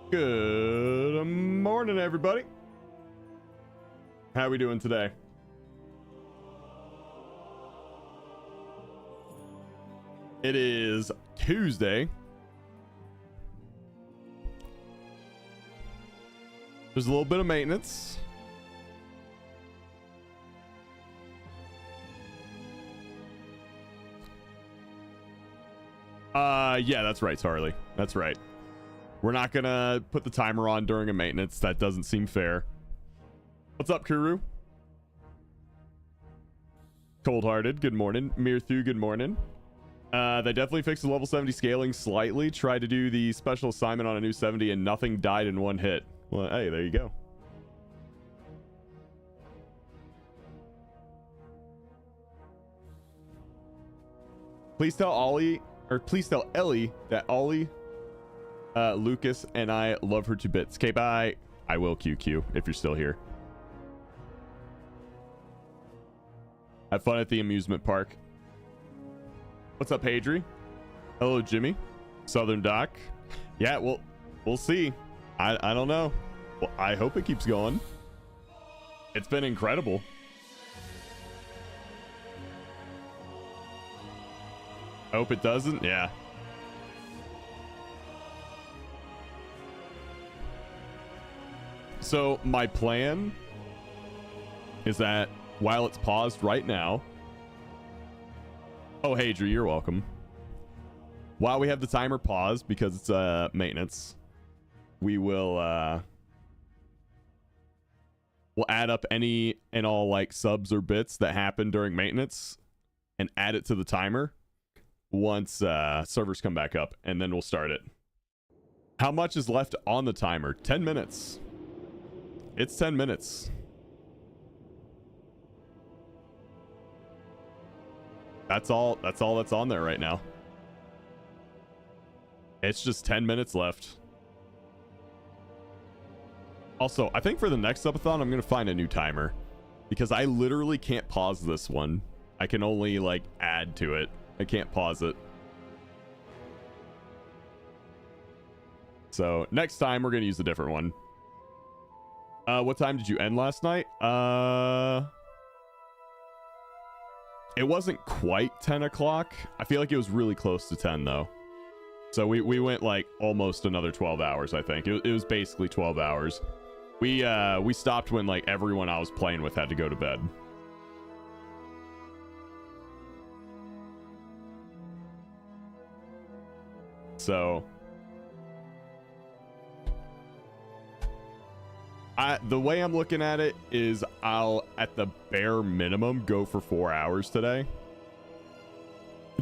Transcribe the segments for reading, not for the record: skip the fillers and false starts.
Good morning, everybody. How we doing today? It is Tuesday. There's a little bit of maintenance. Yeah, that's right, Harley. That's right. We're not gonna put the timer on during a maintenance. That doesn't seem fair. What's up, Kuru? Cold-hearted, good morning. Mirthu, good morning. They definitely fixed the level 70 scaling slightly. Tried to do the special assignment on a new 70 and nothing died in one hit. Well, hey, there you go. Please tell Ellie that Ollie, Lucas, and I love her to bits. Okay, bye. I will QQ if you're still here. Have fun at the amusement park. What's up, Hadri? Hello, Jimmy. Southern Doc. Yeah, well, we'll see. I don't know. Well, I hope it keeps going. It's been incredible. Hope it doesn't. Yeah. So my plan is that while it's paused right now. Oh, hey, Drew, you're welcome. While we have the timer paused because it's maintenance, we will we'll add up any and all like subs or bits that happen during maintenance and add it to the timer once servers come back up, and then we'll start it. How much is left on the timer? 10 minutes. It's 10 minutes. That's all that's on there right now. It's just 10 minutes left. Also, I think for the next subathon, I'm going to find a new timer because I literally can't pause this one. I can only like add to it. I can't pause it. So next time we're going to use a different one. What time did you end last night? It wasn't quite 10 o'clock. I feel like it was really close to 10 though. So we went like almost another 12 hours, I think. It was basically 12 hours. We stopped when like everyone I was playing with had to go to bed. So the way I'm looking at it is I'll at the bare minimum go for 4 hours today.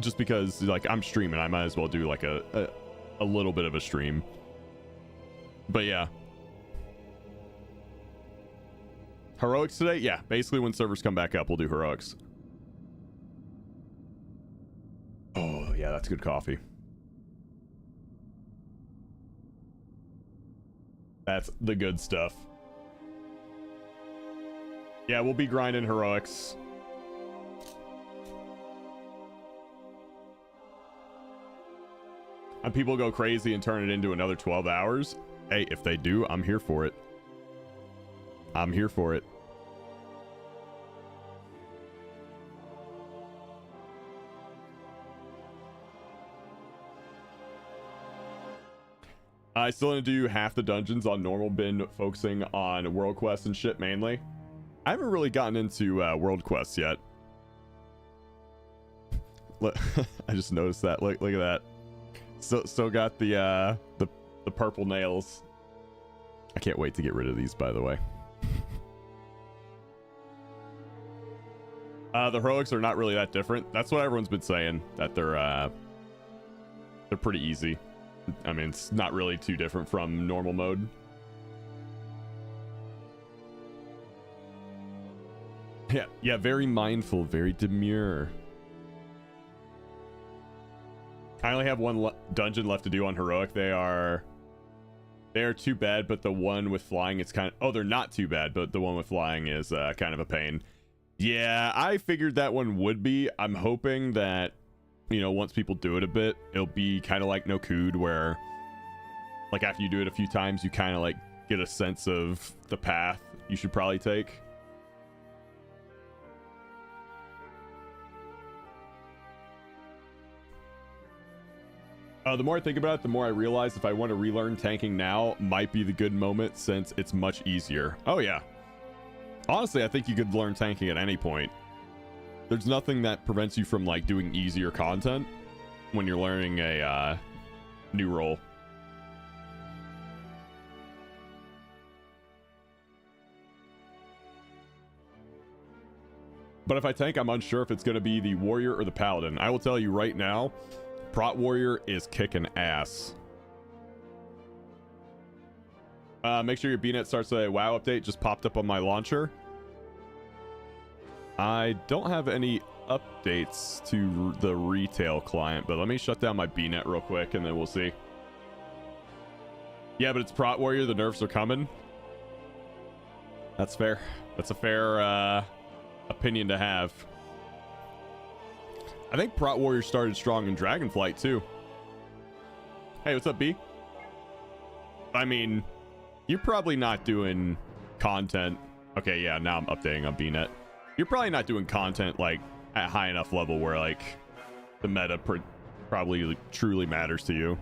Just because like I'm streaming, I might as well do like a little bit of a stream. But yeah. Heroics today? Yeah, basically when servers come back up, we'll do heroics. Oh, yeah, that's good coffee. That's the good stuff. Yeah, we'll be grinding heroics. And people go crazy and turn it into another 12 hours. Hey, if they do, I'm here for it. I'm here for it. I still need to do half the dungeons on normal, been focusing on world quests and shit mainly. I haven't really gotten into world quests yet. Look, I just noticed that. Look at that. Still got the purple nails. I can't wait to get rid of these, by the way. The heroics are not really that different. That's what everyone's been saying, that they're pretty easy. I mean, it's not really too different from normal mode. Yeah, very mindful, very demure. I only have one dungeon left to do on heroic. They are too bad, but the one with flying is kind of... Oh, they're not too bad, but the one with flying is kind of a pain. Yeah, I figured that one would be. I'm hoping that, you know, once people do it a bit, it'll be kind of like Nokud, where like after you do it a few times, you kind of like get a sense of the path you should probably take. The more I think about it, the more I realize if I want to relearn tanking now might be the good moment, since it's much easier. Oh yeah. Honestly, I think you could learn tanking at any point. There's nothing that prevents you from like doing easier content when you're learning a new role. But if I tank, I'm unsure if it's going to be the warrior or the paladin. I will tell you right now, Prot Warrior is kicking ass. Make sure your BNet starts a WoW update. Just popped up on my launcher. I don't have any updates to the retail client, but let me shut down my BNet real quick and then we'll see. Yeah, but it's Prot Warrior. The nerfs are coming. That's fair. That's a fair opinion to have. I think Prot Warrior started strong in Dragonflight too. Hey, what's up, B? I mean, you're probably not doing content. Okay, yeah, now I'm updating on BNet. You're probably not doing content like at high enough level where like the meta probably like, truly matters to you.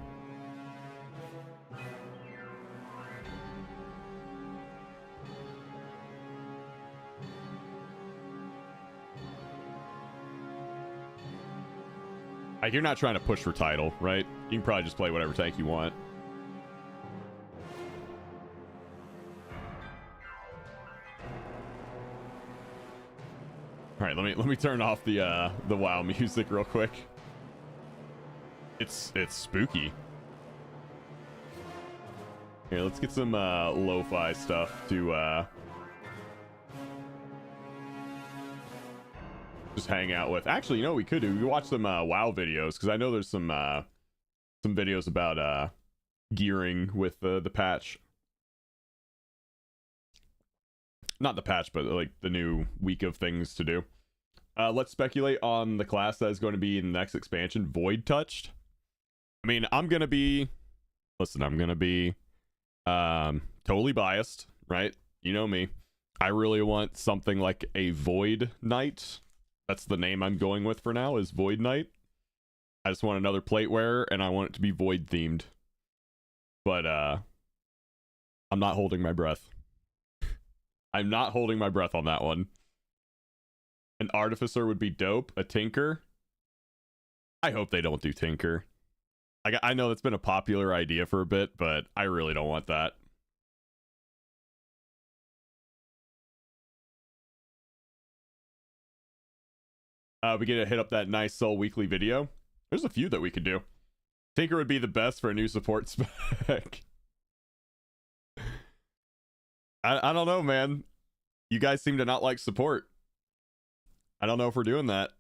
Like, you're not trying to push for title, right? You can probably just play whatever tank you want. All right, let me turn off the WoW music real quick. It's spooky. Here, let's get some lo-fi stuff to just hang out with. Actually, you know what we could do? We could watch some WoW videos, because I know there's some videos about gearing with the patch. Not the patch, but like the new week of things to do. Let's speculate on the class that is going to be in the next expansion, Void Touched. I mean, I'm gonna be totally biased, right? You know me. I really want something like a Void Knight. That's the name I'm going with for now, is Void Knight. I just want another plate wearer, and I want it to be Void themed. But I'm not holding my breath. I'm not holding my breath on that one. An Artificer would be dope. A Tinker. I hope they don't do Tinker. I know that's been a popular idea for a bit, but I really don't want that. We get to hit up that nice Soul Weekly video. There's a few that we could do. Tinker would be the best for a new support spec. I don't know, man. You guys seem to not like support. I don't know if we're doing that.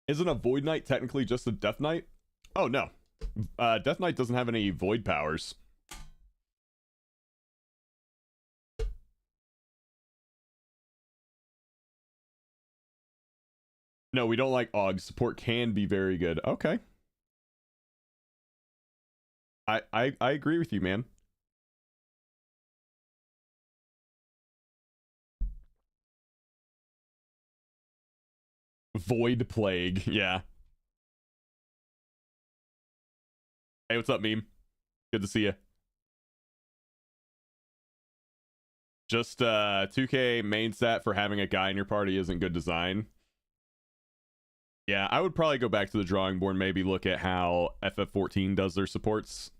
Isn't a Void Knight technically just a Death Knight? Oh, no. Death Knight doesn't have any Void powers. No, we don't like AUG. Support can be very good. Okay. I agree with you, man. Void Plague, yeah. Hey, what's up, meme? Good to see you. Just 2K main stat for having a guy in your party isn't good design. Yeah, I would probably go back to the drawing board, maybe look at how FF14 does their supports.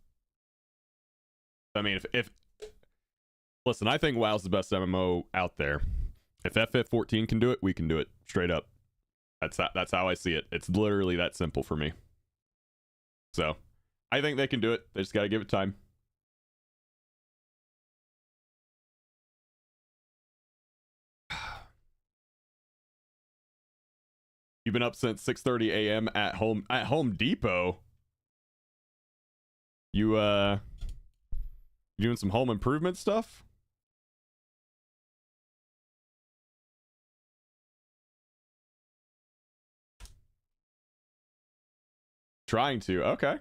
I mean, if listen, I think WoW's the best MMO out there. If FF14 can do it, we can do it. Straight up. That's how I see it. It's literally that simple for me. So, I think they can do it. They just gotta give it time. You've been up since 6:30 a.m. at Home Depot. You doing some home improvement stuff? trying to. Okay.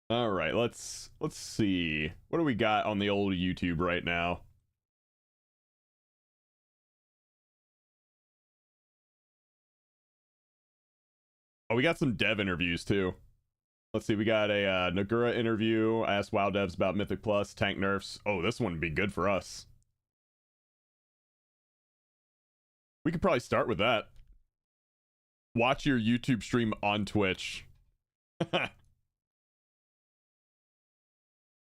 All right, let's see. What do we got on the old YouTube right now? Oh, we got some dev interviews too. Let's see. We got a Nagura interview. I asked WoW devs about Mythic Plus, tank nerfs. Oh, this one would be good for us. We could probably start with that. Watch your YouTube stream on Twitch.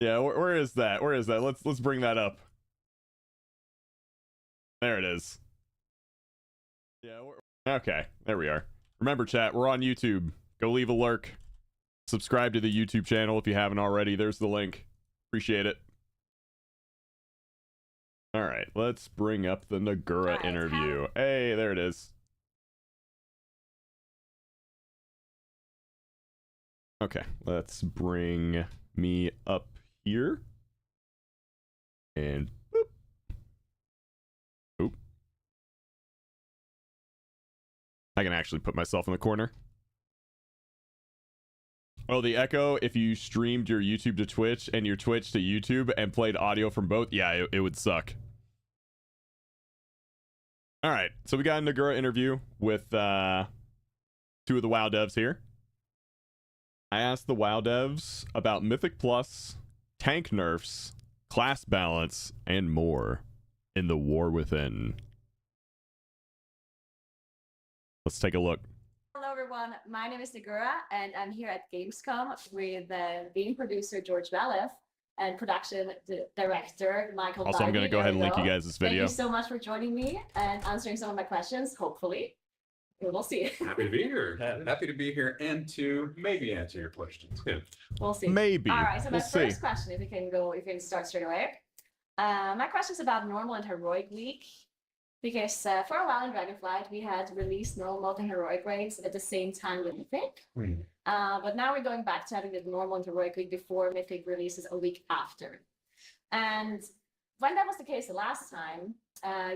Yeah, where is that? Where is that? Let's bring that up. There it is. Yeah, okay, there we are. Remember, chat, we're on YouTube. Go leave a lurk. Subscribe to the YouTube channel if you haven't already. There's the link. Appreciate it. All right, let's bring up the Nagura interview. Hey, there it is. Okay, let's bring me up here. And boop. Oop. I can actually put myself in the corner. Oh, the echo, if you streamed your YouTube to Twitch and your Twitch to YouTube and played audio from both, yeah, it would suck. All right, so we got a Nagura interview with 2 of the WoW devs here. I asked the WoW devs about Mythic Plus, tank nerfs, class balance, and more in the War Within. Let's take a look. Hello everyone, my name is Nagura and I'm here at Gamescom with game producer George Valef and production director Michael Also, I'm going to go ahead and link you guys this video. Thank you so much for joining me and answering some of my questions, hopefully. We'll see. Happy to be here. Happy to be here and to maybe answer your questions. Yeah. We'll see. Maybe. All right, so my first question, if you can start straight away. My question is about normal and heroic week. Because for a while in Dragonflight, we had released normal and heroic raids at the same time with Mythic. But now we're going back to having the normal and heroic week before Mythic releases a week after. And when that was the case the last time,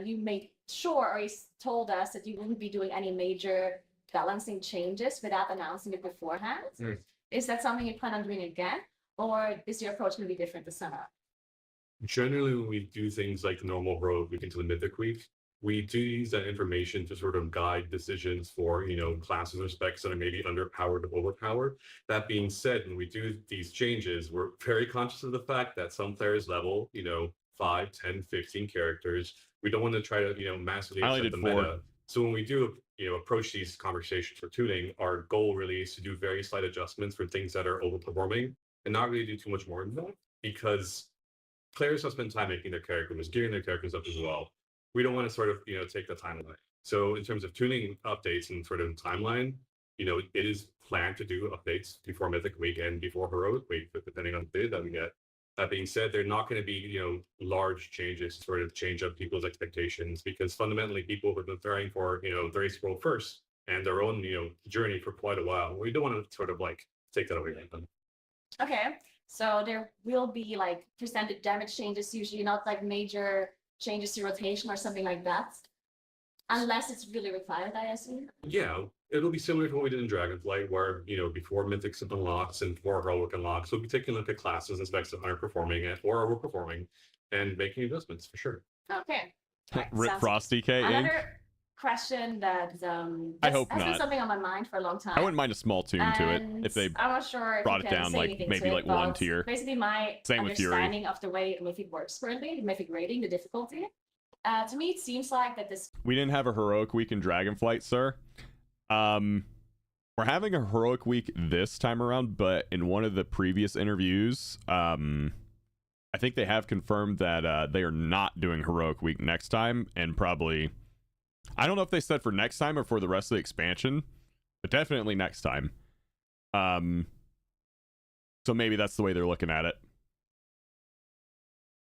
you made sure, or you told us that you wouldn't be doing any major balancing changes without announcing it beforehand. Is that something you plan on doing again? Or is your approach going to be different this summer? Generally, when we do things like the normal heroic week into the Mythic week, we do use that information to sort of guide decisions for, classes or specs that are maybe underpowered or overpowered. That being said, when we do these changes, we're very conscious of the fact that some players level, 5, 10, 15 characters. We don't want to try to, massively upset the meta. So when we do, approach these conversations for tuning, our goal really is to do very slight adjustments for things that are overperforming and not really do too much more than that, because players have spent time making their characters, gearing their characters up as well. We don't want to sort of, take the time away. So in terms of tuning updates and sort of timeline, it is planned to do updates before Mythic Week and before Heroic Week, but depending on the data that we get. That being said, they're not going to be, large changes to sort of change up people's expectations, because fundamentally people have been preparing for, the race world first and their own, journey for quite a while. We don't want to sort of take that away from them. Okay, so there will be percentage damage changes, usually not major changes to rotation or something like that, unless it's really required, I assume. Yeah, it'll be similar to what we did in Dragonflight, where before Mythic unlocks and before Heroic unlocks, we'll be taking a look at classes and specs that aren't performing or overperforming and making adjustments for sure. Okay. Rip Frosty K. Another question that I hope has not. been something on my mind for a long time. I wouldn't mind a small tune to it if they I'm not sure brought it down maybe one tier. Basically, my understanding of the way Mythic works currently, the Mythic rating, the difficulty. To me, it seems like that this. We didn't have a heroic week in Dragonflight, sir. We're having a heroic week this time around, but in one of the previous interviews, I think they have confirmed that they are not doing heroic week next time, and probably. I don't know if they said for next time or for the rest of the expansion, but definitely next time. So maybe that's the way they're looking at it.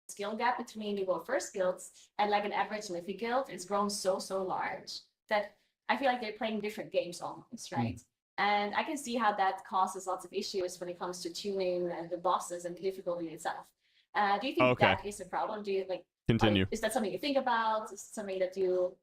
Skill gap between the World First guilds and an average Mythic guild is grown so large that I feel like they're playing different games almost, right? And I can see how that causes lots of issues when it comes to tuning and the bosses and the difficulty itself. Do you think that is a problem? Do you Continue. Is that something you think about? Is it something that you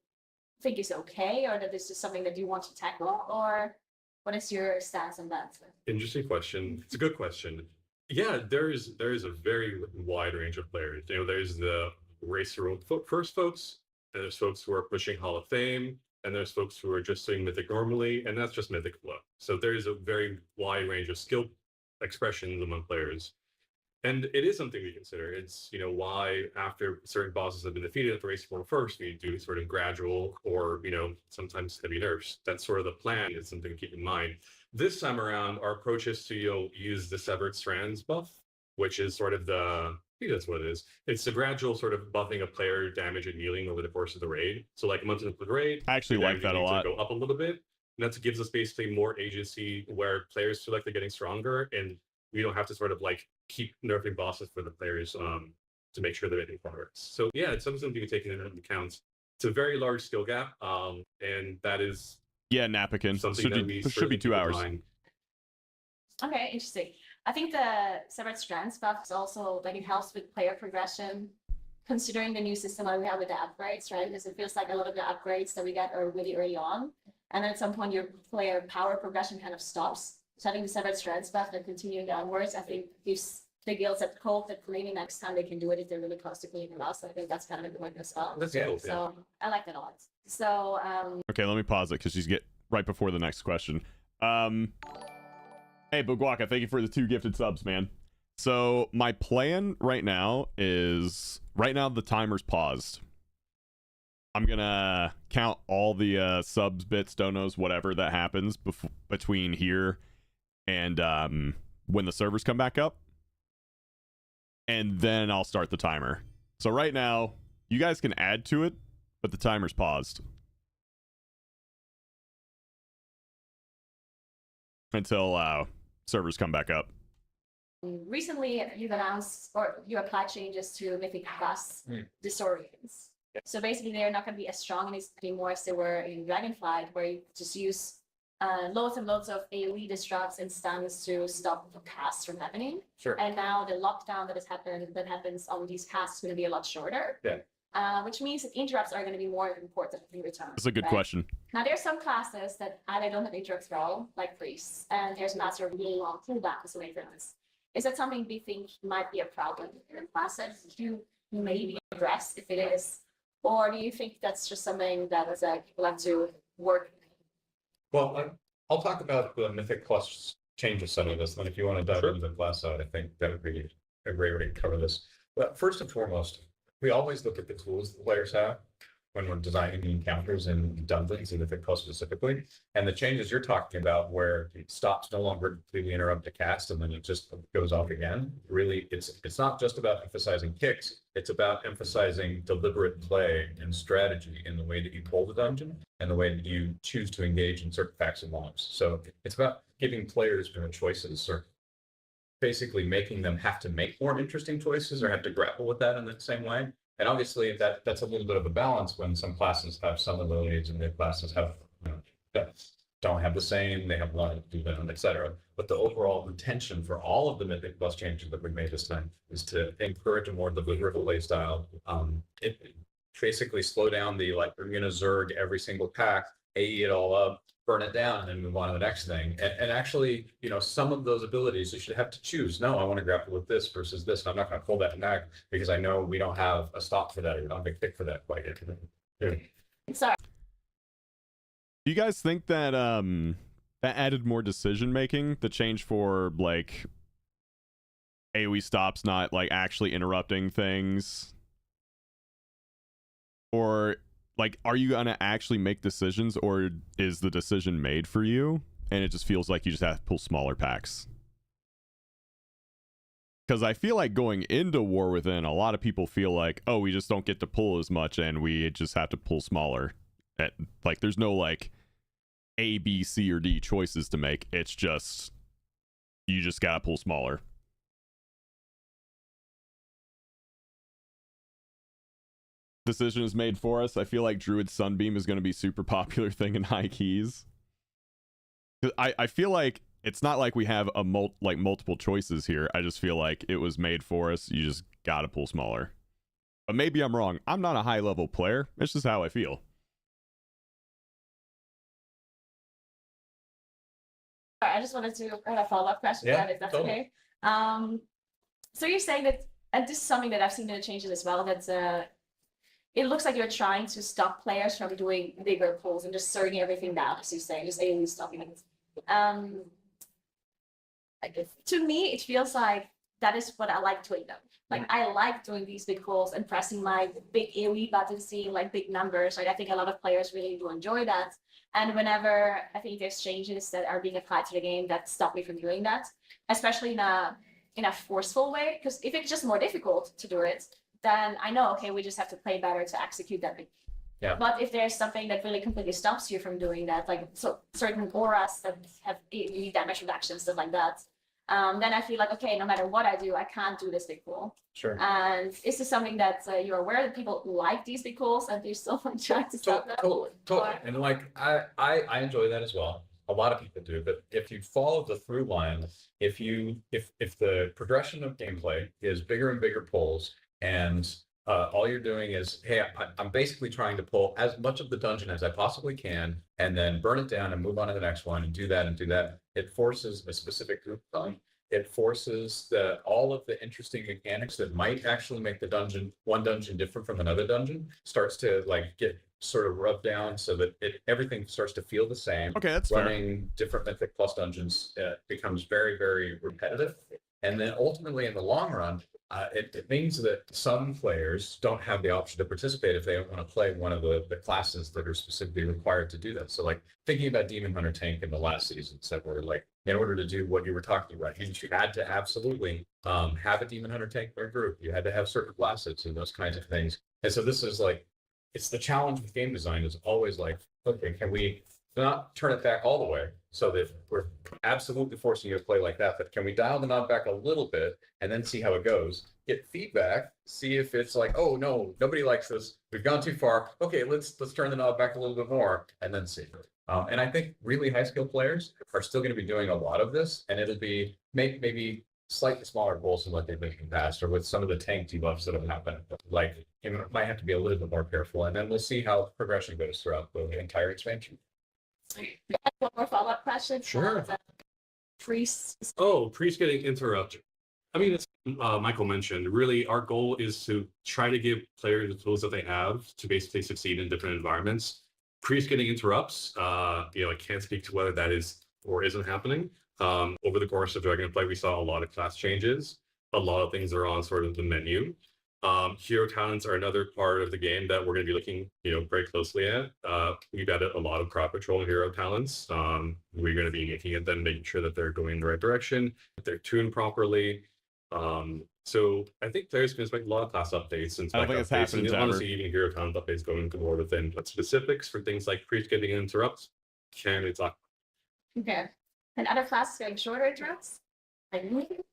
think is okay, or that this is something that you want to tackle, or what is your stance on that? Interesting question. It's a good question. Yeah, there is a very wide range of players. There's the race your own first folks, and there's folks who are pushing Hall of Fame, and there's folks who are just doing Mythic normally, and that's just Mythic flow. So there's a very wide range of skill expressions among players. And it is something we consider. It's why after certain bosses have been defeated at the race form first, we do sort of gradual or sometimes heavy nerfs. That's sort of the plan. It's something to keep in mind. This time around, our approach is to use the Severed Strands buff, which is sort of I think that's what it is. It's the gradual sort of buffing of player damage and healing over the course of the raid. So like a month into the raid, I actually like that a lot. Go up a little bit. And that gives us basically more agency where players feel like they're getting stronger, and we don't have to sort of like keep nerfing bosses for the players to make sure they're making progress. So yeah, it's something you can take into account. It's a very large skill gap, and that is Napakin. Something Should be 2 hours. Okay, interesting. I think the Severed Strands buff is also like it helps with player progression, considering the new system that we have with the upgrades, right? Because it feels like a lot of the upgrades that we get are really early on, and then at some point your player power progression kind of stops. So having the Severed Strands buff and continuing downwards, I think gives the guilds that hope that maybe next time they can do it if they're really close to cleaning the So I think that's kind of important as well. That's cool. So I like that a lot. So Okay, let me pause it because she's right before the next question. Hey, Bugwaka, thank you for the 2 gifted subs, man. So my plan right now is the timer's paused. I'm gonna count all the subs, bits, donos, whatever that happens between here and when the servers come back up, and then I'll start the timer. So right now, you guys can add to it, but the timer's paused until servers come back up. recently you've announced or you applied changes to Mythic Plus Disorients. So basically they're not going to be as strong anymore as they were in Dragonflight, where you just use loads and loads of AoE disrupts and stuns to stop the casts from happening. Sure. And now the lockdown that happens on these casts is going to be a lot shorter. Yeah. Which means that interrupts are going to be more important in return. That's a good right? question. Now there's some classes that either don't have interrupts at all, like priests, and there's master of really long cooldowns away from us. Is that something we think might be a problem in classes you maybe address if it is? Or do you think that's just something that is like we'll have to work? Well, I'll talk about the Mythic Plus changes some of this, and if you want to dive into the class side, I think that would be a great way to cover this. But first and foremost, we always look at the tools the players have when we're designing the encounters in dungeons and Mythic Plus specifically. And the changes you're talking about where it stops no longer completely interrupt the cast and then it just goes off again. Really, it's not just about emphasizing kicks, it's about emphasizing deliberate play and strategy in the way that you pull the dungeon and the way that you choose to engage in certain facts and mobs. So it's about giving players more choices, or basically making them have to make more interesting choices or have to grapple with that in the same way. And obviously that's a little bit of a balance when some classes have some abilities and the classes have, that don't have the same, they have a lot to do them, etc. But the overall intention for all of the Mythic Plus changes that we made this time is to encourage a more deliberate play style. It basically slow down the, like, we're gonna Zerg every single pack, AE it all up, burn it down, and then move on to the next thing. And actually, some of those abilities you should have to choose. No, I want to grapple with this versus this, and I'm not going to pull that back because I know we don't have a stop for that, or we don't have a big pick for that quite yet. Yeah. Sorry. Do you guys think that that added more decision making? The change for like AoE stops not like actually interrupting things, or like, are you gonna actually make decisions, or is the decision made for you and it just feels like you just have to pull smaller packs? Because I feel like going into War Within, a lot of people feel like, oh, we just don't get to pull as much and we just have to pull smaller. Like, there's no like A, B, C, or D choices to make. It's just, you just gotta pull smaller. Decision is made for us. I feel like Druid Sunbeam is going to be super popular thing in high keys. I feel like it's not like we have multiple choices here. I just feel like it was made for us. You just gotta pull smaller. But maybe I'm wrong. I'm not a high level player. It's just how I feel. I just wanted to have a follow-up question Yeah, on that, if that's totally. okay. So you're saying that, and this is something that I've seen in the changes as well, that it looks like you're trying to stop players from doing bigger pulls and just surging everything down, as you say, just AoE stopping it. To me, it feels like that is what I like doing them. Like I like doing these big pulls and pressing my big AoE button, seeing like big numbers. Like I think a lot of players really do enjoy that. And whenever I think there's changes that are being applied to the game that stop me from doing that, especially in a forceful way, because if it's just more difficult to do it, then I know, okay, we just have to play better to execute that. Yeah. But if there's something that really completely stops you from doing that, like so certain auras that have damage reduction, stuff like that, then I feel like, okay, no matter what I do, I can't do this big pull. Sure. And is this something that you're aware that people like these big pulls and they're still trying to stop that? Totally. Or- And like, I enjoy that as well. A lot of people do, but if you follow the through line, if the progression of gameplay is bigger and bigger pulls, and all you're doing is, hey, I'm basically trying to pull as much of the dungeon as I possibly can, and then burn it down and move on to the next one and do that and do that. It forces a specific group time. It forces all of the interesting mechanics that might actually make the one dungeon different from another dungeon, starts to like get sort of rubbed down so that everything starts to feel the same. Okay, that's fair. Running different Mythic Plus dungeons becomes very, very repetitive. And then ultimately in the long run, it means that some players don't have the option to participate if they don't want to play one of the classes that are specifically required to do that. So like thinking about Demon Hunter Tank in the last seasons that were like, in order to do what you were talking about, you had to absolutely have a Demon Hunter Tank in your group. You had to have certain classes and those kinds of things. And so this is like, it's the challenge with game design is always like, okay, can we not turn it back all the way so that we're absolutely forcing you to play like that, but can we dial the knob back a little bit and then see how it goes, get feedback, see if it's like, oh no, nobody likes this, we've gone too far, okay, let's turn the knob back a little bit more and then see. And I think really high skill players are still going to be doing a lot of this, and it'll be maybe slightly smaller goals than what they've been in the past, or with some of the tank debuffs that have happened. Like it might have to be a little bit more careful, and then we'll see how progression goes throughout the entire expansion. One more follow-up question. Sure. Priests. Oh, priest getting interrupted. I mean, it's Michael mentioned, really our goal is to try to give players the tools that they have to basically succeed in different environments. Priest getting interrupts, I can't speak to whether that is or isn't happening. Over the course of Dragonflight, we saw a lot of class changes. A lot of things are on sort of the menu. Hero talents are another part of the game that we're going to be looking, very closely at. We've added a lot of crowd patrol hero talents. We're going to be looking at them, making sure that they're going in the right direction, that they're tuned properly. So I think players can expect a lot of class updates and I don't think it's happening, and honestly, even hero talent updates going into more within. But specifics for things like priest getting interrupts, can't really talk. Okay. And other classes getting shorter interrupts? The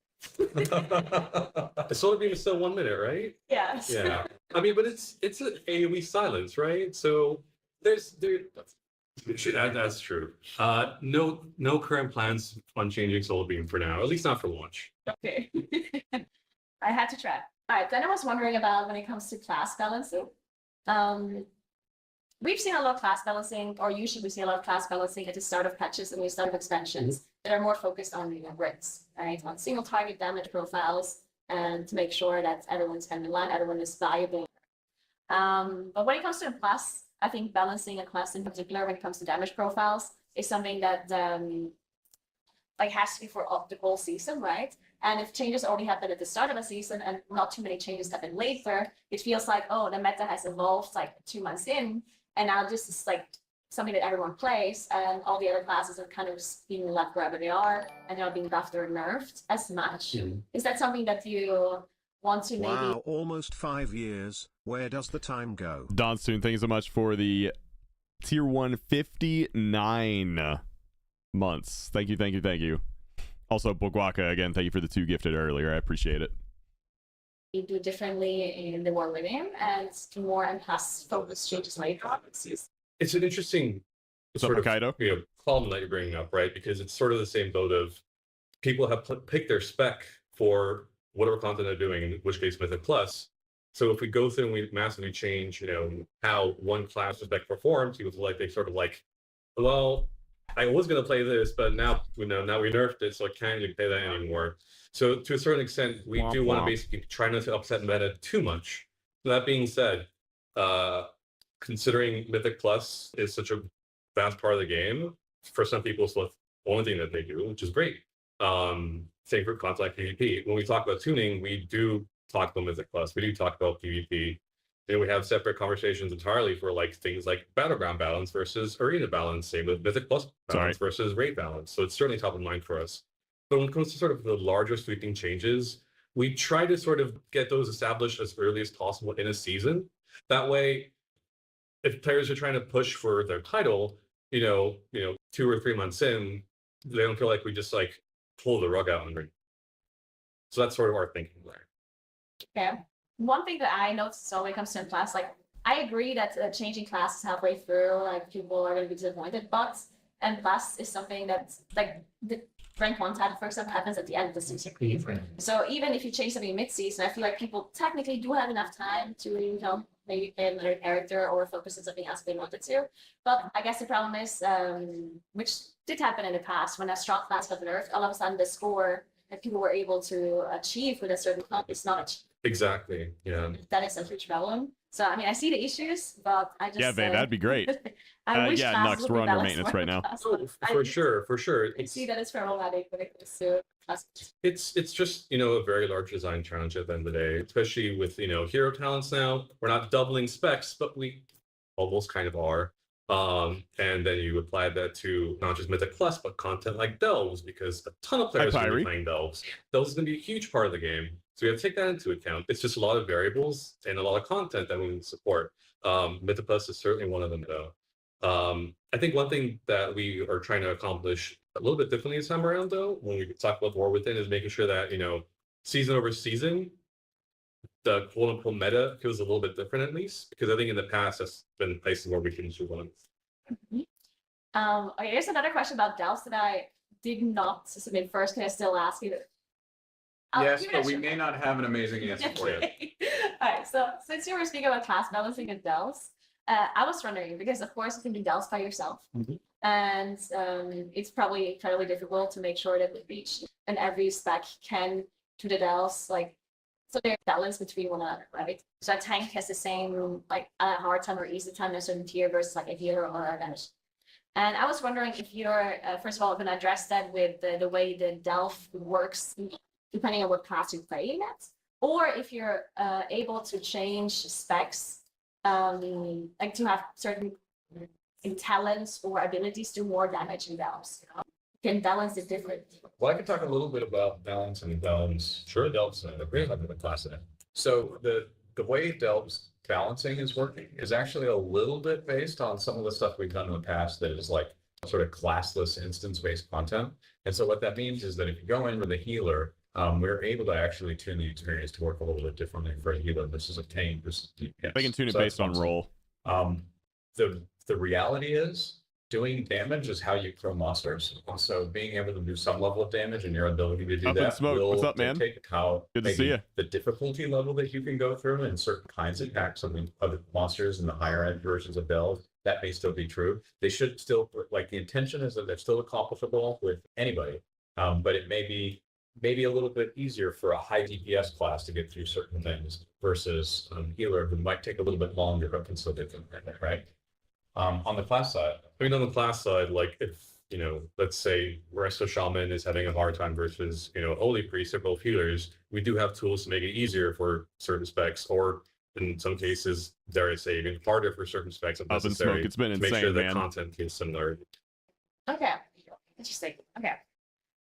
solar beam is still 1 minute, right? Yes. Yeah. I mean, but it's an AoE silence, right? So that's true. No current plans on changing solar beam for now, at least not for launch. Okay. I had to try. All right. Then I was wondering about when it comes to class balancing. We've seen a lot of class balancing, or usually we see a lot of class balancing at the start of patches and the start of expansions that are more focused on grids, right? On single target damage profiles, and to make sure that everyone's kind of in line, everyone is valuable. But when it comes to a class, I think balancing a class in particular, when it comes to damage profiles, is something that has to be for the whole season, right? And if changes already happen at the start of a season and not too many changes happen later, it feels like, oh, the meta has evolved like 2 months in, and now this is like something that everyone plays, and all the other classes are kind of just being left wherever they are, and they're not being buffed or nerfed as much. Is that something that you want to maybe? Wow, almost 5 years. Where does the time go? Donstoon, thank you so much for the tier 159 months. Thank you. Also, Bogwaka, again, thank you for the 2 gifted earlier. I appreciate it. You do differently in the war game and more and plus focus changes later on. It's an interesting What's up, sort of Hokkaido? problem that you're bringing up, right? Because it's sort of the same boat of people have picked their spec for whatever content they're doing, in which case Mythic Plus, So if we go through and we massively change, how one class spec performs, people feel like they sort of like, well, I was going to play this, but now, now we nerfed it, so I can't really play that anymore. So to a certain extent, we do want to basically try not to upset meta too much. That being said, considering Mythic Plus is such a vast part of the game, for some people it's the only thing that they do, which is great. Same for content like PvP. When we talk about tuning, we do talk about Mythic Plus, we do talk about PvP. Then we have separate conversations entirely for like things like battleground balance versus arena balance, same with Mythic Plus balance versus raid balance. So it's certainly top of mind for us. But when it comes to sort of the larger sweeping changes, we try to sort of get those established as early as possible in a season. That way, if players are trying to push for their title, 2 or 3 months in, they don't feel like we just like pull the rug out under. So that's sort of our thinking there. Okay. One thing that I noticed when it comes to class, like I agree that changing classes halfway through, like people are going to be disappointed, but class is something that's like the rank 1 title, for example, happens at the end of the season. So even if you change something mid-season, I feel like people technically do have enough time to, maybe play another character or focus on something else if they wanted to. But I guess the problem is, which did happen in the past, when a strong class got nerfed, all of a sudden the score that people were able to achieve with a certain club is not achieved. Exactly. Yeah. That is a huge problem. So I mean, I see the issues, but I just Vay, that'd be great. I wish yeah, classes Nux, would we're be under balanced maintenance more right now. class, Oh, but for sure. I see that it's problematic when it comes to classes. It's just a very large design challenge at the end of the day, especially with hero talents now. We're not doubling specs, but we almost kind of are. And then you apply that to not just Mythic Plus, but content like Delves, because a ton of players are going to be playing Delves. Delves is going to be a huge part of the game. So we have to take that into account. It's just a lot of variables and a lot of content that we need to support. Mythic Plus is certainly one of them, though. I think one thing that we are trying to accomplish a little bit differently this time around, though, when we talk about War Within, is making sure that, season over season, the quote-unquote meta feels a little bit different, at least, because I think in the past that's been places where we can do one. Okay, here's another question about Delves that I did not submit first. Can I still ask you? Yes, but we may not have an amazing answer for you. All right, so since you were speaking about class balancing and Delves, I was wondering, because of course you can do Delves by yourself, and it's probably incredibly difficult to make sure that each and every spec can do the Delves, like, so they're balanced between one another, right? So a tank has the same, like, a hard time or easy time in a certain tier versus like a healer or a damage. And I was wondering if you're, first of all, going to address that with the way the Delve works, depending on what class you're playing at, or if you're able to change specs, like to have certain talents or abilities do more damage in Delves. Can balance it differently. Well, I can talk a little bit about balance and Delves. Sure, Delves and the class in it. So the way Delves balancing is working is actually a little bit based on some of the stuff we've done in the past that is like sort of classless instance-based content. And so what that means is that if you go in with a healer, we're able to actually tune the experience to work a little bit differently for a healer versus a tank versus DPS. They can tune it based on role. The reality is doing damage is how you kill monsters. And so being able to do some level of damage and your ability to do Up in that smoke. will What's up, man? dictate how Good to see you. the difficulty level that you can go through in certain kinds of packs of other monsters and the higher end versions of Delve. That may still be true. They should still, like, the intention is that they're still accomplishable with anybody, but it may be maybe a little bit easier for a high DPS class to get through certain things versus a healer who might take a little bit longer but can still get them right. On the class side, I mean, on the class side, like if, let's say Resto Shaman is having a hard time versus, Holy Priest or both healers, we do have tools to make it easier for certain specs, or in some cases, dare I say, even harder for certain specs if Up in necessary, smoke. It's been to make insane, sure that man. content is similar. Okay, interesting. Okay,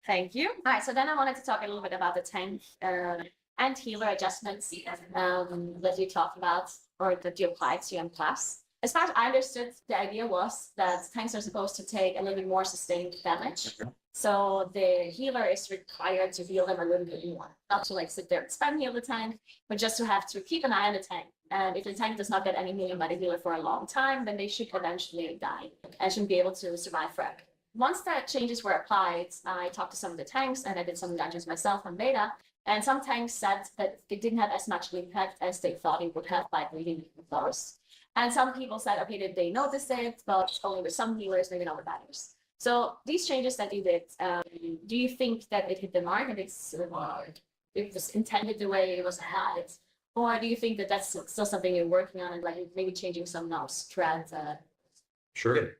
thank you. All right, so then I wanted to talk a little bit about the tank and healer adjustments that you talked about or that you applied to your class. As far as I understood, the idea was that tanks are supposed to take a little bit more sustained damage. So the healer is required to heal them a little bit more. Not to like sit there and spam heal the tank, but just to have to keep an eye on the tank. And if the tank does not get any healing by the healer for a long time, then they should eventually die and shouldn't be able to survive forever. Once that changes were applied, I talked to some of the tanks and I did some dungeons myself on beta. and sometimes said that it didn't have as much impact as they thought it would have by reading those. And some people said, okay, that they noticed it, but only with some healers, maybe not with others. So these changes that you did, do you think that it hit the mark and it was intended the way it was had? Or do you think that that's still something you're working on and like maybe changing some knobs throughout? Sure.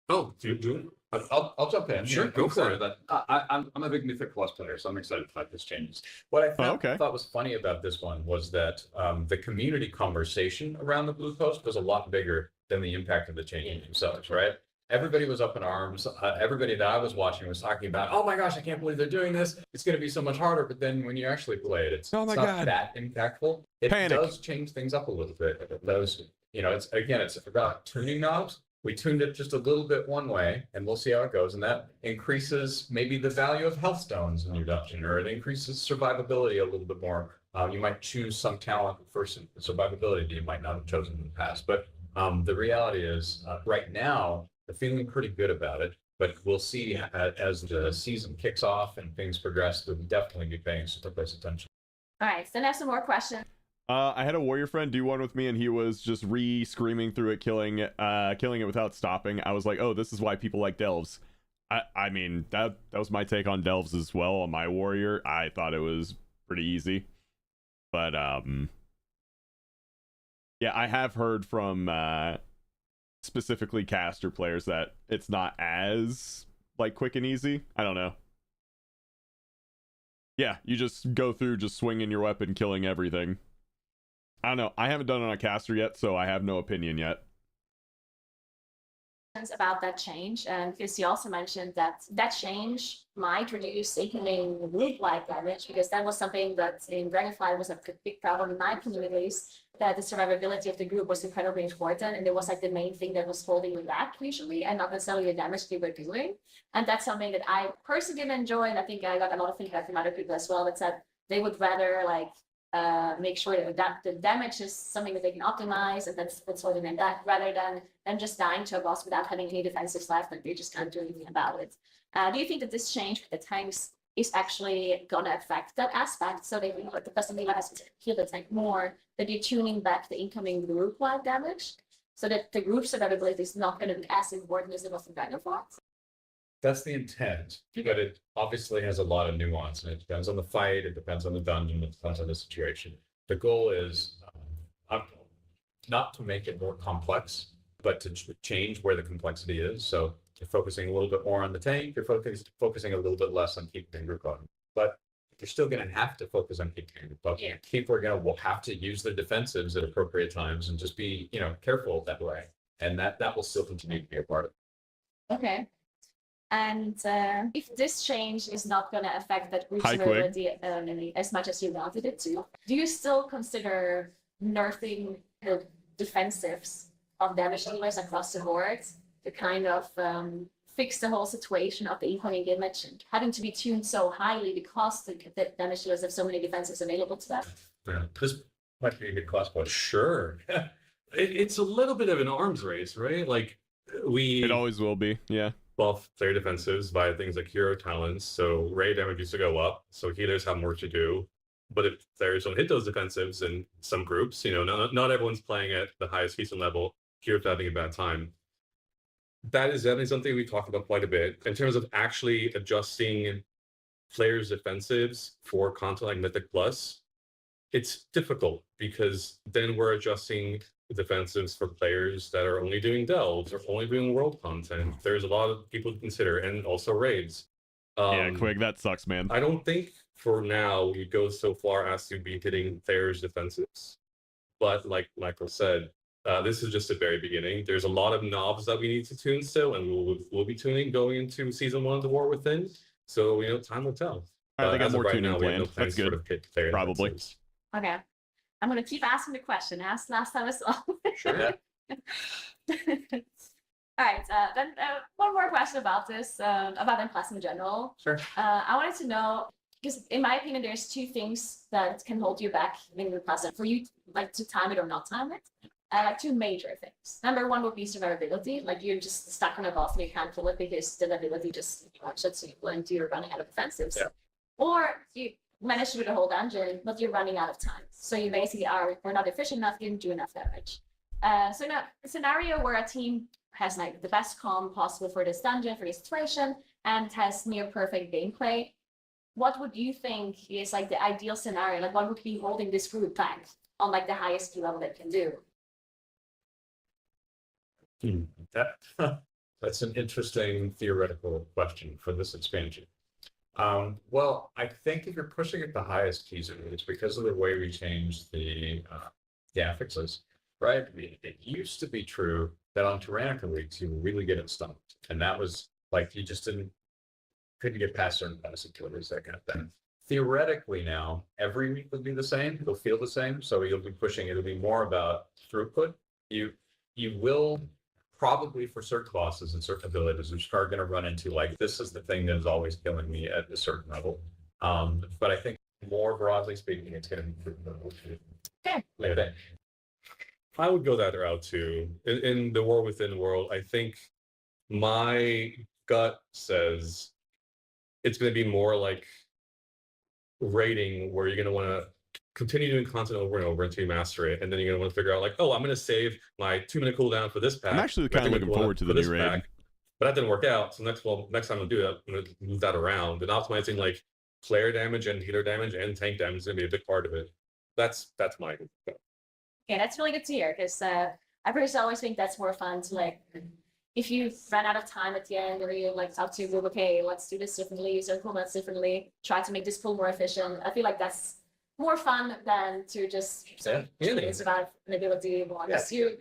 Oh, do you? I'll jump in. Sure, go for it. I'm a big Mythic Plus player, so I'm excited about this changes. What I okay. thought was funny about this one was that the community conversation around the Blue Post was a lot bigger than the impact of the changes themselves, right? Everybody was up in arms. Everybody that I was watching was talking about, oh my gosh, I can't believe they're doing this. It's going to be so much harder. But then when you actually play it, it's Oh my not God. that impactful. It Panic. does change things up a little bit. Those, it's about tuning knobs. We tuned it just a little bit one way, and we'll see how it goes. And that increases maybe the value of health stones in your dungeon, or it increases survivability a little bit more. You might choose some talent for survivability that you might not have chosen in the past. But the reality is, right now, I'm feeling pretty good about it. But we'll see as the season kicks off and things progress. We'll definitely be paying super close attention. All right, so then I have some more questions. I had a warrior friend do one with me, and he was just screaming through it, killing it without stopping. I was like, oh, this is why people like delves. I mean, that was my take on delves as well on my warrior. I thought it was pretty easy, but yeah, I have heard from specifically caster players that it's not as like quick and easy. I don't know. Yeah, you just go through just swinging your weapon, killing everything. I don't know. I haven't done it on a caster yet, so I have no opinion yet. About that change, and because you also mentioned that change might reduce incoming group-wide damage, because that was something that in Dragonflight was a big problem in my opinion, at least, that the survivability of the group was incredibly important, and it was like the main thing that was holding you back usually, and not necessarily the damage they were doing. And that's something that I personally didn't enjoy, and I think I got a lot of feedback from other people as well that said they would rather like make sure that the damage is something that they can optimize, and that's what they meant that, rather than just dying to a boss without having any defensives left, and they just can't do anything about it. Do you think that this change with the tanks is actually gonna affect that aspect? So they the custom leader has to heal the tank more, that you're tuning back the incoming group-wide damage, so that the group survivability is not gonna be as important as it was in Dragonflight? That's the intent, but it obviously has a lot of nuance, and it depends on the fight, it depends on the dungeon, it depends on the situation. The goal is not to make it more complex, but to change where the complexity is. So you're focusing a little bit more on the tank, you're focusing a little bit less on keeping the group going. But you're still going to have to focus on keeping the group going. Yeah. People will have to use their defensives at appropriate times and just be, careful that way. And that will still continue to be a part of it. Okay. And if this change is not going to affect that group Hi, survivability as much as you wanted it to, do you still consider nerfing the defensives of damage dealers across the board to kind of fix the whole situation of the incoming damage and having to be tuned so highly because the damage dealers have so many defenses available to them? Yeah. This might be a good class point. Sure. It's a little bit of an arms race, right? Like It always will be, yeah. buff player defensives by things like hero talents, so ray damage used to go up, so healers have more to do. But if players don't hit those defensives in some groups, not everyone's playing at the highest season level, heroes having a bad time. That is definitely something we talked about quite a bit in terms of actually adjusting players' defensives for content like Mythic Plus. It's difficult because then we're adjusting defensives for players that are only doing delves or only doing world content. There's a lot of people to consider, and also raids. Yeah, Quig, that sucks, man. I don't think for now we go so far as to be hitting players' defensives. But like Michael said, this is just the very beginning. There's a lot of knobs that we need to tune still, and we'll be tuning going into season 1 of The War Within. So time will tell. All right, I got as of more tuning now, we have planned. no plans That's to good. sort of hit player Probably. defensives. Okay. I'm going to keep asking the question. I asked last time as well. Sure. All right. Then one more question about this, about M+ in general. Sure. I wanted to know, because in my opinion, there's two things that can hold you back in the plus for you, like to time it or not time it. Two major things. Number one would be survivability. Like you're just stuck on a boss and you can't kill it because the ability just shuts you and you're running out of defensives. Yeah. Or you manage to do the whole dungeon, but you're running out of time. So you basically we're not efficient enough, you didn't do enough damage. So in a scenario where a team has like the best comm possible for this dungeon, for this situation, and has near perfect gameplay, what would you think is like the ideal scenario? Like what would be holding this group back on like the highest skill level it can do? That's an interesting theoretical question for this expansion. Well, I think if you're pushing at the highest keys, it's because of the way we changed the affixes, right? It used to be true that on Tyrannica weeks you would really get it stumped, and that was like you just couldn't get past certain possibilities, that kind of thing. Theoretically now, every week will be the same, it'll feel the same, so you'll be pushing, it'll be more about throughput. You will probably for certain classes and certain abilities, you are going to run into like, this is the thing that is always killing me at a certain level. But I think more broadly speaking, it's going to be later. I would go that route too. In the War Within world, I think my gut says it's going to be more like raiding, where you're going to want to continue doing content over and over until you master it, and then you're going to want to figure out like, oh, I'm going to save my 2-minute cooldown for this pack. I'm actually kind of looking forward to the new raid. But that didn't work out, so next time I'll do that, I'm going to move that around. And optimizing like player damage and healer damage and tank damage is going to be a big part of it. That's my. Okay, that's really good to hear, because I personally always think that's more fun to like, if you run out of time at the end, or you like talk to group, okay, let's do this differently, use our cooldowns differently, try to make this pool more efficient. I feel like that's more fun than to just survive an ability.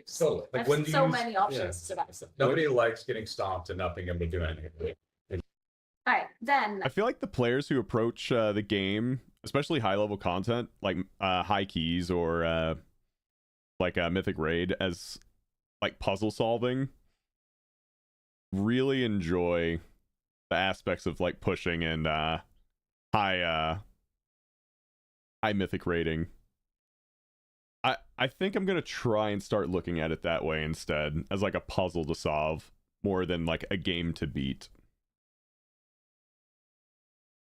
So like when so many options to survive. Nobody likes getting stomped and not being able to do anything. All right, then I feel like the players who approach the game, especially high level content like high keys or like a Mythic Raid, as like puzzle solving, really enjoy the aspects of like pushing and high Mythic rating. I think I'm gonna try and start looking at it that way instead, as like a puzzle to solve more than like a game to beat.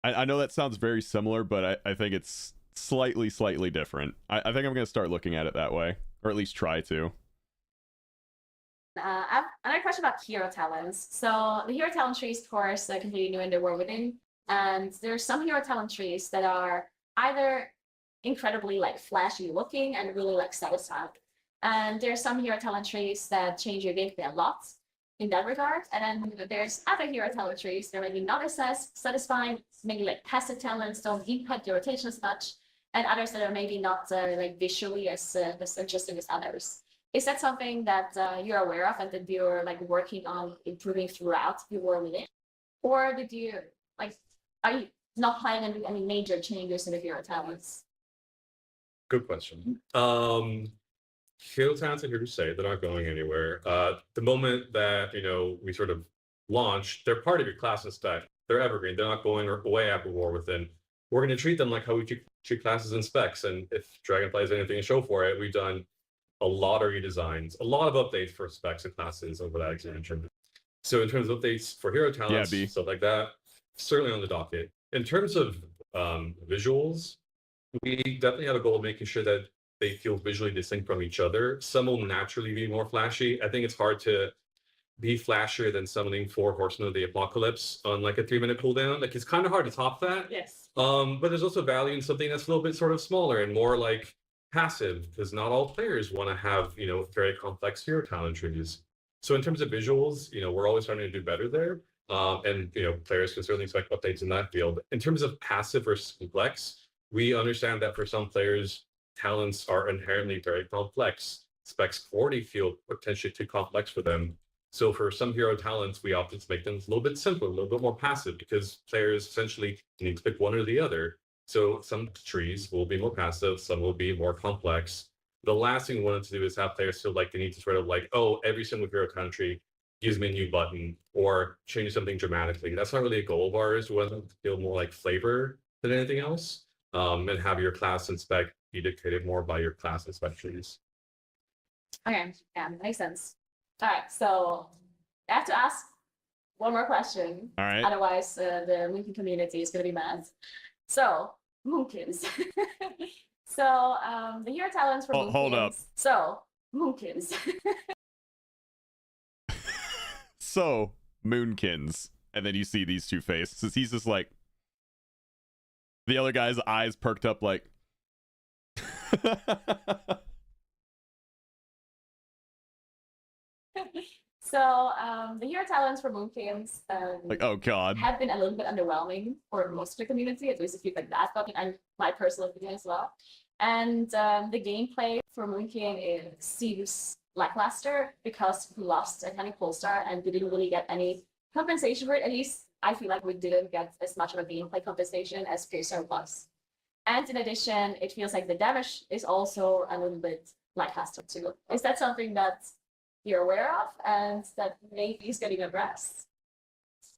I know that sounds very similar, but I think it's slightly different. I think I'm gonna start looking at it that way, or at least try to. I have another question about hero talents. So the hero talent trees, of course, are completely new in the War Within, and there's some hero talent trees that are either incredibly like flashy looking and really like satisfying, and there's some hero talent trees that change your gameplay a lot in that regard, and then there's other hero talent trees that are maybe not as satisfying, maybe like passive talents don't impact your rotation as much, and others that are maybe not like visually as interesting as others. Is that something that you're aware of and that you're like working on improving throughout your War Within, or did you like, are you not planning on any major changes in the hero talents? Good question. Hero talents and Here to Say that aren't going anywhere. The moment that we sort of launch, they're part of your class and spec. They're evergreen. They're not going away after War Within. We're going to treat them like how we treat classes and specs. And if Dragonfly has anything to show for it, we've done a lot of redesigns, a lot of updates for specs and classes over that expansion. So in terms of updates for hero talents, stuff like that, certainly on the docket. In terms of visuals, we definitely have a goal of making sure that they feel visually distinct from each other. Some will naturally be more flashy. I think it's hard to be flashier than summoning 4 Horsemen of the Apocalypse on like a 3-minute cooldown. Like it's kind of hard to top that. Yes. But there's also value in something that's a little bit sort of smaller and more like passive, because not all players want to have very complex hero talent trees. So in terms of visuals, we're always trying to do better there. And players can certainly expect updates in that field. In terms of passive versus complex, we understand that for some players, talents are inherently very complex. Specs already feel potentially too complex for them. So for some hero talents, we often make them a little bit simpler, a little bit more passive, because players essentially need to pick one or the other. So some trees will be more passive, some will be more complex. The last thing we wanted to do is have players feel like they need to sort of like, oh, every single hero talent tree gives me a new button or change something dramatically. That's not really a goal of ours. We want them to feel more like flavor than anything else, and have your class and spec be dictated more by your class and spec trees. Okay, yeah, makes sense. All right, so I have to ask one more question. All right. Otherwise, the Lincoln community is going to be mad. So, Moonkins. So the hero talents for Moonkins. Hold up. So Moonkins. So, Moonkins. And then you see these two faces. He's just like, the other guy's eyes perked up like, So the hero talents for Moonkins like, oh god. have been a little bit underwhelming for most of the community, at least if you like that thought, and my personal opinion as well. And the gameplay for Moonkin seems lackluster because we lost a Tiny Polestar and we didn't really get any compensation for it. At least I feel like we didn't get as much of a gameplay compensation as Polestar was. And in addition, it feels like the damage is also a little bit lackluster too. Is that something that you're aware of and that maybe is getting addressed?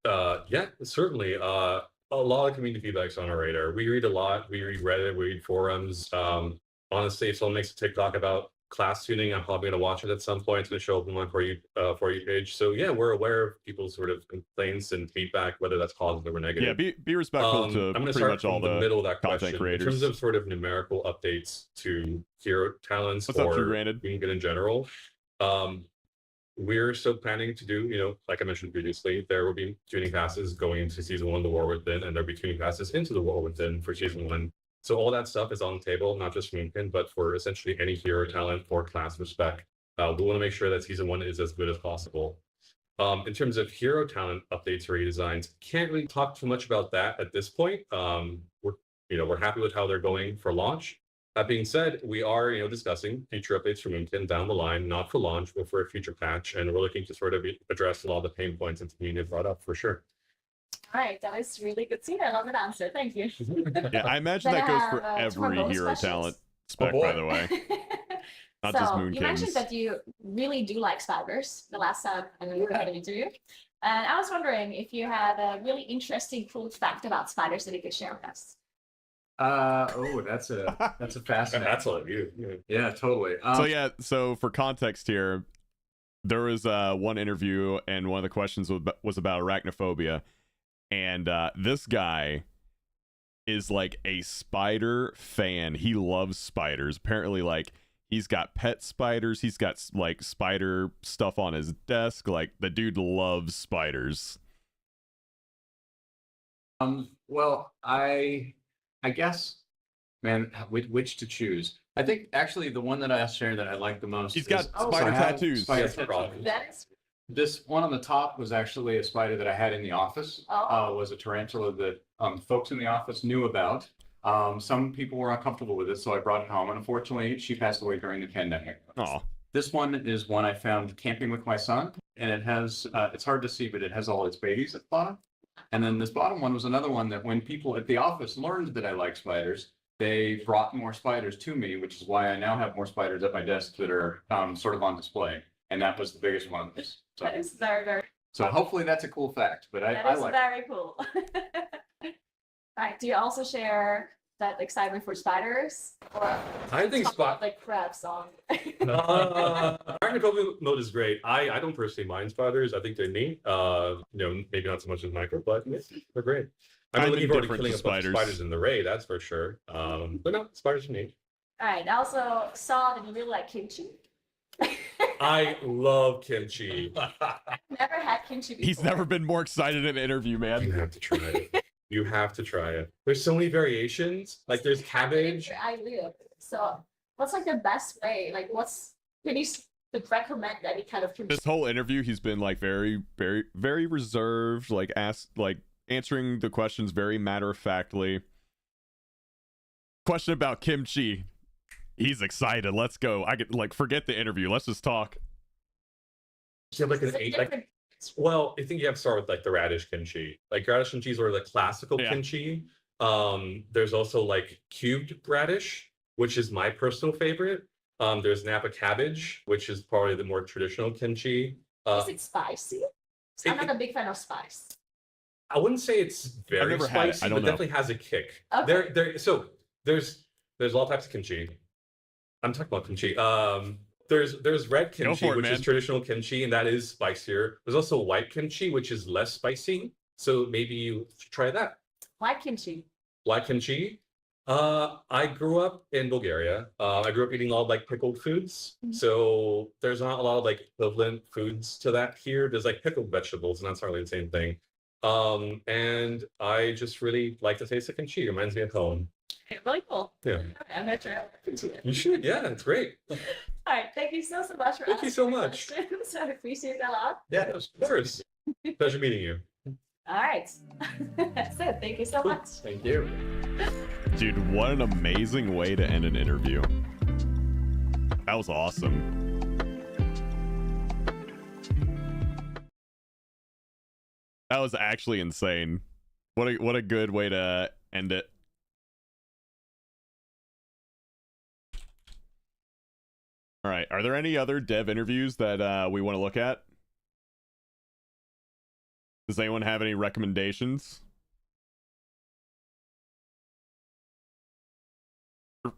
Yeah, certainly. A lot of community feedback's on our radar. We read a lot. We read Reddit. We read forums. Honestly, if someone makes a TikTok about class tuning, I'm probably going to watch it at some point. It's going to show up on my for you page. So yeah, we're aware of people's sort of complaints and feedback, whether that's positive or negative. Yeah, be respectful to I'm going to pretty start much all from the middle of that content question. creators. In terms of sort of numerical updates to hero talents What's up, or True Granted? Moonkin in general, we're still planning to do, like I mentioned previously, there will be tuning passes going into season 1, The War Within, and there'll be tuning passes into The War Within for season 1. So all that stuff is on the table, not just for Moonkin, but for essentially any hero talent or class of spec. We want to make sure that season 1 is as good as possible. In terms of hero talent updates or redesigns, can't really talk too much about that at this point. We're happy with how they're going for launch. That being said, we are, discussing future updates for Moonkin down the line, not for launch, but for a future patch, and we're looking to sort of address a lot of the pain points that the community brought up for sure. All right, that was really good. See, I love that answer. Thank you. Yeah, I imagine Then that I goes for have, two more every bonus hero questions. talent spec, boy. by the way. Not just So you mentioned Moonkins. that you really do like spiders the last time and we had an interview. And I was wondering if you had a really interesting, cool fact about spiders that you could share with us. That's a And fascinating. that's all of you. Yeah. Yeah, totally. So for context here, there was one interview and one of the questions was about arachnophobia, and this guy is like a spider fan. He loves spiders. Apparently, like he's got pet spiders. He's got like spider stuff on his desk. Like the dude loves spiders. Well, I guess, man, which to choose? I think actually the one that I share that I like the most. He's got is- spider I have tattoos. spider Yes, no problem. tattoos. That is This one on the top was actually a spider that I had in the office. Oh. Was a tarantula that folks in the office knew about. Some people were uncomfortable with it, so I brought it home. And unfortunately, she passed away during the pandemic. Oh, This one is one I found camping with my son, and it has, it's hard to see, but it has all its babies at the bottom. And then this bottom one was another one that when people at the office learned that I like spiders, they brought more spiders to me, which is why I now have more spiders at my desk that are sort of on display. And that was the biggest one of these. that is very, very So hopefully that's a cool fact, but that I is like it. very cool. All right, do you also share that excitement for spiders? Or I think like crabs on. Arachnophobia mode is great. I don't personally mind spiders. I think they're neat. Maybe not so much as micro, but they're great. I'm I'm looking forward to indifferent killing to a bunch of spiders. spiders in the raid, that's for sure. But no, spiders are neat. All right, I also saw that you really like kimchi. I love kimchi. Never had kimchi before. he's never been more excited in an interview, You man. have to try it. You have to try it. There's so many variations. Like there's cabbage. Where I live. So what's like the best way? Like can you recommend any kind of kimchi? This whole interview, he's been like very, very, very reserved. Like answering the questions very matter of factly. Question about kimchi. He's excited. Let's go. I could like forget the interview. Let's just talk. You have like Is an it 8, different? well, I think you have to start with like the radish kimchi. Like radish kimchi is sort of the classical Yeah. kimchi. There's also like cubed radish, which is my personal favorite. There's Napa cabbage, which is probably the more traditional kimchi. Is it spicy? I'm not a big fan of spice. I wouldn't say it's very never had it. spicy, I but don't know. definitely has a kick. Okay. So there's all types of kimchi. I'm talking about kimchi. There's red Go kimchi, for it, which man. is traditional kimchi, and that is spicier. There's also white kimchi, which is less spicy. So maybe you should try that. White kimchi. White kimchi, I grew up in Bulgaria. I grew up eating a lot of like pickled foods. So there's not a lot of like equivalent foods to that here. There's like pickled vegetables, and that's hardly the same thing. And I just really like the taste of kimchi. It reminds me of home. Okay, really cool. Yeah. Okay, I'm gonna try it. You should, yeah, it's great. All right, thank you so much for Thank you so answering my much. questions. I appreciate that a lot. Yeah, of course. Pleasure meeting you. All right, that's it. Thank you so much. Thank you. Dude, what an amazing way to end an interview. That was awesome. That was actually insane. What a good way to end it. All right, are there any other dev interviews that we want to look at? Does anyone have any recommendations?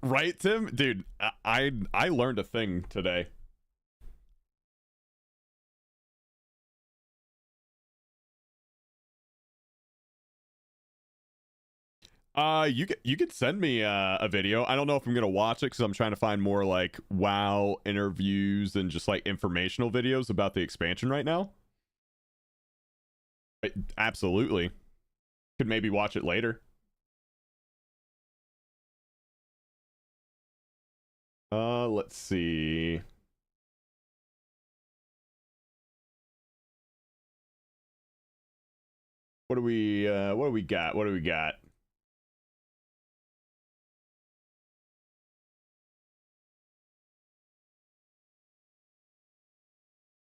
Right, Tim? Dude, I learned a thing today. You could send me a video. I don't know if I'm gonna watch it because I'm trying to find more like WoW interviews and just like informational videos about the expansion right now. Absolutely. Could maybe watch it later. Let's see. What do we got? What do we got?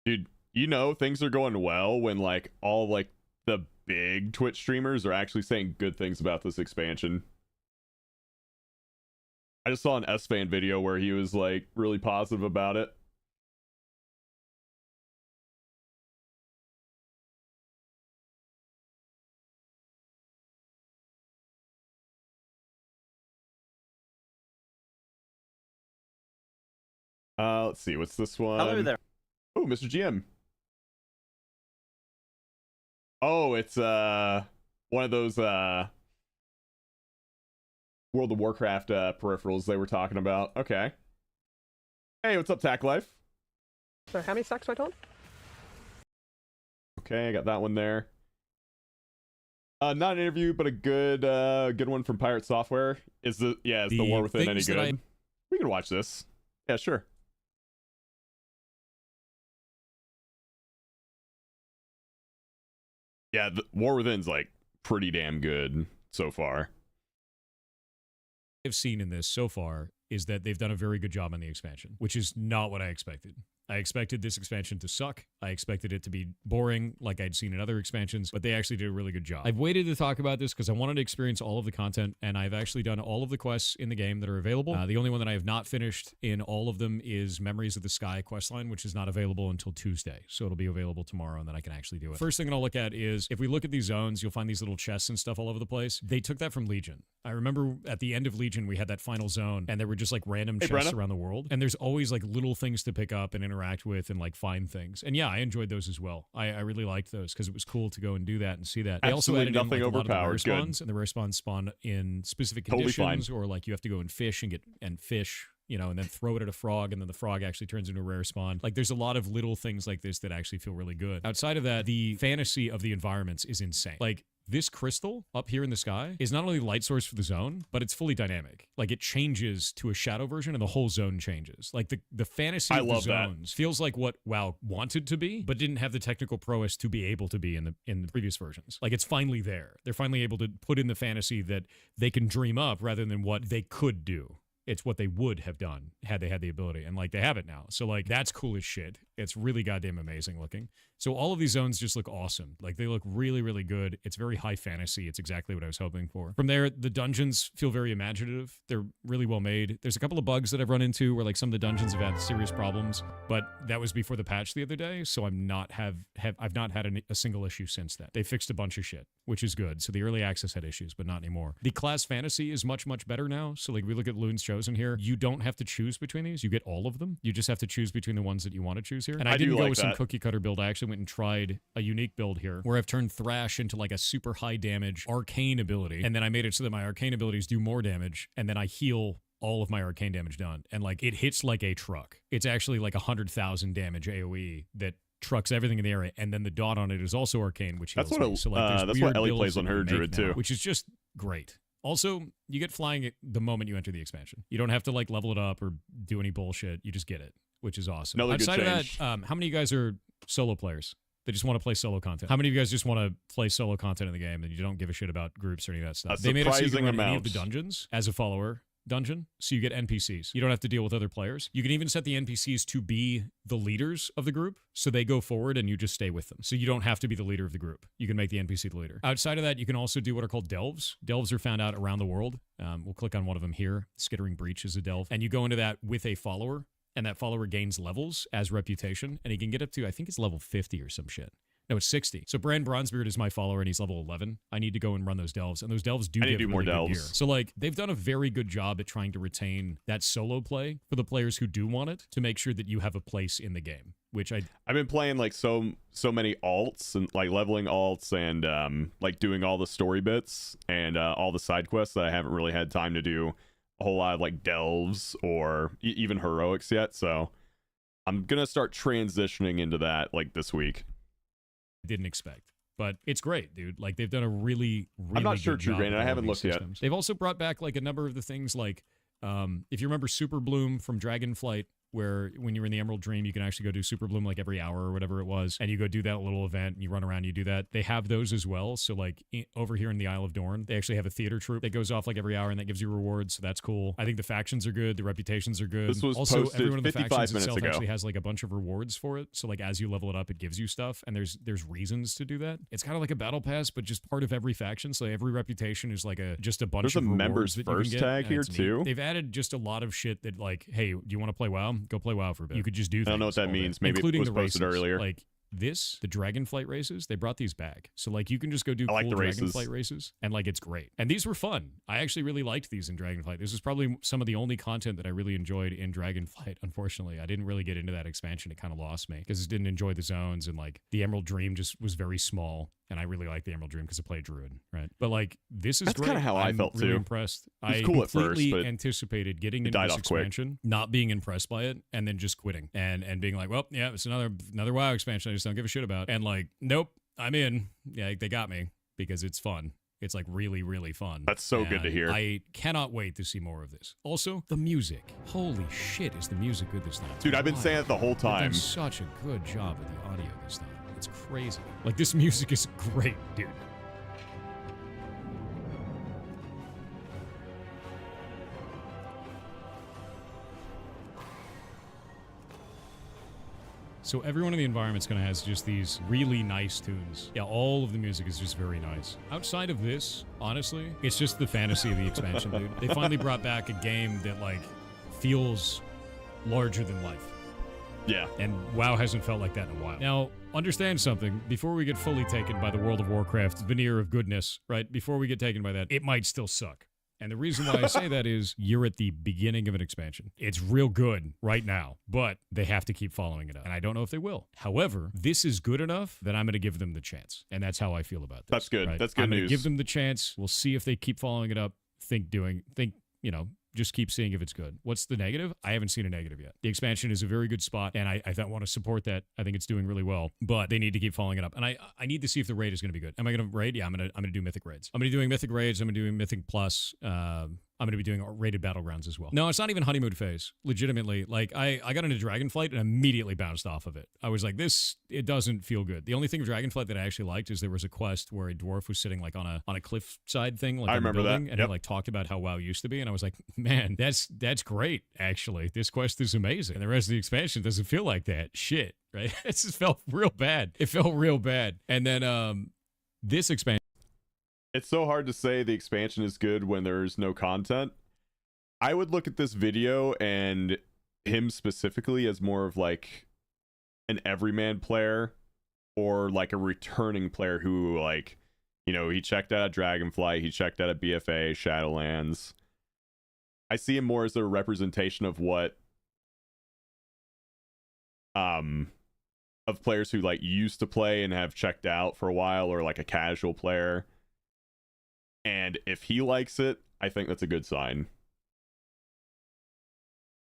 Dude, you know things are going well when like all like the big Twitch streamers are actually saying good things about this expansion. I just saw an S-Fan video where he was like really positive about it. Let's see, what's this one? Hello there. Oh, Mr. GM. Oh, it's one of those World of Warcraft peripherals they were talking about. Okay. Hey, what's up, Tack Life? So how many stacks do I on? Okay, I got that one there. Not an interview, but a good one from Pirate Software. Is the War Within any good? We can watch this. Yeah, sure. Yeah, the War Within's like pretty damn good so far. I've seen in this so far is that they've done a very good job on the expansion, which is not what I expected. I expected this expansion to suck. I expected it to be boring like I'd seen in other expansions, but they actually did a really good job. I've waited to talk about this because I wanted to experience all of the content, and I've actually done all of the quests in the game that are available. The only one that I have not finished in all of them is Memories of the Sky questline, which is not available until Tuesday, so it'll be available tomorrow, and then I can actually do it. First thing that I'll look at is, if we look at these zones, you'll find these little chests and stuff all over the place. They took that from Legion. I remember at the end of Legion, we had that final zone, and there were just like random chests around the world, and there's always like little things to pick up and interact with and like find things. And yeah, I enjoyed those as well. I really liked those because it was cool to go and do that and see that. They also added in, like, a lot of the rare spawns, and the rare spawns spawn in specific conditions, or like you have to go and fish and fish, you know, and then throw it at a frog, and then the frog actually turns into a rare spawn. Like, there's a lot of little things like this that actually feel really good. Outside of that, the fantasy of the environments is insane. Like, this crystal up here in the sky is not only light source for the zone, but it's fully dynamic. Like, it changes to a shadow version and the whole zone changes. Like, the fantasy of the zones feels like what WoW wanted to be, but didn't have the technical prowess to be able to be in the previous versions. Like, it's finally there. They're finally able to put in the fantasy that they can dream up rather than what they could do. It's what they would have done had they had the ability, and like they have it now. So like that's cool as shit. It's really goddamn amazing looking. So all of these zones just look awesome. Like they look really, really good. It's very high fantasy. It's exactly what I was hoping for. From there, the dungeons feel very imaginative. They're really well made. There's a couple of bugs that I've run into where like some of the dungeons have had serious problems, but that was before the patch the other day. So I've not had a single issue since then. They fixed a bunch of shit, which is good. So the early access had issues, but not anymore. The class fantasy is much, much better now. So like we look at Loon's Chosen here, you don't have to choose between these. You get all of them. You just have to choose between the ones that you want to choose here. And I do didn't go like with some that. cookie cutter build. I actually went and tried a unique build here where I've turned Thrash into like a super high damage arcane ability. And then I made it so that my arcane abilities do more damage. And then I heal all of my arcane damage done. And like it hits like a truck. It's actually like 100,000 damage AoE that trucks everything in the area. And then the dot on it is also arcane, which heals That's what me. So like there's that's weird what Ellie builds plays that on you her can druid make now, too. which is just great. Also, you get flying the moment you enter the expansion. You don't have to like level it up or do any bullshit. You just get it, which is awesome. Another good Outside of change. that, how many of you guys are solo players? They just want to play solo content. How many of you guys just want to play solo content in the game and you don't give a shit about groups or any of that stuff? A They made it so you can surprising run any of the amount. dungeons as a follower dungeon, so you get NPCs. You don't have to deal with other players. You can even set the NPCs to be the leaders of the group, so they go forward and you just stay with them. So you don't have to be the leader of the group. You can make the NPC the leader. Outside of that, you can also do what are called delves. Delves are found out around the world. We'll click on one of them here. Skittering Breach is a delve. And you go into that with a follower, and that follower gains levels as reputation, and he can get up to, I think it's level 50 or some shit. No, it's 60. So Brand Bronzebeard is my follower, and he's level 11. I need to go and run those delves, and those delves do I need give to do more really good gear. delves. So like they've done a very good job at trying to retain that solo play for the players who do want it, to make sure that you have a place in the game. Which I've been playing like so many alts and like leveling alts and like doing all the story bits and all the side quests that I haven't really had time to do a whole lot of like delves or even heroics yet. So I'm gonna start transitioning into that like this week. didn't expect. But it's great, dude. Like they've done a really, really I'm not good sure, True job Grain, with I all of haven't these looked yet. systems. They've also brought back like a number of the things like if you remember Super Bloom from Dragonflight, where when you're in the Emerald Dream, you can actually go do Super Bloom like every hour or whatever it was, and you go do that little event and you run around and you do that. They have those as well. So like over here in the Isle of Dorn, they actually have a theater troupe that goes off like every hour and that gives you rewards. So that's cool. I think the factions are good. The reputations are good. This was also, posted every one of the 55 factions minutes itself ago. actually has like a bunch of rewards for it. So like as you level it up, it gives you stuff, and there's reasons to do that. It's kind of like a battle pass, but just part of every faction. So every reputation is like just a bunch There's of a rewards members that you can first get, tag and here it's neat. too. They've added just a lot of shit that like, hey, do you want to play WoW? Go play WoW for a bit. You could just do things. I don't know what that all day, means. Maybe it including was the posted races. earlier. Like this, the Dragonflight races, they brought these back. So like you can just go do I like cool the races. Dragonflight races, and like it's great. And these were fun. I actually really liked these in Dragonflight. This is probably some of the only content that I really enjoyed in Dragonflight. Unfortunately, I didn't really get into that expansion. It kind of lost me because I didn't enjoy the zones, and like the Emerald Dream just was very small. And I really like the Emerald Dream because I play Druid, right? But like this is That's great. kinda how I I'm felt, really too. impressed. It was I cool at first, completely but anticipated getting into died this off quick. expansion, not being impressed by it, and then just quitting and being like, well, yeah, it's another WoW expansion I just don't give a shit about. And like, nope, I'm in. Yeah, they got me because it's fun. It's like really, really fun. That's so good to And hear. I cannot wait to see more of this. Also, the music. Holy shit, is the music good this time? Dude, I've been Wow. saying it the whole They've done time. such a good job with the audio this time. It's crazy. Like this music is great, dude. So everyone in the environment's gonna has just these really nice tunes. Yeah, all of the music is just very nice. Outside of this, honestly, it's just the fantasy of the expansion, dude. They finally brought back a game that like feels larger than life. Yeah. And WoW hasn't felt like that in a while. Now, understand something. Before we get fully taken by the World of Warcraft veneer of goodness, right? Before we get taken by that, it might still suck. And the reason why I say that is you're at the beginning of an expansion. It's real good right now, but they have to keep following it up. And I don't know if they will. However, this is good enough that I'm going to give them the chance. And that's how I feel about this. That's good. right? That's good I'm gonna news. give them the chance. We'll see if they keep following it up. Just keep seeing if it's good. What's the negative? I haven't seen a negative yet. The expansion is a very good spot, and I want to support that. I think it's doing really well, but they need to keep following it up. And I need to see if the raid is going to be good. Am I going to raid? Yeah, I'm going to do mythic raids. I'm going to be doing mythic raids. I'm going to be doing mythic plus. I'm going to be doing rated battlegrounds as well. No, it's not even honeymoon phase. Legitimately, like I got into Dragonflight and immediately bounced off of it. I was like, it doesn't feel good. The only thing of Dragonflight that I actually liked is there was a quest where a dwarf was sitting like on a cliffside thing, like I in the remember that. building, and Yep. he like talked about how WoW used to be, and I was like, man, that's great. Actually, this quest is amazing, and the rest of the expansion doesn't feel like that. Shit, right? It just felt real bad. It felt real bad, and then this expansion. It's so hard to say the expansion is good when there's no content. I would look at this video and him specifically as more of like an everyman player or like a returning player who like, you know, he checked out Dragonflight, he checked out BFA, Shadowlands. I see him more as a representation of what of players who like used to play and have checked out for a while, or like a casual player. And if he likes it, I think that's a good sign.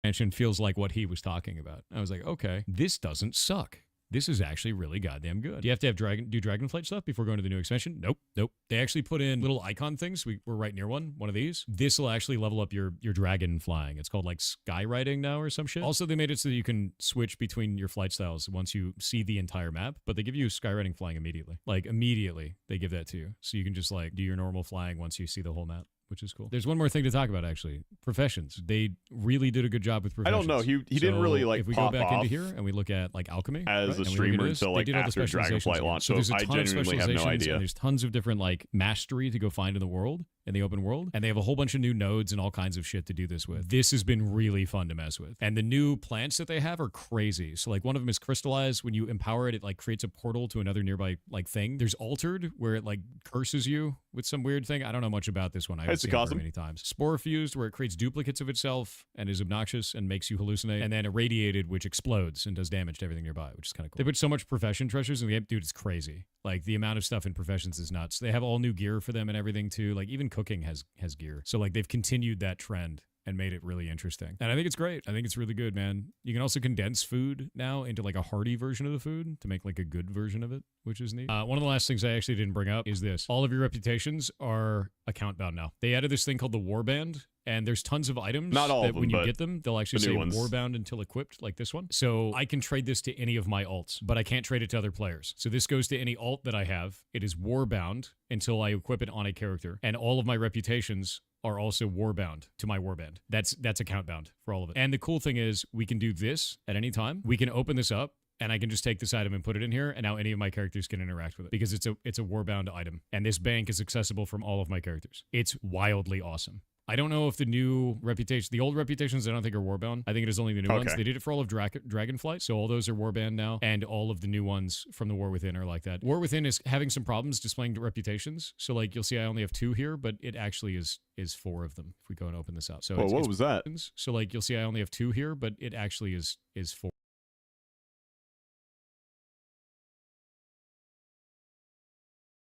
Expansion feels like what he was talking about. I was like, okay, this doesn't suck. This is actually really goddamn good. Do you have to have Dragonflight stuff before going to the new expansion? Nope. They actually put in little icon things. We're right near one of these. This will actually level up your dragon flying. It's called like skywriting now or some shit. Also, they made it so that you can switch between your flight styles once you see the entire map, but they give you skywriting flying immediately. Like immediately, they give that to you. So you can just like do your normal flying once you see the whole map, which is cool. There's one more thing to talk about, actually. Professions. They really did a good job with I professions. don't know. He didn't really like if we pop go back off into here and we look at like alchemy as right, a and we look at streamer this, until they like did all the after specializations Dragonflight again. launch. So there's a I ton of genuinely have no specializations idea. and there's tons of different like mastery to go find in the world, in the open world, and they have a whole bunch of new nodes and all kinds of shit to do this with. This has been really fun to mess with, and the new plants that they have are crazy. So like one of them is crystallized. When you empower it, it like creates a portal to another nearby like thing. There's altered, where it like curses you with some weird thing. I don't know much about this one. I haven't It's a seen it very cosm. many times. Spore fused, where it creates duplicates of itself and is obnoxious and makes you hallucinate, and then irradiated, which explodes and does damage to everything nearby, which is kind of cool. They put so much profession treasures in the game, dude. It's crazy. Like the amount of stuff in professions is nuts. They have all new gear for them and everything too. Like even cooking has gear. So like they've continued that trend and made it really interesting. And I think it's great. I think it's really good, man. You can also condense food now into like a hearty version of the food to make like a good version of it, which is neat. One of the last things I actually didn't bring up is this. All of your reputations are account bound now. They added this thing called the Warband, and there's tons of items Not all that of them, when you but get them, they'll actually the new say ones. Warband until equipped, like this one. So I can trade this to any of my alts, but I can't trade it to other players. So this goes to any alt that I have. It is Warbound until I equip it on a character, and all of my reputations are also warbound to my warband. That's account bound for all of it. And the cool thing is we can do this at any time. We can open this up and I can just take this item and put it in here, and now any of my characters can interact with it because it's a warbound item. And this bank is accessible from all of my characters. It's wildly awesome. I don't know if the new reputation, the old reputations, I don't think are warbound. I think it is only the new ones. Okay. They did it for all of Dragonflight, so all those are warband now, and all of the new ones from the War Within are like that. War Within is having some problems displaying the reputations, so like you'll see I only have 2 here, but it actually is 4 of them if we go and open this out. So Whoa, it's, what it's was that? So like you'll see I only have 2 here, but it actually is 4.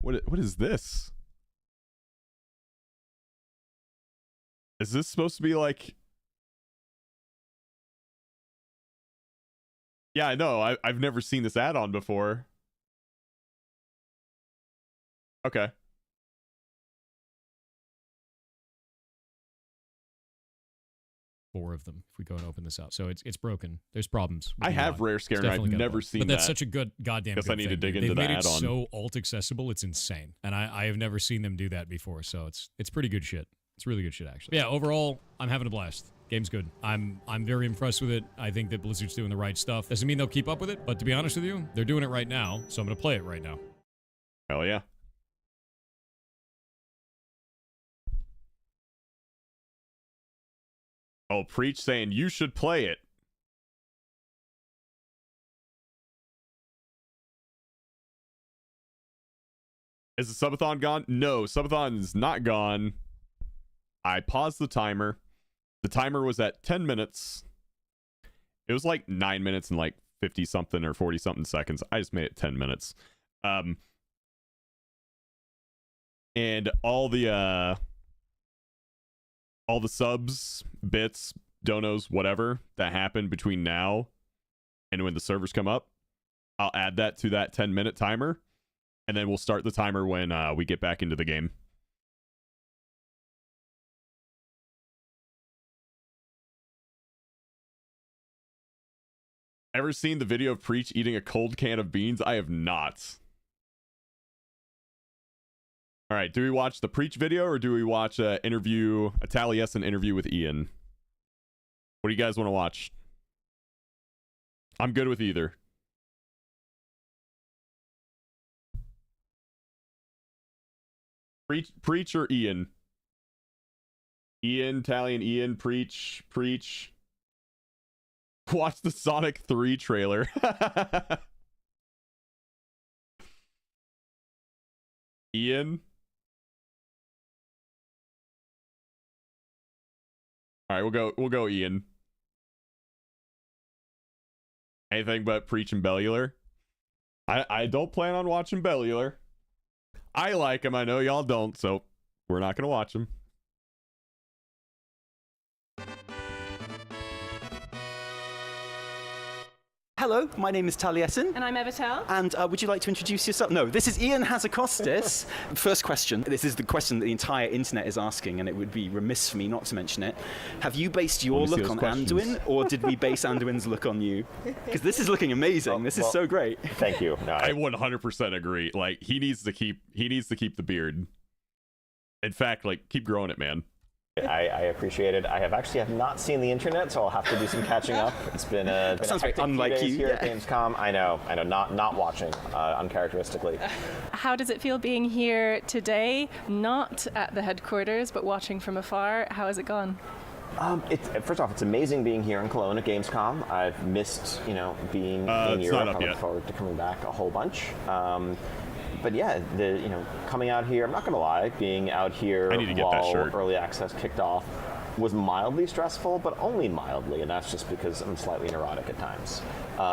What is this? Is this supposed to be like... Yeah, I know. I've never seen this add-on before. Okay. Four of them if we go and open this up. So it's broken. There's problems. with I the have mod. Rare It's Scare, and I've definitely got a never bug. seen But that's that. such a good goddamn Guess good I need to thing, dig dude. into They've the made it add-on. so alt accessible, it's insane. And I have never seen them do that before, so it's pretty good shit. It's really good shit, actually. But yeah, overall, I'm having a blast. Game's good. I'm very impressed with it. I think that Blizzard's doing the right stuff. Doesn't mean they'll keep up with it, but to be honest with you, they're doing it right now, so I'm gonna play it right now. Hell yeah. Oh, Preach saying you should play it. Is the subathon gone? No, subathon is not gone. I paused the timer. The timer was at 10 minutes. It was like 9 minutes and like 50 something or 40 something seconds. I just made it 10 minutes. And all the subs, bits, donos, whatever that happened between now and when the servers come up, I'll add that to that 10-minute timer, and then we'll start the timer when we get back into the game. Ever seen the video of Preach eating a cold can of beans? I have not. All right, do we watch the Preach video or do we watch a Taliesin interview with Ian? What do you guys want to watch? I'm good with either. Preach or Ian? Ian, Talion, Ian, Preach. Watch the Sonic 3 trailer. Ian? All right, we'll go Ian. Anything but Preach and Bellular. I don't plan on watching Bellular. I like him. I know y'all don't, so we're not going to watch him. Hello, my name is Taliesin. And I'm Evitel. And would you like to introduce yourself? No, this is Ian Hazakostas. First question. This is the question that the entire internet is asking, and it would be remiss for me not to mention it. Have you based your look on Anduin, or did we base Anduin's look on you? Because this is looking amazing. This is so great. Thank you. No, I 100% agree. Like, he needs to keep the beard. In fact, like, keep growing it, man. I appreciate it. I have not seen the internet, so I'll have to do some catching up. It's been a sounds very hectic few unlike days you. here at Gamescom. I know, not watching, uncharacteristically. How does it feel being here today, not at the headquarters, but watching from afar? How has it gone? First off, it's amazing being here in Cologne at Gamescom. I've missed, being in Europe. I look forward to coming back a whole bunch. But yeah, coming out here, I'm not going to lie, being out here while early access kicked off was mildly stressful, but only mildly, and that's just because I'm slightly neurotic at times.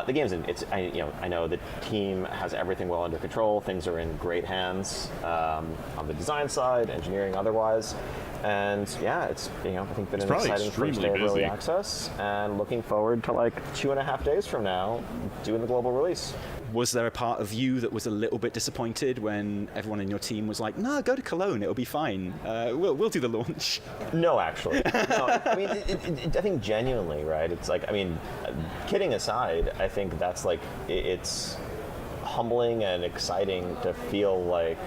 The game's I know the team has everything well under control. Things are in great hands on the design side, engineering, otherwise. And yeah, it's I think been an exciting first day of early access, and looking forward to like 2.5 days from now doing the global release. Was there a part of you that was a little bit disappointed when everyone in your team was like, "No, go to Cologne, it'll be fine. We'll do the launch"? No, actually. No, I mean, I think genuinely, right? It's like, kidding aside, I think that's like it's humbling and exciting to feel like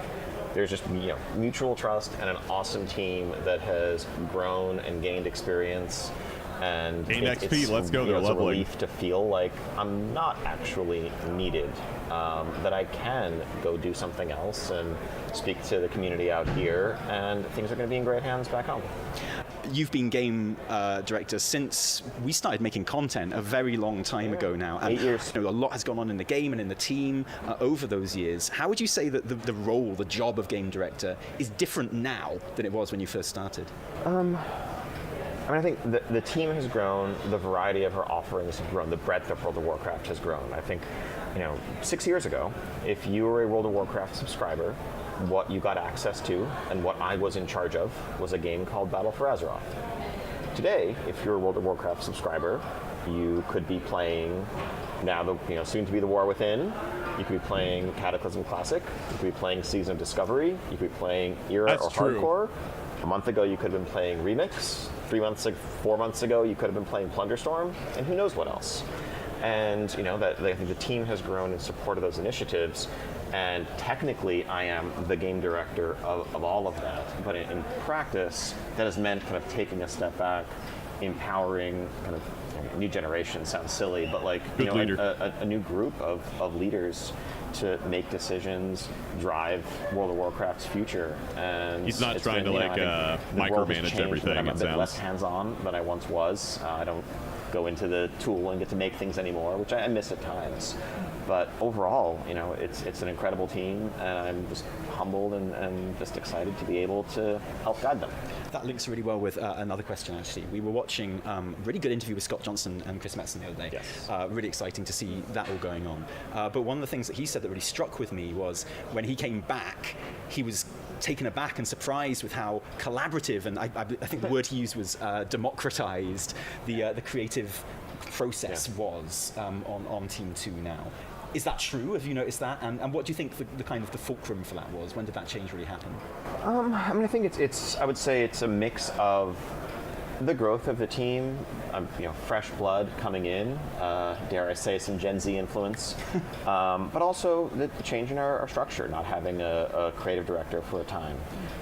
there's just mutual trust and an awesome team that has grown and gained experience. And gain XP, let's go. They're it's a leveling. relief to feel like I'm not actually needed, that I can go do something else and speak to the community out here, and things are going to be in great hands back home. You've been game director since we started making content a very long time ago now. And 8 years. A lot has gone on in the game and in the team over those years. How would you say that the role, the job of game director is different now than it was when you first started? I think the team has grown, the variety of our offerings have grown, the breadth of World of Warcraft has grown. I think, 6 years ago, if you were a World of Warcraft subscriber, what you got access to and what I was in charge of was a game called Battle for Azeroth. Today, if you're a World of Warcraft subscriber, you could be playing now soon to be the War Within. You could be playing Cataclysm Classic. You could be playing Season of Discovery. You could be playing Era or Hardcore. A month ago, you could have been playing Remix. 4 months ago, you could have been playing Plunderstorm, and who knows what else. And I think the team has grown in support of those initiatives. And technically, I am the game director of all of that. But in practice, that has meant kind of taking a step back, empowering kind of new generation. Sounds silly, but like a new group of leaders to make decisions, drive World of Warcraft's future. And he's not trying to micromanage everything. I'm a bit less hands-on than I once was. I don't go into the tool and get to make things anymore, which I miss at times. But overall, it's an incredible team, and I'm just humbled and just excited to be able to help guide them. That links really well with another question, actually. We were watching a really good interview with Scott Johnson and Chris Metzen the other day. Yes. Really exciting to see that all going on. But one of the things that he said that really struck with me was when he came back, he was taken aback and surprised with how collaborative, and I think the word he used was democratized, the creative process was on Team 2 now. Is that true? Have you noticed that? And what do you think the kind of the fulcrum for that was? When did that change really happen? I think it's I would say it's a mix of the growth of the team, fresh blood coming in, dare I say some Gen Z influence, but also the change in our structure, not having a creative director for a time,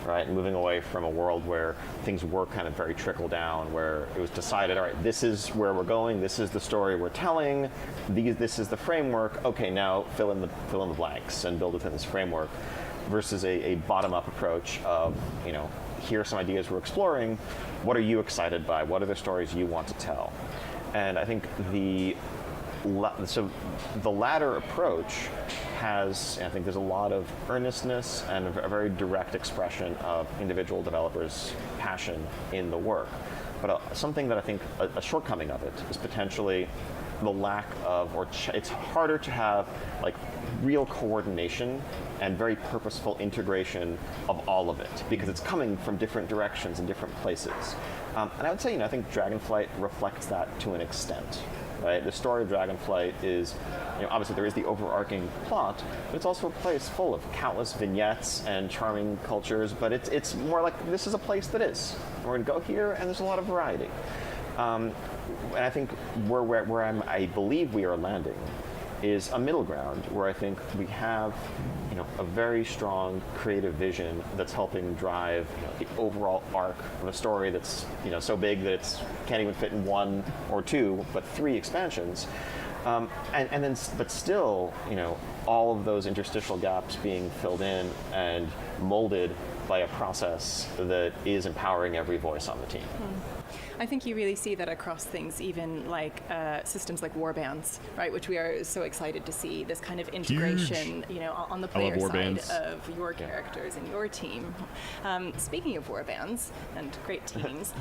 right? And moving away from a world where things were kind of very trickle down, where it was decided, all right, this is where we're going, this is the story we're telling, this is the framework, okay, now fill in the blanks and build within this framework, versus a bottom-up approach of, here are some ideas we're exploring. What are you excited by? What are the stories you want to tell? And I think the latter approach I think there's a lot of earnestness and a very direct expression of individual developers' passion in the work. But something that I think a shortcoming of it is potentially the lack of, it's harder to have like real coordination and very purposeful integration of all of it because it's coming from different directions and different places. And I would say, I think Dragonflight reflects that to an extent. Right? The story of Dragonflight is, obviously there is the overarching plot, but it's also a place full of countless vignettes and charming cultures, but it's more like this is a place that is. We're going to go here, and there's a lot of variety. And I think where I believe we are landing is a middle ground where I think we have a very strong creative vision that's helping drive the overall arc of a story that's so big that it can't even fit in 1 or 2 but 3 expansions, but still all of those interstitial gaps being filled in and molded by a process that is empowering every voice on the team. I think you really see that across things, even like systems like warbands, right? Which we are so excited to see this kind of integration, on the player side of your characters and your team. Speaking of warbands and great teams,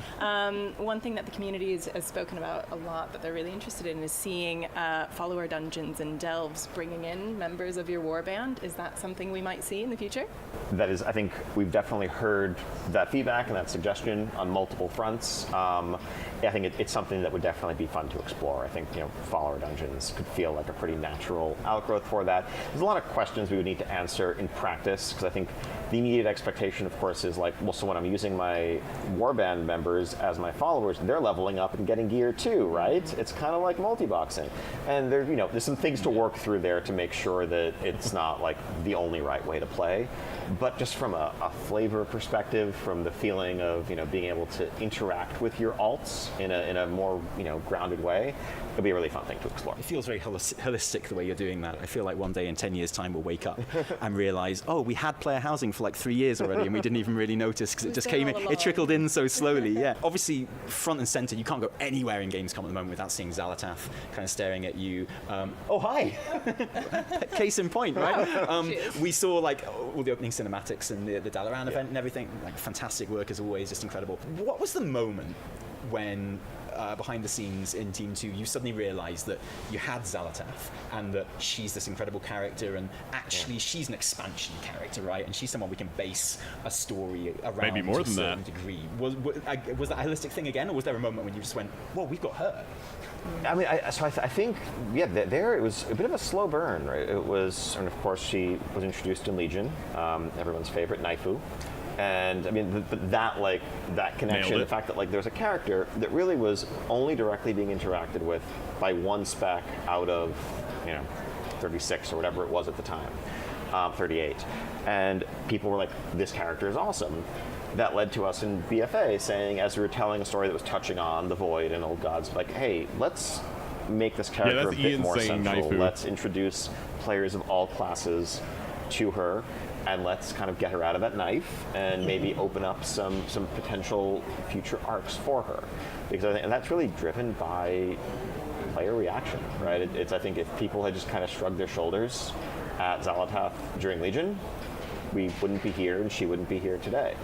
one thing that the community has spoken about a lot that they're really interested in is seeing follower dungeons and delves bringing in members of your warband. Is that something we might see in the future? That is, I think we've definitely heard that feedback and that suggestion on multiple fronts. I think it's something that would definitely be fun to explore. I think follower dungeons could feel like a pretty natural outgrowth for that. There's a lot of questions we would need to answer in practice because I think the immediate expectation, of course, is like, well, so when I'm using my warband members as my followers, they're leveling up and getting gear too, right? It's kind of like multi-boxing, and there's some things to work through there to make sure that it's not like the only right way to play. But just from a flavor perspective, from the feeling of being able to interact with your alts in a more grounded way, it'll be a really fun thing to explore. It feels very holistic the way you're doing that. I feel like one day in 10 years' time we'll wake up and realize, oh, we had player housing for like 3 years already and we didn't even really notice because it just came in, it trickled in so slowly. Yeah. Obviously, front and center, you can't go anywhere in Gamescom at the moment without seeing Xalatath kind of staring at you. Oh, hi! Case in point, right? We saw like all the opening cinematics and the Dalaran event and everything. Like fantastic work as always, just incredible. What was the moment when behind the scenes in Team 2 you suddenly realized that you had Xalatath and that she's this incredible character and actually she's an expansion character, right? And she's someone we can base a story around. Maybe more than to a certain that. degree. Was that a holistic thing again, or was there a moment when you just went, whoa, we've got her? I mean, I think, there it was a bit of a slow burn, right? It was, and of course she was introduced in Legion, everyone's favorite, Naifu. And I mean, that connection, the fact that there's a character that really was only directly being interacted with by one spec out of, 36 or whatever it was at the time, 38. And people were like, this character is awesome. That led to us in BFA saying, as we were telling a story that was touching on the Void and Old Gods, like, hey, let's make this character a bit more central. Let's introduce players of all classes to her, and let's kind of get her out of that knife and maybe open up some potential future arcs for her. Because I think, and that's really driven by player reaction, right? I think if people had just kind of shrugged their shoulders at Xalatath during Legion, we wouldn't be here and she wouldn't be here today.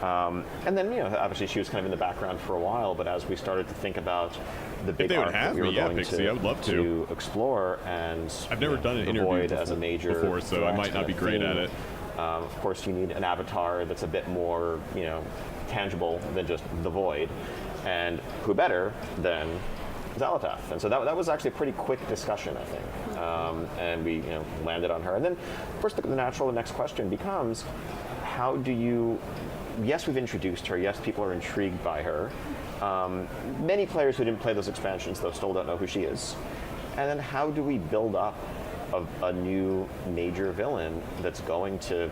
And then, obviously she was kind of in the background for a while, but as we started to think about the big arc that we were going Pixie, I would love to explore, and I've never done an interview as a major before, so I might not be great at it. Of course, you need an avatar that's a bit more, tangible than just the Void, and who better than Xalatath? And so that was actually a pretty quick discussion, I think, and we landed on her. And then, of course, the next question becomes, how do you? Yes, we've introduced her. Yes, people are intrigued by her. Many players who didn't play those expansions, though, still don't know who she is. And then how do we build up a new major villain that's going to,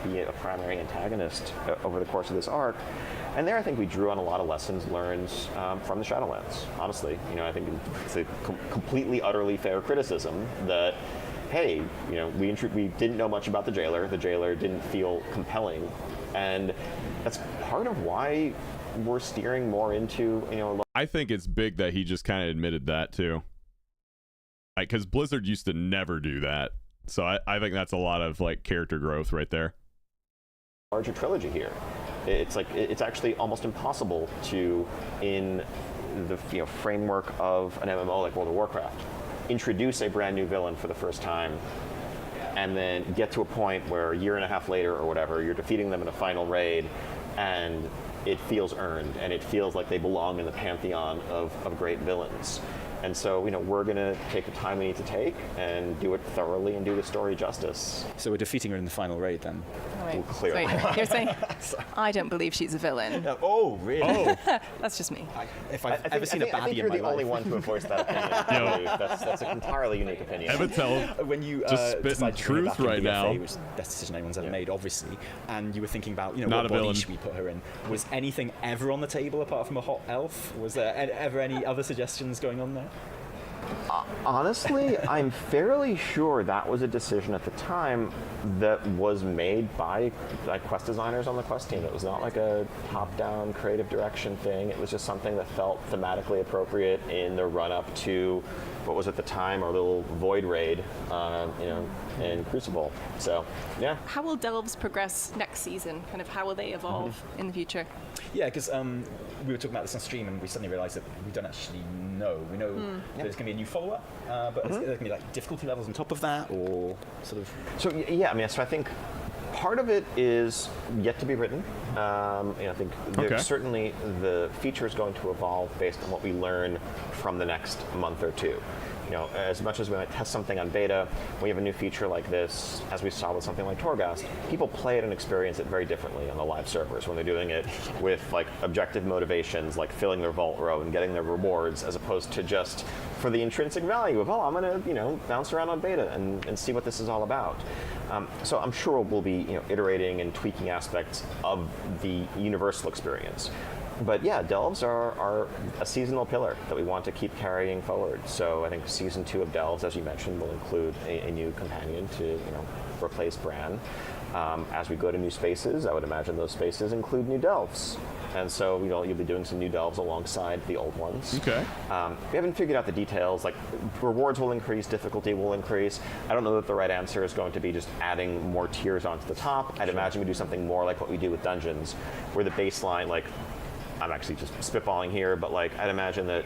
be a primary antagonist over the course of this arc? And there, I think we drew on a lot of lessons learned from the Shadowlands. Honestly, I think it's a completely, utterly fair criticism that, hey, we didn't know much about the Jailer. The Jailer didn't feel compelling, and that's part of why we're steering more into, I think it's big that he just kind of admitted that too. Because Blizzard used to never do that. So I think that's a lot of character growth right there. Larger trilogy here. It's actually almost impossible to, in the framework of an MMO like World of Warcraft. Introduce a brand new villain for the first time, and then get to a point where a year and a half later or whatever, you're defeating them in a final raid, and it feels earned, and it feels like they belong in the pantheon of great villains. And so, we're going to take the time we need to take and do it thoroughly and do the story justice. So we're defeating her in the final raid then? Well, clearly. Wait, you're saying, I don't believe she's a villain. Oh, really? Oh. That's just me. If I've ever seen a baddie in my life. I think you're the only one to have voiced that opinion. That's an entirely unique opinion. Evitel, when you just spitting truth right now. Which is the best decision anyone's ever made, obviously. And you were thinking about, Not what a body villain. should we put her in? Was anything ever on the table apart from a hot elf? Was there ever any other suggestions going on there? Honestly, I'm fairly sure that was a decision at the time that was made by quest designers on the quest team. It was not like a top-down creative direction thing. It was just something that felt thematically appropriate in the run-up to what was at the time our little void raid, in Crucible. So, yeah. How will Delves progress next season? Kind of how will they evolve in the future? Yeah, because we were talking about this on stream, and we suddenly realised that we don't actually know. We know there's going to be a new follower, but is there going to be like difficulty levels on top of that, or sort of? So yeah, so I think part of it is yet to be written. I think certainly the feature is going to evolve based on what we learn from the next month or two. As much as we might test something on beta, we have a new feature like this, as we saw with something like Torghast, people play it and experience it very differently on the live servers when they're doing it with like objective motivations, like filling their vault row and getting their rewards, as opposed to just for the intrinsic value of, I'm going to, bounce around on beta and see what this is all about. So I'm sure we'll be, iterating and tweaking aspects of the universal experience. But yeah, Delves are a seasonal pillar that we want to keep carrying forward. So I think season 2 of Delves, as you mentioned, will include a new companion to replace Bran. As we go to new spaces, I would imagine those spaces include new Delves. And so you'll be doing some new Delves alongside the old ones. Okay. We haven't figured out the details. Like rewards will increase, difficulty will increase. I don't know that the right answer is going to be just adding more tiers onto the top. I'd imagine we do something more like what we do with dungeons, where the baseline, like, I'm actually just spitballing here, but like I'd imagine that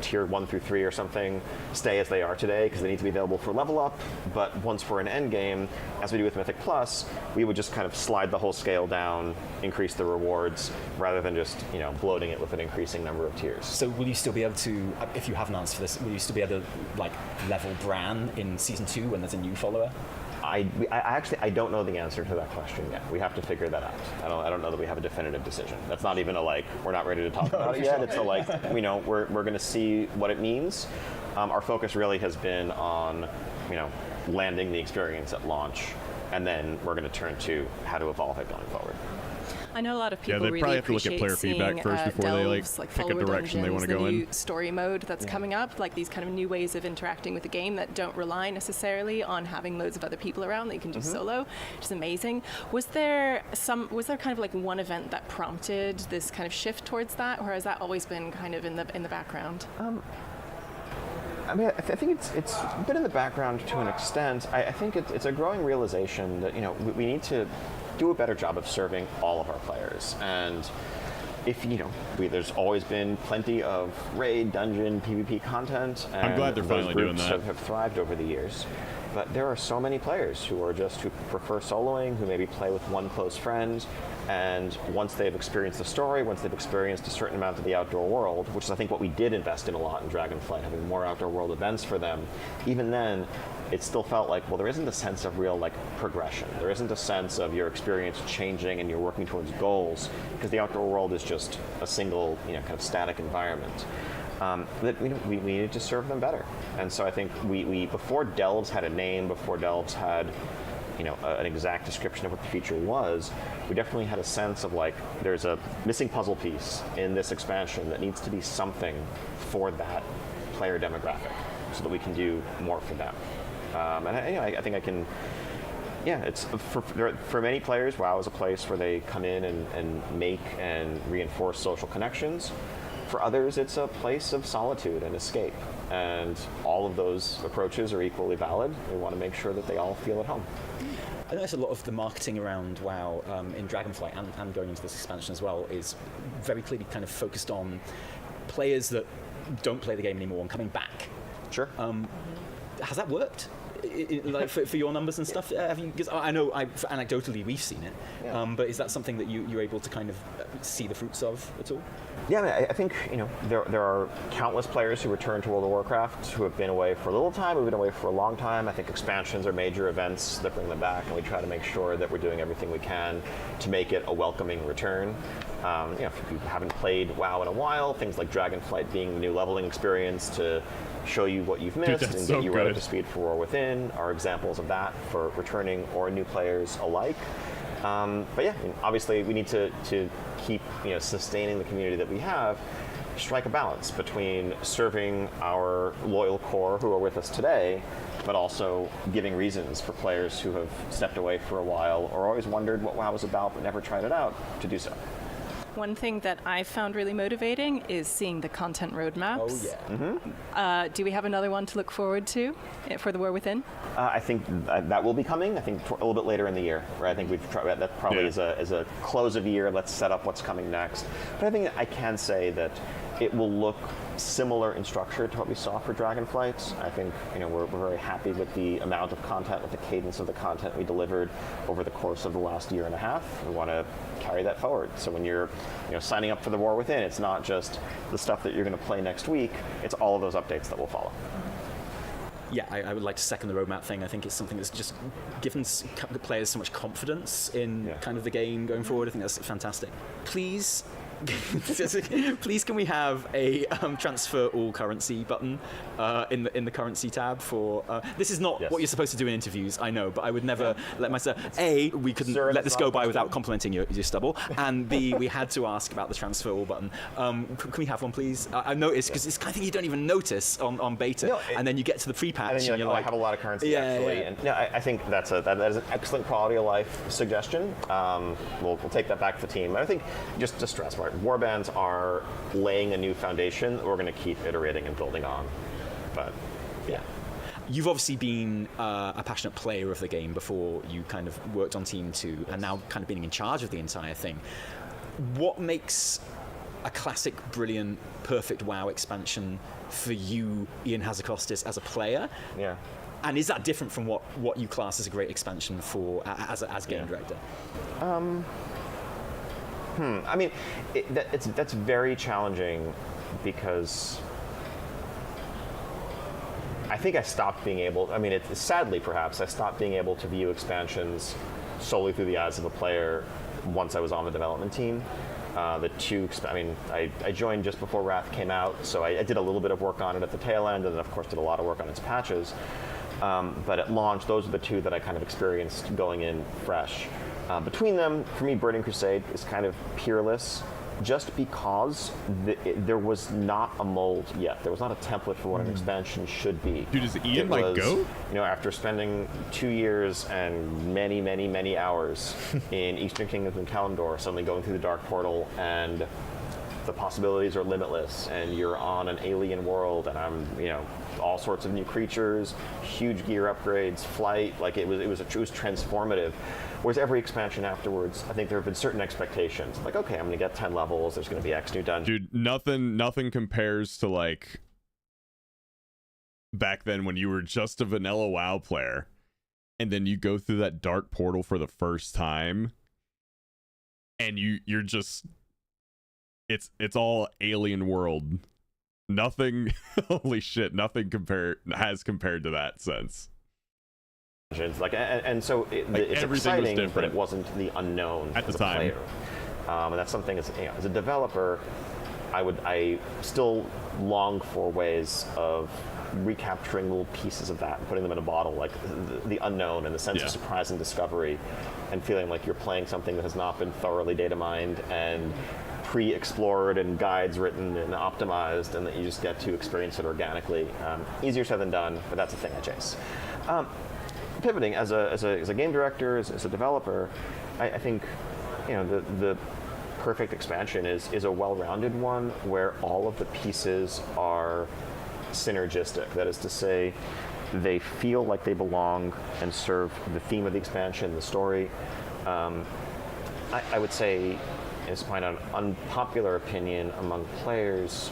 tier 1 through 3 or something stay as they are today because they need to be available for level up. But once we're in end game, as we do with Mythic Plus, we would just kind of slide the whole scale down, increase the rewards, rather than just bloating it with an increasing number of tiers. So will you still be able to, if you have an answer for this, will you still be able to like level Bran in season 2 when there's a new follower? I don't know the answer to that question yet. We have to figure that out. I don't know that we have a definitive decision. That's not even we're not ready to talk about it yet. It's we're going to see what it means. Our focus really has been on, landing the experience at launch, and then we're going to turn to how to evolve it going forward. I know a lot of people they really probably have to look at appreciate player feedback seeing, first before they Delves, pick a follower direction they want to dungeons, go the in. new story mode that's coming up, like these kind of new ways of interacting with the game that don't rely necessarily on having loads of other people around that you can do solo, which is amazing. Was there kind of like one event that prompted this kind of shift towards that, or has that always been kind of in the background? I mean, I think it's been in the background to an extent. I think it's a growing realization that we need to do a better job of serving all of our players. And if there's always been plenty of raid, dungeon, PvP content. And I'm glad they're finally doing that. Have thrived over the years. But there are so many players who prefer soloing, who maybe play with one close friend, and once they've experienced the story, once they've experienced a certain amount of the outdoor world, which is I think what we did invest in a lot in Dragonflight, having more outdoor world events for them, even then, it still felt like, well, there isn't a sense of real progression. There isn't a sense of your experience changing and you're working towards goals, because the outdoor world is just a single, kind of static environment. That we needed to serve them better. And so I think we before Delves had a name, before Delves had an exact description of what the feature was, we definitely had a sense of there's a missing puzzle piece in this expansion that needs to be something for that player demographic so that we can do more for them. And I think I can. Yeah, it's for many players, WoW is a place where they come in and make and reinforce social connections. For others, it's a place of solitude and escape. And all of those approaches are equally valid. We want to make sure that they all feel at home. I notice a lot of the marketing around WoW in Dragonflight and going into this expansion as well is very clearly kind of focused on players that don't play the game anymore and coming back. Sure. Has that worked? Like for your numbers and stuff? Have you? Because I know, anecdotally, we've seen it. Yeah. But is that something that you're able to kind of see the fruits of at all? Yeah, I mean, I think there are countless players who return to World of Warcraft who have been away for a little time, who've been away for a long time. I think expansions are major events that bring them back, and we try to make sure that we're doing everything we can to make it a welcoming return. If you haven't played WoW in a while, things like Dragonflight being the new leveling experience to show you what you've missed and get you right up to speed for War Within are examples of that for returning or new players alike. But yeah, I mean, obviously we need to keep sustaining the community that we have, strike a balance between serving our loyal core who are with us today, but also giving reasons for players who have stepped away for a while or always wondered what WoW was about but never tried it out to do so. One thing that I found really motivating is seeing the content roadmaps. Oh, yeah. Do we have another one to look forward to for the War Within? I think that will be coming. I think a little bit later in the year, where I think we've tried that probably as a close of year. Let's set up what's coming next. But I think I can say that it will look similar in structure to what we saw for Dragonflight. I think we're very happy with the amount of content, with the cadence of the content we delivered over the course of the last year and a half. We want to carry that forward. So when you're signing up for the War Within, it's not just the stuff that you're going to play next week. It's all of those updates that will follow. Yeah, I would like to second the roadmap thing. I think it's something that's just given players so much confidence in kind of the game going forward. I think that's fantastic. Please, can we have a transfer all currency button in the currency tab for? This is not what you're supposed to do in interviews, I know, but I would never let myself. A, we couldn't let this go by without complimenting your stubble, and B, we had to ask about the transfer all button. Can we have one, please? I noticed because it's the kind of thing you don't even notice on beta, and then you get to the pre-patch and then you're like, I have a lot of currency actually. Yeah. And I think that is an excellent quality of life suggestion. We'll take that back to the team. I think just to stress, warbands are laying a new foundation that we're going to keep iterating and building on. But yeah. You've obviously been a passionate player of the game before you kind of worked on Team 2 and now kind of being in charge of the entire thing. What makes a classic, brilliant, perfect WoW expansion for you, Ian Hazzikostas, as a player? Yeah. And is that different from what you class as a great expansion for as game director? I mean, that's very challenging because I think I stopped being able. I mean, sadly, perhaps I stopped being able to view expansions solely through the eyes of a player once I was on the development team. I joined just before Wrath came out, so I did a little bit of work on it at the tail end, and then of course did a lot of work on its patches. But at launch, those are the two that I kind of experienced going in fresh. Between them, for me, Burning Crusade is kind of peerless, just because there was not a mold yet. There was not a template for what an expansion should be. Dude, does Ian go? After spending 2 years and many, many, many hours in Eastern Kingdoms and Kalimdor, suddenly going through the Dark Portal, and the possibilities are limitless, and you're on an alien world, and I'm, all sorts of new creatures, huge gear upgrades, flight, like it was transformative. Whereas every expansion afterwards, I think there have been certain expectations. Like, okay, I'm going to get 10 levels, there's going to be X new dungeon. Dude, nothing compares to, like, back then when you were just a vanilla WoW player, and then you go through that Dark Portal for the first time, and you're just... It's all alien world. Nothing, holy shit, nothing has compared to that since. Like, and so it's exciting, but it wasn't the unknown at the time. Player. And that's something as a developer, I still long for ways of recapturing little pieces of that and putting them in a bottle, like the unknown and the sense of surprise and discovery, and feeling like you're playing something that has not been thoroughly data mined and pre-explored and guides written and optimized, and that you just get to experience it organically. Easier said than done, but that's a thing I chase. Pivoting as a game director, as a developer, I think the perfect expansion is a well-rounded one where all of the pieces are synergistic. That is to say, they feel like they belong and serve the theme of the expansion, the story. I would say, it's quite an unpopular opinion among players,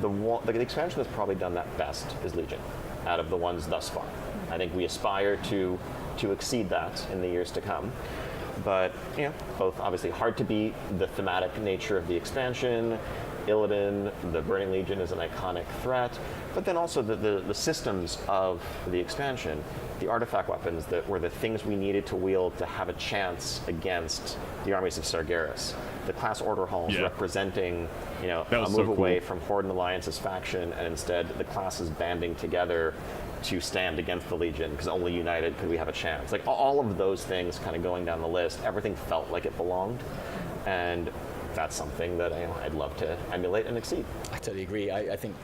the expansion that's probably done that best is Legion, out of the ones thus far. I think we aspire to exceed that in the years to come. But both obviously hard to beat, the thematic nature of the expansion, Illidan, the Burning Legion is an iconic threat, but then also the systems of the expansion, the artifact weapons that were the things we needed to wield to have a chance against the armies of Sargeras. The class order halls representing, a move away from Horde and Alliance's faction, and instead the classes banding together to stand against the Legion, because only united could we have a chance. Like all of those things kind of going down the list, everything felt like it belonged. And that's something that I'd love to emulate and exceed. I totally agree. I think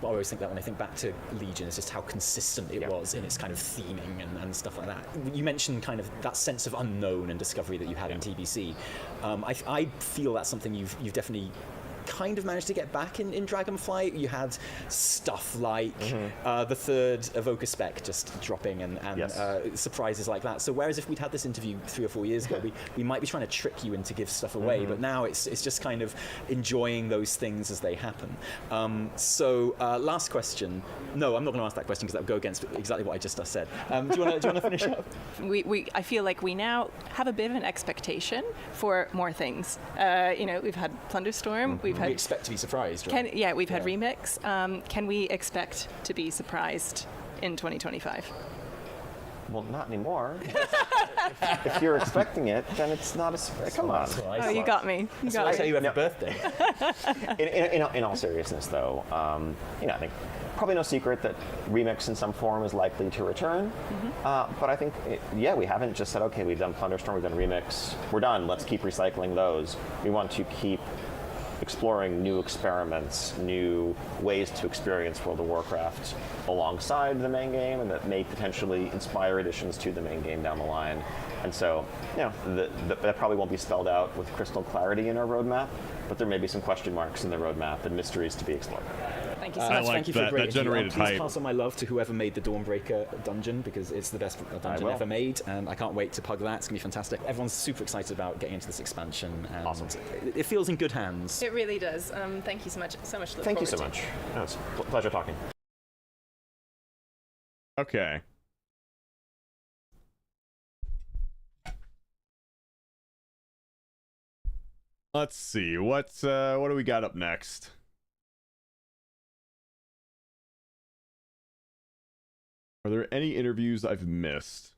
I always think that when I think back to Legion is just how consistent it was in its kind of theming and stuff like that. You mentioned kind of that sense of unknown and discovery that you had in TBC. I feel that's something you've definitely kind of managed to get back in Dragonflight. You had stuff like the third Evoker spec just dropping and surprises like that. So whereas if we'd had this interview 3 or 4 years ago, we might be trying to trick you into give stuff away, but now it's just kind of enjoying those things as they happen. So last question. No, I'm not going to ask that question because that would go against exactly what I just said. Do you want to finish up? I feel like we now have a bit of an expectation for more things. We've had Thunderstorm. We expect to be surprised, right? We've had Remix. Can we expect to be surprised in 2025? Well, not anymore. if you're expecting it, then it's not a surprise. Come on. Oh, you got me. I tell you happy birthday. In all seriousness, though, I think probably no secret that Remix in some form is likely to return. But I think, we haven't just said, okay, we've done Thunderstorm, we've done Remix, we're done, let's keep recycling those. We want to keep exploring new experiments, new ways to experience World of Warcraft alongside the main game, and that may potentially inspire additions to the main game down the line. And so, that probably won't be spelled out with crystal clarity in our roadmap, but there may be some question marks in the roadmap and mysteries to be explored. Thank you so much. Thank you for a great generated Please hype. pass on my love to whoever made the Dawnbreaker dungeon, because it's the best dungeon ever made, and I can't wait to pug that. It's going to be fantastic. Everyone's super excited about getting into this expansion, and awesome. It feels in good hands. It really does. Thank you so much. Thank you so much. No, it's a pleasure talking. Okay. Let's see. What do we got up next? Are there any interviews I've missed?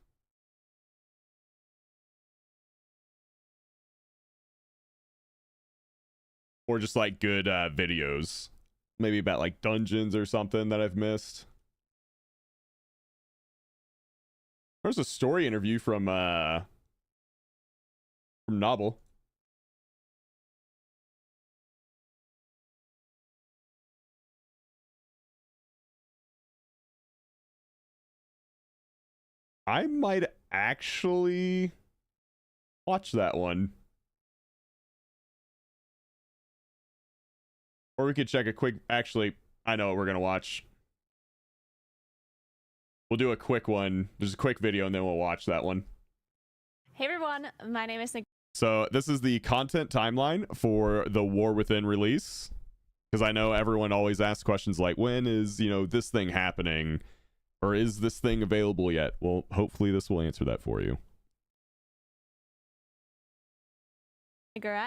Or just like good videos? Maybe about like dungeons or something that I've missed? There's a story interview from Novel. I might actually watch that one. Or we could check a quick... Actually, I know what we're going to watch. We'll do a quick one. There's a quick video, and then we'll watch that one. Hey everyone, my name is Nick. So this is the content timeline for the War Within release. Because I know everyone always asks questions like, when is, this thing happening? Or is this thing available yet? Well, hopefully this will answer that for you.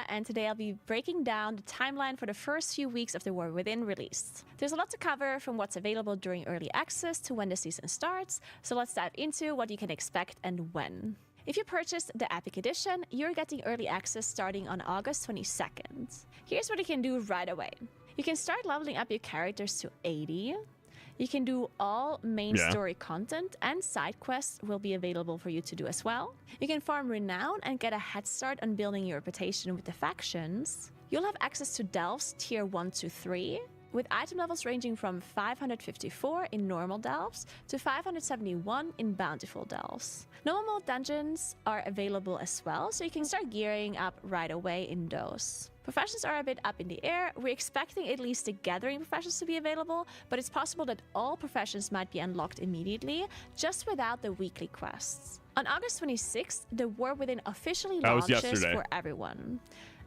And today I'll be breaking down the timeline for the first few weeks of the War Within release. There's a lot to cover, from what's available during early access to when the season starts, so let's dive into what you can expect and when. If you purchased the Epic Edition, you're getting early access starting on August 22nd. Here's what you can do right away. You can start leveling up your characters to 80. You can do all main story content, and side quests will be available for you to do as well. You can farm renown and get a head start on building your reputation with the factions. You'll have access to delves tier 1 to 3, with item levels ranging from 554 in normal delves to 571 in bountiful delves. Normal mode dungeons are available as well, so you can start gearing up right away in those. Professions are a bit up in the air. We're expecting at least the gathering professions to be available, but it's possible that all professions might be unlocked immediately, just without the weekly quests. On August 26th, the War Within officially launches for everyone.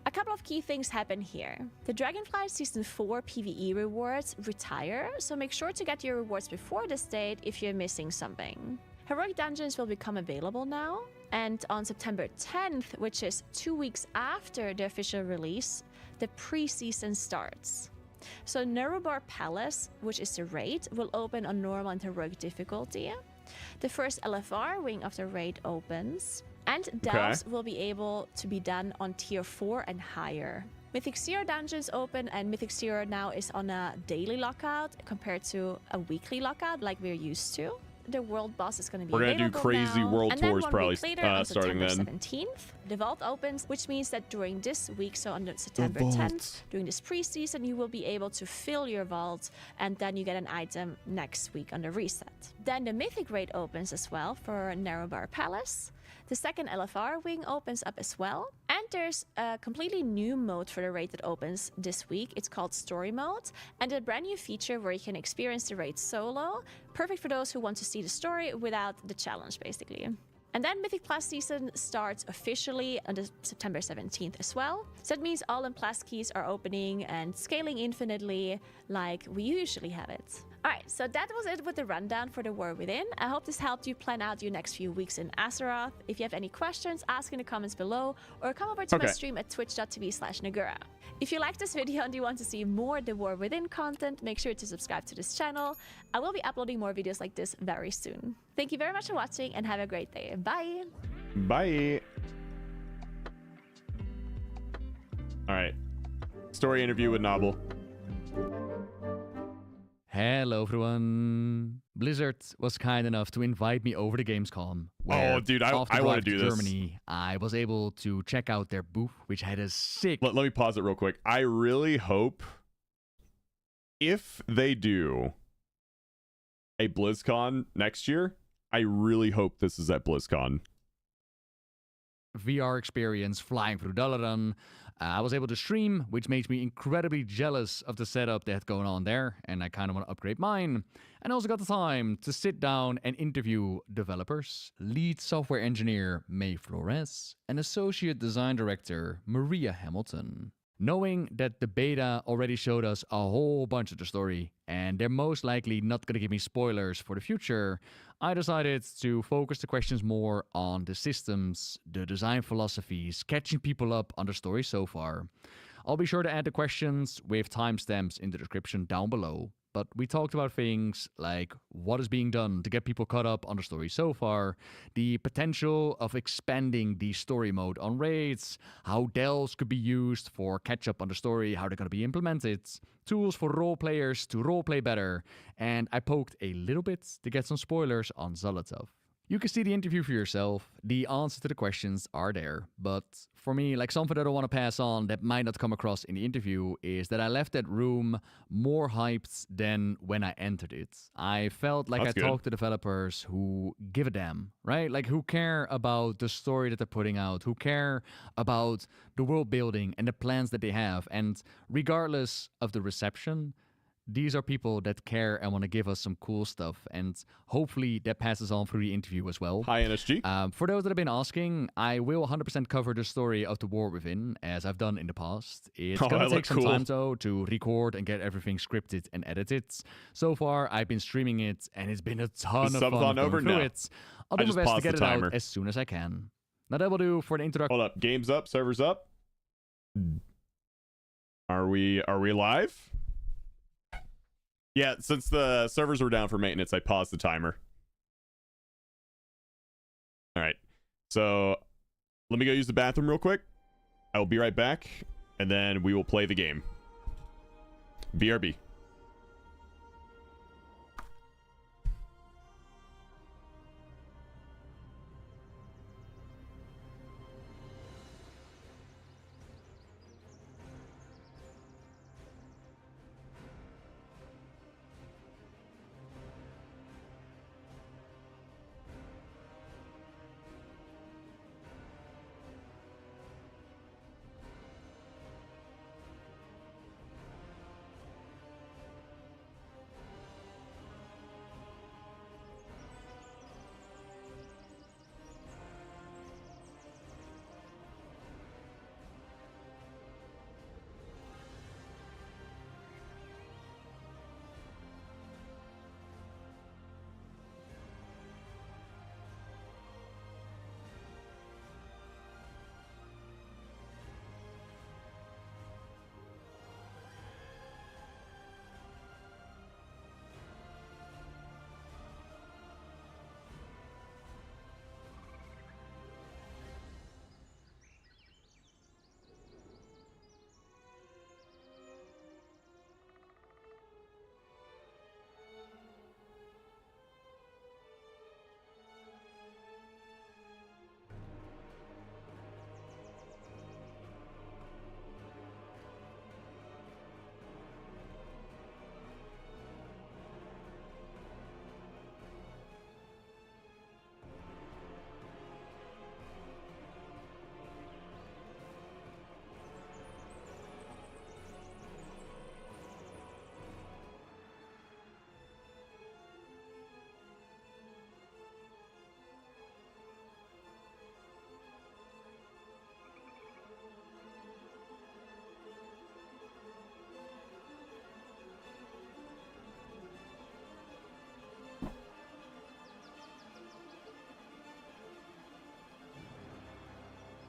A couple of key things happen here. The Dragonflight Season 4 PvE rewards retire, so make sure to get your rewards before this date if you're missing something. Heroic Dungeons will become available now, and on September 10th, which is 2 weeks after the official release, the pre-season starts. So Nerubar Palace, which is the raid, will open on normal and heroic difficulty. The first LFR wing of the raid opens, and delves will be able to be done on tier 4 and higher. Mythic Zero dungeons open, and Mythic Zero now is on a daily lockout compared to a weekly lockout like we're used to. The world boss is going to be We're gonna do crazy now. world And then tours 1 probably week later, on starting September then. 17th, the vault opens, which means that during this week, so on September vault. 10th, during this preseason, you will be able to fill your vault, and then you get an item next week on the reset. Then the Mythic Raid opens as well for Nerubar Palace. The second LFR wing opens up as well. And there's a completely new mode for the raid that opens this week. It's called Story Mode, and a brand new feature where you can experience the raid solo. Perfect for those who want to see the story without the challenge, basically. And then Mythic Plus season starts officially on September 17th as well. So that means all Plus keys are opening and scaling infinitely like we usually have it. Alright, so that was it with the rundown for The War Within. I hope this helped you plan out your next few weeks in Azeroth. If you have any questions, ask in the comments below, or come over to my stream at twitch.tv/Nagura. If you like this video and you want to see more The War Within content, make sure to subscribe to this channel. I will be uploading more videos like this very soon. Thank you very much for watching and have a great day. Bye! Bye. All right. Story interview with Noble. Hello everyone. Blizzard was kind enough to invite me over to Gamescom. Oh, dude, I want to do this. Germany, I was able to check out their booth, which had a sick... Let me pause it real quick. I really hope if they do a BlizzCon next year, I really hope this is at BlizzCon. VR experience flying through Dalaran. I was able to stream, which makes me incredibly jealous of the setup they had going on there, and I kind of want to upgrade mine. And I also got the time to sit down and interview developers, lead software engineer May Flores, and associate design director Maria Hamilton. Knowing that the beta already showed us a whole bunch of the story, and they're most likely not going to give me spoilers for the future, I decided to focus the questions more on the systems, the design philosophies, catching people up on the story so far. I'll be sure to add the questions with timestamps in the description down below. But we talked about things like what is being done to get people caught up on the story so far, the potential of expanding the story mode on raids, how delves could be used for catch up on the story, how they're going to be implemented, tools for role players to roleplay better, and I poked a little bit to get some spoilers on Zolotov. You can see the interview for yourself. The answers to the questions are there. But for me, like something that I want to pass on that might not come across in the interview is that I left that room more hyped than when I entered it. I felt like I talked to developers who give a damn, right? Like who care about the story that they're putting out, who care about the world building and the plans that they have. And regardless of the reception, these are people that care and want to give us some cool stuff, and hopefully that passes on through the interview as well. Hi, NSG. For those that have been asking, I will 100% cover the story of The War Within, as I've done in the past. It's going to take some time, though, to record and get everything scripted and edited. So far, I've been streaming it, and it's been a ton of fun over through now. it. I'll do my best to get it out as soon as I can. Now that will do for the introduction. Hold up. Game's up. Server's up. Are we live? Yeah, since the servers were down for maintenance, I paused the timer. All right. So let me go use the bathroom real quick. I will be right back, and then we will play the game. BRB.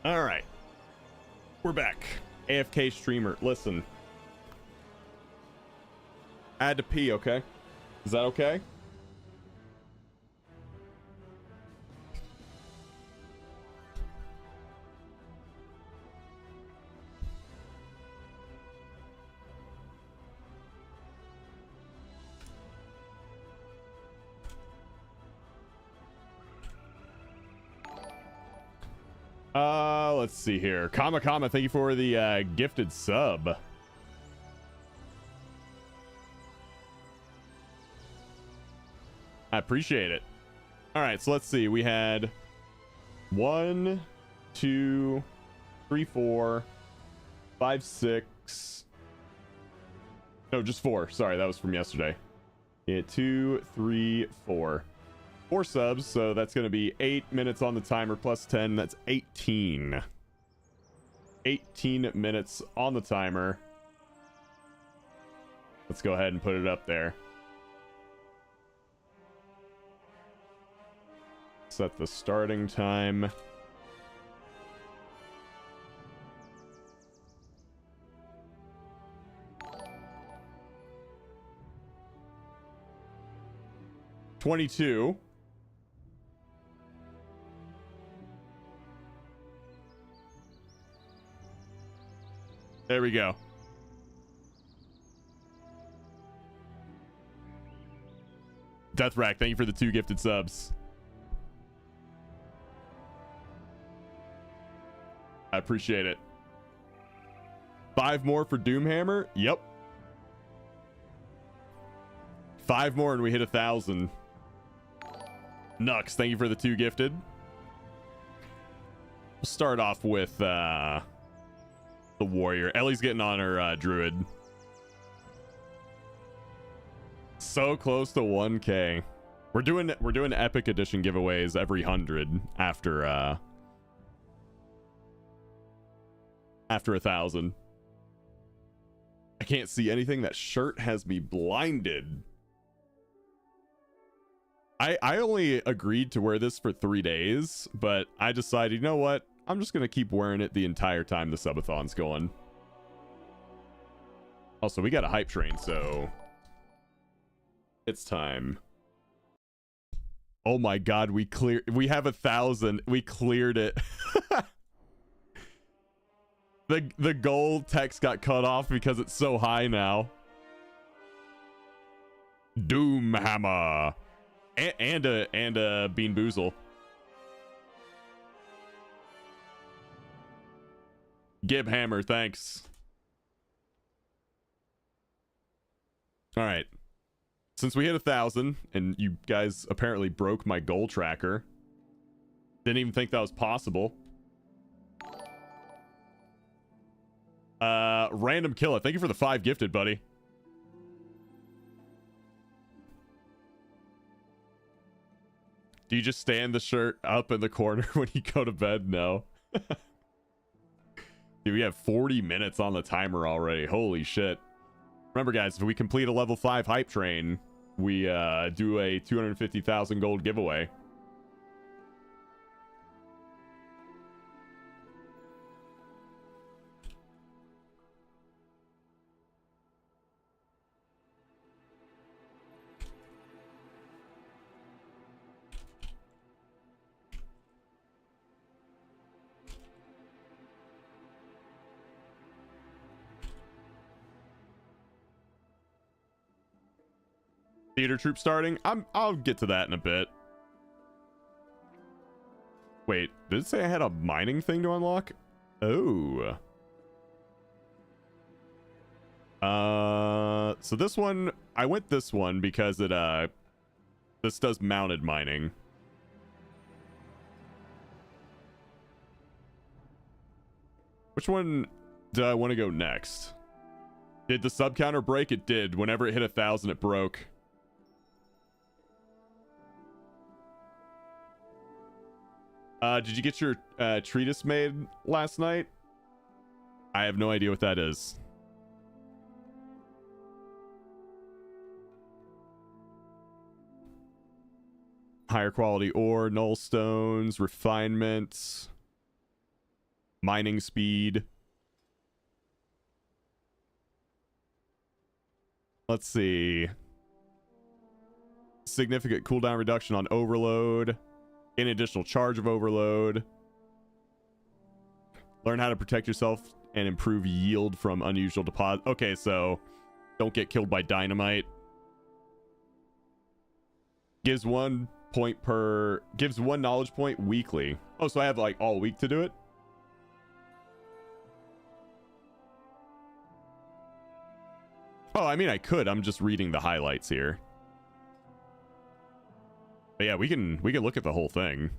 All right. We're back. AFK streamer, listen. I had to pee, okay? Is that okay? Let's see here. Kama, thank you for the gifted sub. I appreciate it. All right, so let's see. We had 1, 2, 3, 4, 5, 6. No, just 4. Sorry, that was from yesterday. Yeah, 2, 3, 4. 4 subs, so that's going to be 8 minutes on the timer plus 10. That's 18. 18 minutes on the timer. Let's go ahead and put it up there. Set the starting time. $22. There we go. Deathrack, thank you for the 2 gifted subs. I appreciate it. 5 more for Doomhammer? Yep. 5 more and we hit 1,000. Nux, thank you for the 2 gifted. We'll start off with the warrior. Ellie's getting on her druid. So close to 1K. We're doing epic edition giveaways every 100 after 1,000. I can't see anything. That shirt has me blinded. I only agreed to wear this for 3 days, but I decided, you know what? I'm just gonna keep wearing it the entire time the subathon's going. Also, we got a hype train, so it's time. Oh my god, we have 1,000. We cleared it. The gold text got cut off because it's so high now. Doomhammer. And a Bean Boozle. Gib Hammer, thanks. All right. Since we hit 1,000, and you guys apparently broke my goal tracker, didn't even think that was possible. Random Killer, thank you for the 5 gifted, buddy. Do you just stand the shirt up in the corner when you go to bed? No. Dude, we have 40 minutes on the timer already. Holy shit. Remember, guys, if we complete a level 5 hype train, we do a 250,000 gold giveaway. Theater troop starting? I'll get to that in a bit. Wait, did it say I had a mining thing to unlock? Oh. So this one, I went this one because it this does mounted mining. Which one did I want to go next? Did the sub counter break? It did. Whenever it hit 1,000, it broke. Did you get your treatise made last night? I have no idea what that is. Higher quality ore, null stones, refinements. Mining speed. Let's see. Significant cooldown reduction on overload. An additional charge of overload. Learn how to protect yourself and improve yield from unusual deposit. Okay, so don't get killed by dynamite. Gives 1 point per... Gives 1 knowledge point weekly. Oh, so I have like all week to do it? Oh, I mean, I could. I'm just reading the highlights here. But yeah, we can look at the whole thing.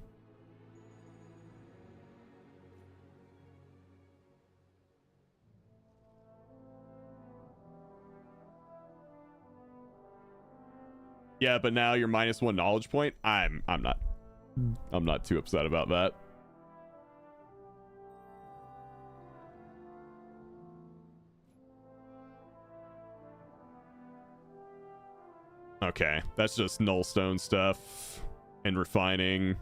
Yeah, but now you're -1 knowledge point. I'm not too upset about that. Okay, that's just nullstone stuff and refining.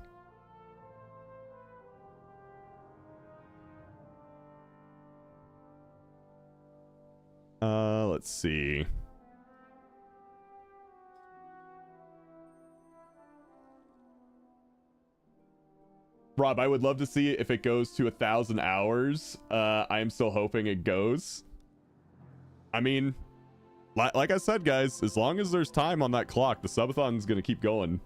Let's see. Rob, I would love to see it if it goes to 1,000 hours. I am still hoping it goes. I mean, like I said, guys, as long as there's time on that clock, the subathon is going to keep going.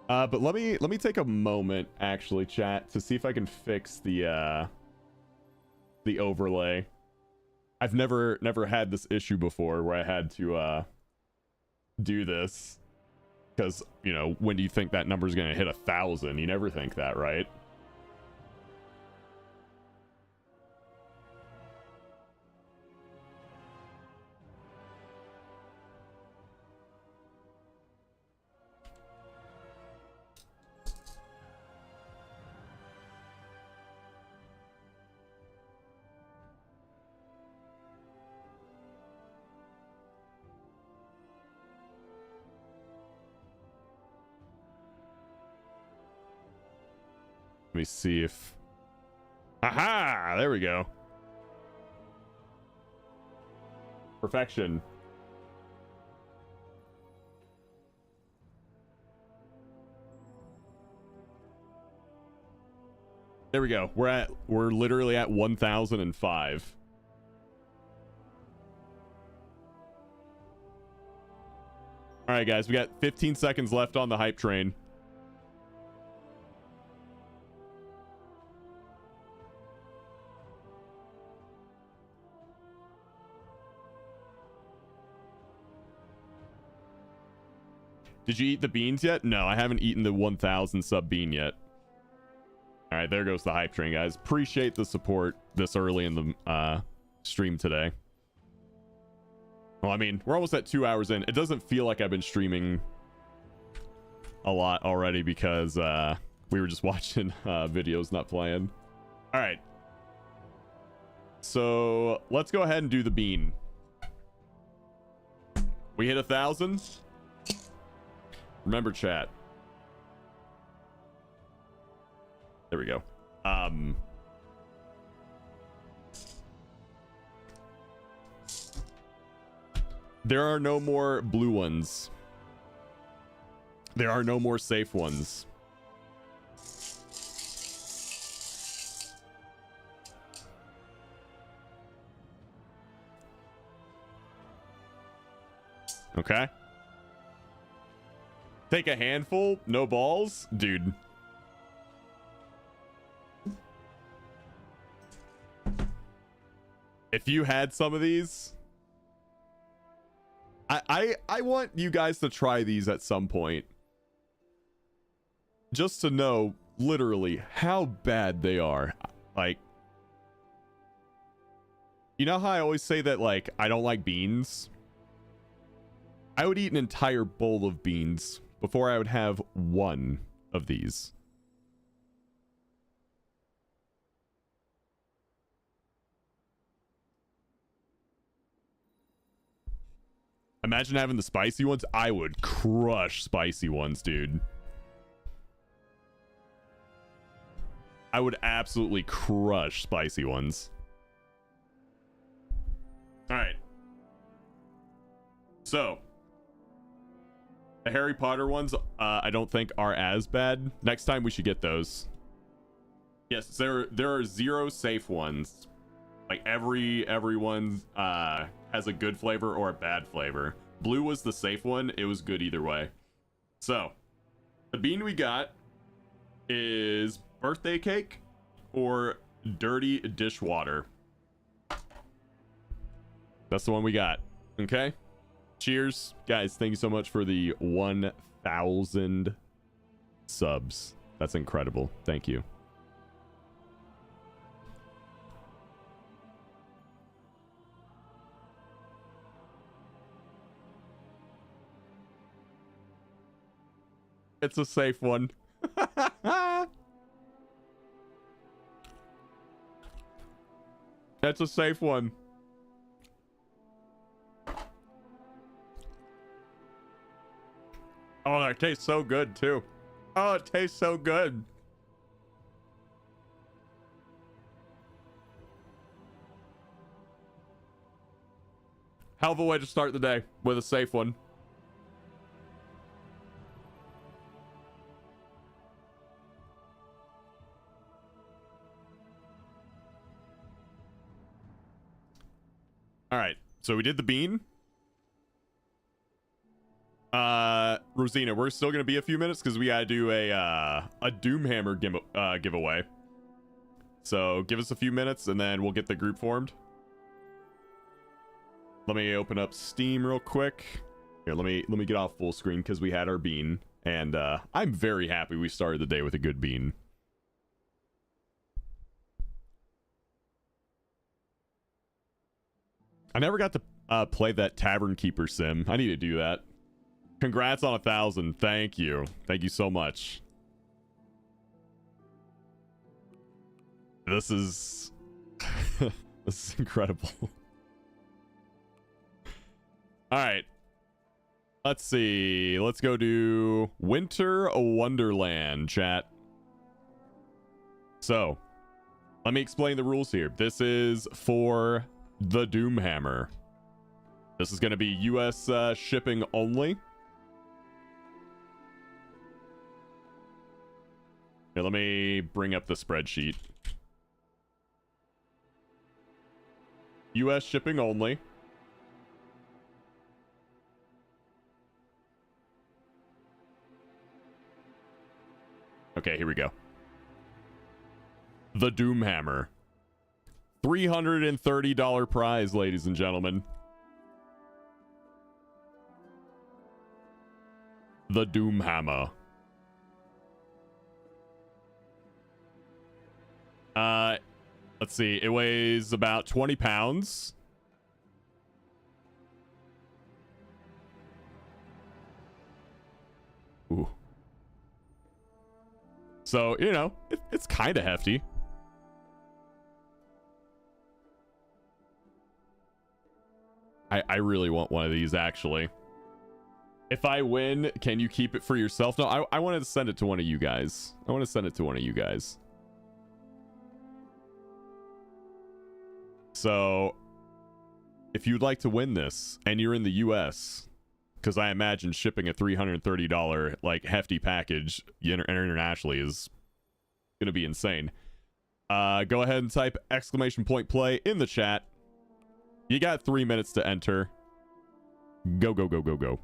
But let me take a moment, actually, chat, to see if I can fix the overlay. I've never had this issue before where I had to do this. Because, you know, when do you think that number is going to hit 1,000? You never think that, right? Let me see if... Aha! There we go. Perfection. There we go. We're literally at 1,005. All right, guys, we got 15 seconds left on the hype train. Did you eat the beans yet? No, I haven't eaten the 1,000 sub bean yet. All right, there goes the hype train, guys. Appreciate the support this early in the stream today. Well, I mean, we're almost at 2 hours in. It doesn't feel like I've been streaming a lot already because we were just watching videos, not playing. All right. So let's go ahead and do the bean. We hit 1,000. Remember, chat. There we go. There are no more blue ones. There are no more safe ones. Okay. Take a handful, no balls? Dude. If you had some of these, I want you guys to try these at some point. Just to know literally how bad they are. Like, you know how I always say that, like, I don't like beans? I would eat an entire bowl of beans before I would have one of these. Imagine having the spicy ones. I would crush spicy ones, dude. I would absolutely crush spicy ones. All right. So, the Harry Potter ones, I don't think are as bad. Next time we should get those. Yes, there are 0 safe ones. Like everyone has a good flavor or a bad flavor. Blue was the safe one. It was good either way. So, the bean we got is birthday cake or dirty dishwater. That's the one we got. Okay. Cheers, guys. Thank you so much for the 1,000 subs. That's incredible. Thank you. It's a safe one. That's a safe one. Oh, that tastes so good too. Oh, it tastes so good. Hell of a way to start the day with a safe one. All right, so we did the bean. Rosina, we're still gonna be a few minutes because we gotta do a Doomhammer giveaway. So give us a few minutes and then we'll get the group formed. Let me open up Steam real quick. Here, let me get off full screen because we had our bean, and I'm very happy we started the day with a good bean. I never got to play that Tavern Keeper sim. I need to do that. Congrats on 1,000. Thank you. Thank you so much. This is this is incredible. All right. Let's see. Let's go to Winter Wonderland, chat. So, let me explain the rules here. This is for the Doomhammer. This is going to be US shipping only. Here, let me bring up the spreadsheet. US shipping only. Okay, here we go. The Doomhammer. $330 prize, ladies and gentlemen. The Doomhammer. Let's see. It weighs about 20 pounds. Ooh. So, you know, it's kind of hefty. I really want one of these, actually. If I win, can you keep it for yourself? No, I wanted to send it to one of you guys. I want to send it to one of you guys. So, if you'd like to win this, and you're in the US, because I imagine shipping a $330, like, hefty package internationally is going to be insane. Go ahead and type !play in the chat. You got 3 minutes to enter. Go, go, go, go, go.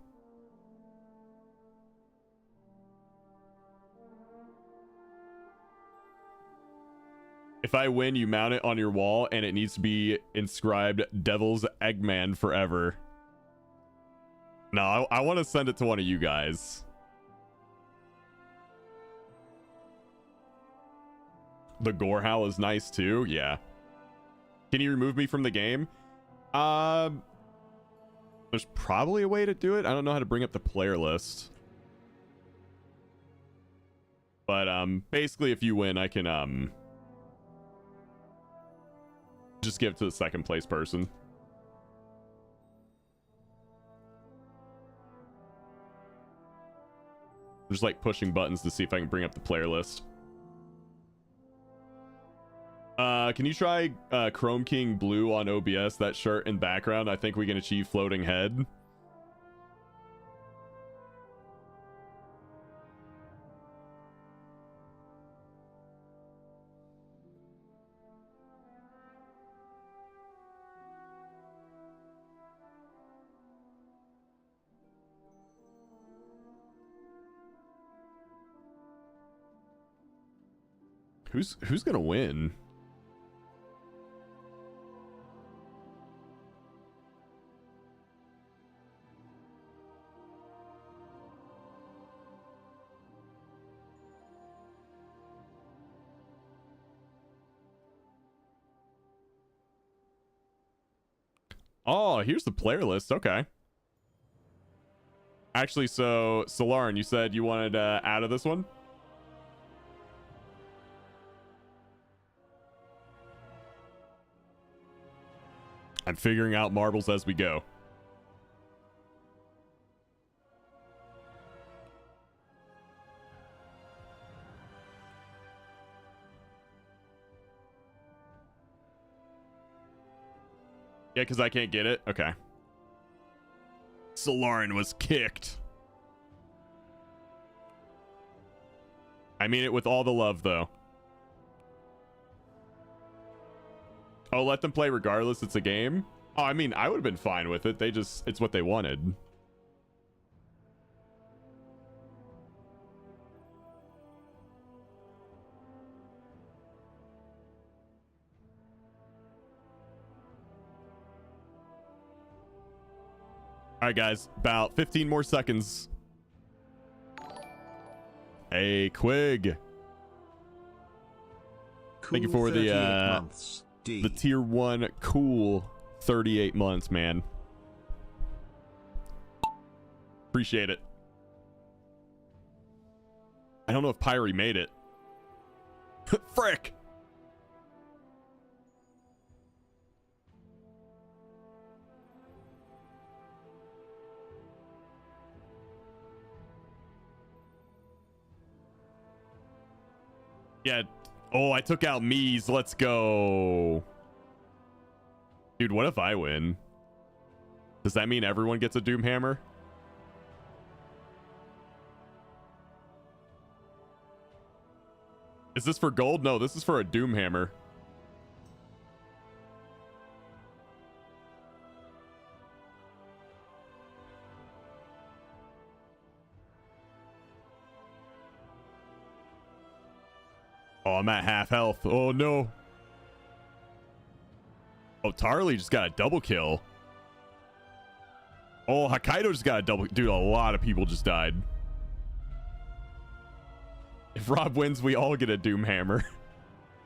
If I win, you mount it on your wall, and it needs to be inscribed Devil's Eggman forever. No, I want to send it to one of you guys. The Gorehowl is nice too. Yeah. Can you remove me from the game? There's probably a way to do it. I don't know how to bring up the player list. But basically, if you win, I can just give it to the second place person. I'm just like pushing buttons to see if I can bring up the player list. Can you try Chrome King Blue on OBS? That shirt and background. I think we can achieve floating head. Who's gonna win? Oh, here's the player list. Okay. Actually, so Solarin, you said you wanted out of this one? I'm figuring out marbles as we go. Yeah, because I can't get it? Okay. Solarin was kicked. I mean it with all the love, though. Oh, let them play regardless. It's a game. Oh, I mean, I would have been fine with it. It's what they wanted. All right, guys, about 15 more seconds. Hey, Quig. Thank you for the tier 1 cool 38 months, man. Appreciate it. I don't know if Pyrie made it. Frick! Yeah. Oh, I took out Mies. Let's go. Dude, what if I win? Does that mean everyone gets a Doomhammer? Is this for gold? No, this is for a Doomhammer. Oh, I'm at half health. Oh, no. Oh, Tarly just got a double kill. Oh, Hokkaido just got a double. Dude, a lot of people just died. If Rob wins, we all get a Doomhammer.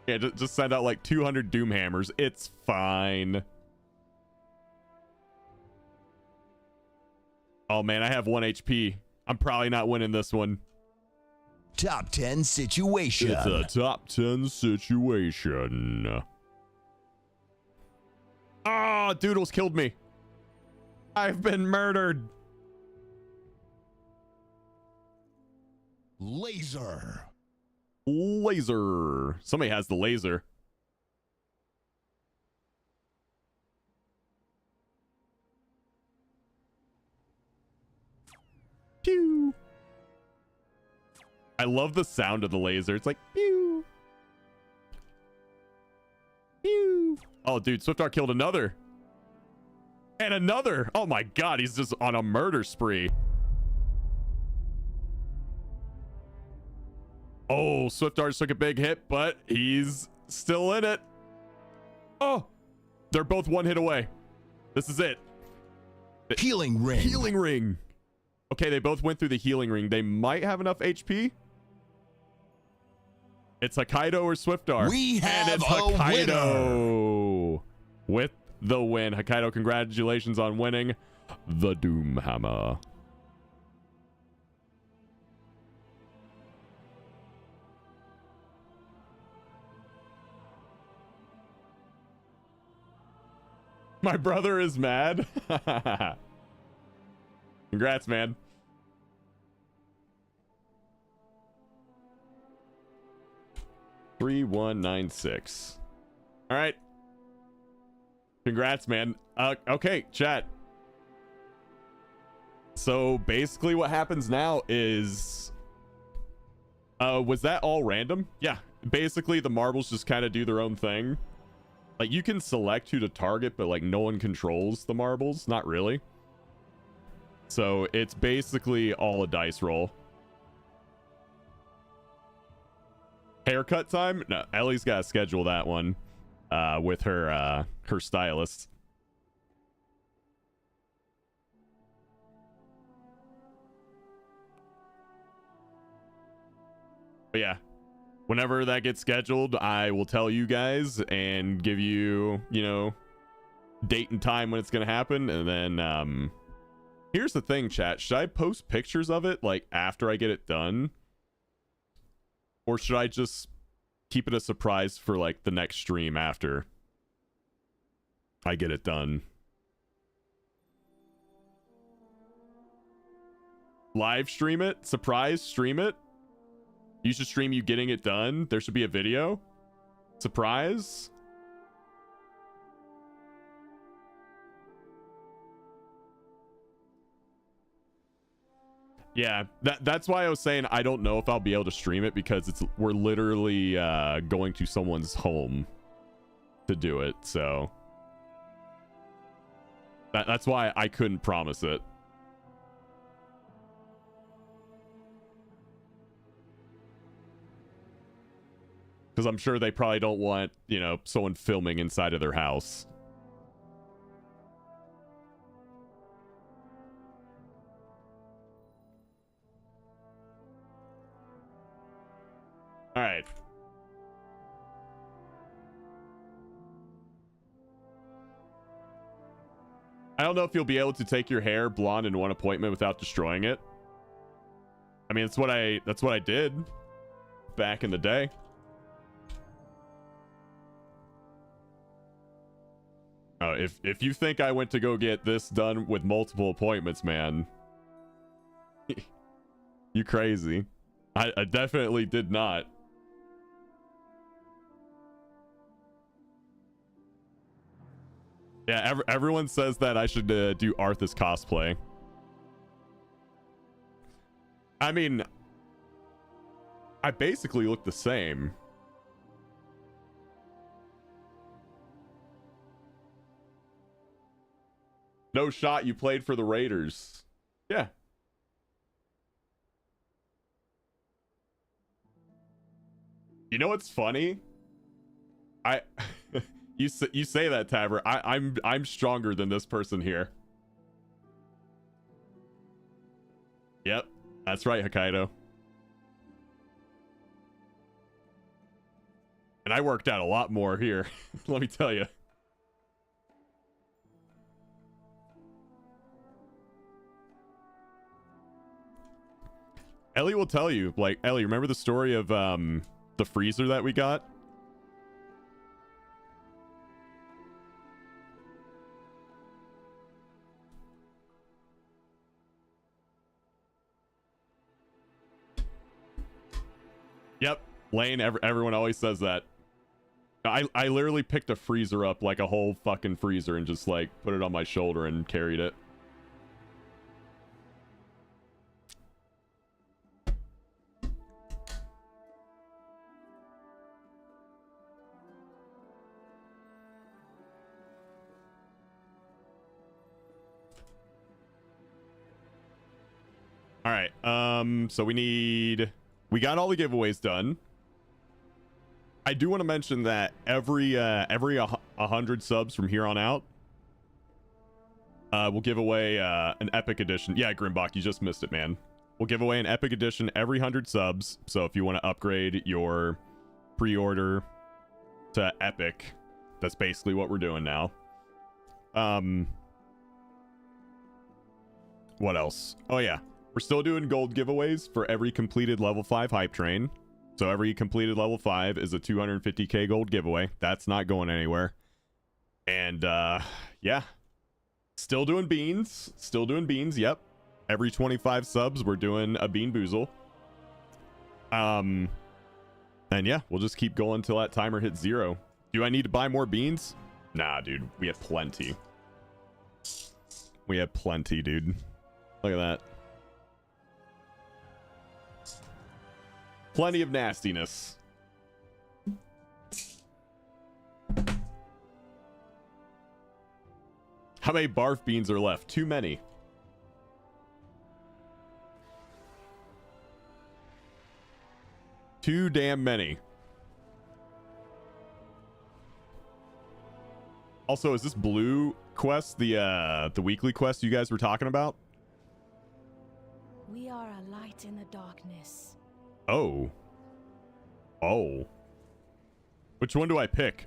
Yeah, just send out like 200 Doomhammers. It's fine. Oh, man, I have 1 HP. I'm probably not winning this one. Top 10 situation. It's a top 10 situation. Ah, Doodles killed me. I've been murdered. Laser. Laser. Somebody has the laser. Pew. I love the sound of the laser. It's like pew. Pew. Oh, dude, Swiftar killed another. And another. Oh my god, he's just on a murder spree. Oh, Swiftar took a big hit, but he's still in it. Oh, they're both 1 hit away. This is it. Healing ring. Healing ring. Okay, they both went through the healing ring. They might have enough HP. It's Hokkaido or Swiftar. We have and it's Hokkaido with the win. Hokkaido, congratulations on winning the Doomhammer. My brother is mad. Congrats, man. $3196. All right. Congrats, man. Okay, chat. So basically what happens now is was that all random? Yeah. Basically the marbles just kind of do their own thing. Like you can select who to target, but like no one controls the marbles, not really. So it's basically all a dice roll. Haircut time? No, Ellie's got to schedule that one with her stylist. But yeah, whenever that gets scheduled, I will tell you guys and give you, you know, date and time when it's going to happen. And then here's the thing, chat. Should I post pictures of it like after I get it done? Or should I just keep it a surprise for like the next stream after I get it done? Live stream it? Surprise stream it? You should stream you getting it done. There should be a video. Surprise. Yeah, that's why I was saying I don't know if I'll be able to stream it because we're literally going to someone's home to do it. So that's why I couldn't promise it. Because I'm sure they probably don't want, you know, someone filming inside of their house. All right. I don't know if you'll be able to take your hair blonde in one appointment without destroying it. I mean, that's what I did back in the day. Oh, if you think I went to go get this done with multiple appointments, man, you crazy. I definitely did not. Yeah, everyone says that I should do Arthas cosplay. I mean, I basically look the same. No shot, you played for the Raiders. Yeah. You know what's funny? You say that, Tabber. I'm stronger than this person here. Yep, that's right, Hokkaido. And I worked out a lot more here. Let me tell you. Ellie will tell you, like, Ellie, remember the story of the freezer that we got? Yep, Lane, everyone always says that. I literally picked a freezer up, like a whole fucking freezer, and just like put it on my shoulder and carried it. All right, so we got all the giveaways done. I do want to mention that every 100 subs from here on out, we'll give away an epic edition. Yeah, Grimbach, you just missed it, man. We'll give away an epic edition every 100 subs. So if you want to upgrade your pre-order to epic, that's basically what we're doing now. What else? Oh yeah, we're still doing gold giveaways for every completed level 5 hype train. So every completed level 5 is a 250k gold giveaway. That's not going anywhere. And yeah, still doing beans. Yep, every 25 subs we're doing a bean boozle. And yeah, we'll just keep going until that timer hits 0. Do I need to buy more beans? Nah, dude. We have plenty. We have plenty, dude. Look at that. Plenty of nastiness. How many barf beans are left? Too many. Too damn many. Also, is this blue quest the weekly quest you guys were talking about? We are a light in the darkness. Oh. Oh. Which one do I pick?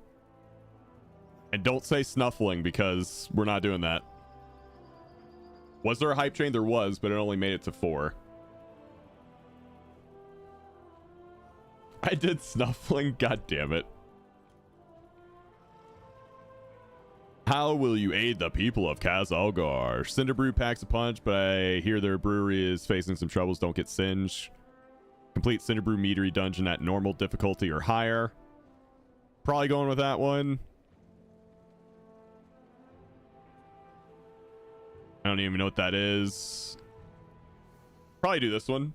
And don't say snuffling because we're not doing that. Was there a hype train? There was, but it only made it to 4. I did snuffling. God damn it. How will you aid the people of Kazalgar? Cinderbrew packs a punch, but I hear their brewery is facing some troubles. Don't get singed. Complete Cinderbrew meadery dungeon at normal difficulty or higher. Probably going with that one. I don't even know what that is. Probably do this one.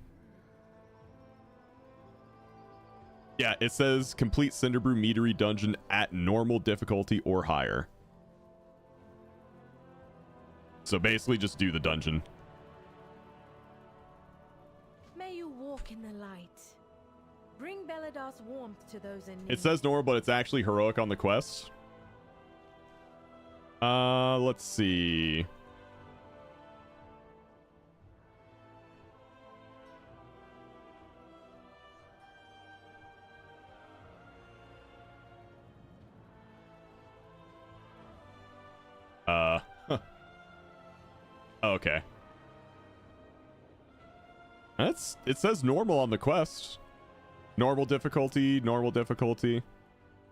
Yeah, it says complete Cinderbrew meadery dungeon at normal difficulty or higher. So basically just do the dungeon. May you walk in the light. Bring Beladar's warmth to those in need. It says normal, but it's actually heroic on the quest. Let's see. Okay. It says normal on the quest. Normal difficulty, normal difficulty.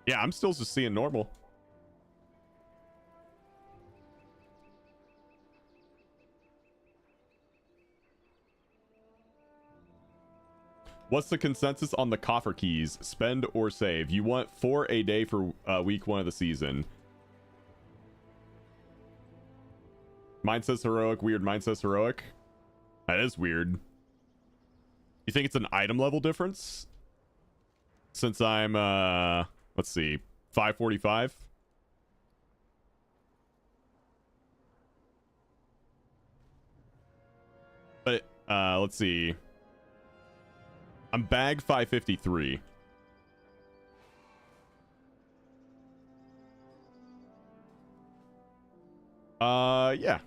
Yeah, I'm still just seeing normal. What's the consensus on the coffer keys? Spend or save? You want 4 a day for week 1 of the season. Mine says heroic. Weird. Mine says heroic. That is weird. You think it's an item level difference? Since I'm, let's see, 545. But, let's see. I'm bag 553. Yeah.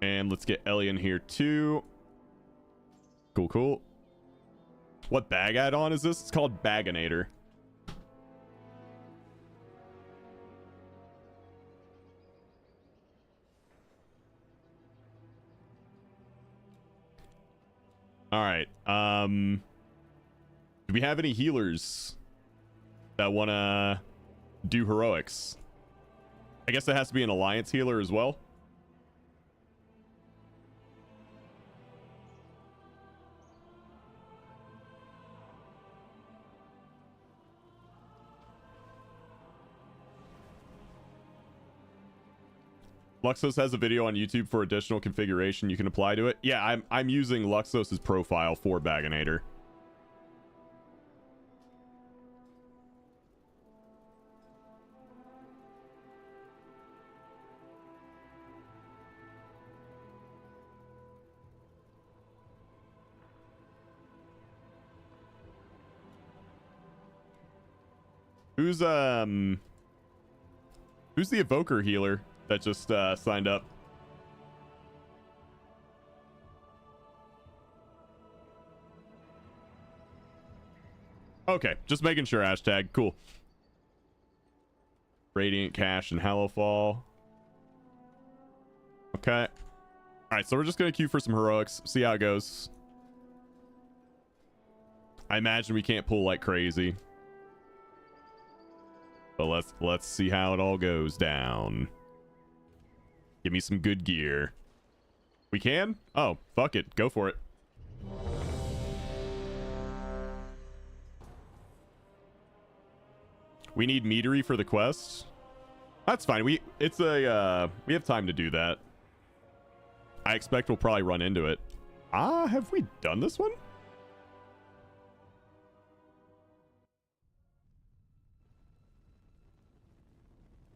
And let's get Ellie in here too. Cool, cool. What bag add-on is this? It's called Baginator. All right. Do we have any healers that want to do heroics? I guess it has to be an alliance healer as well. Luxos has a video on YouTube for additional configuration you can apply to it. Yeah, I'm using Luxos's profile for Baginator. Who's the evoker healer that just signed up? Okay, just making sure. Hashtag cool. Radiant Cash and Hallowfall. Okay. All right, so we're just gonna queue for some heroics, see how it goes. I imagine we can't pull like crazy, but let's see how it all goes down. Give me some good gear. We can? Oh, fuck it. Go for it. We need meadery for the quest. That's fine. We have time to do that. I expect we'll probably run into it. Have we done this one?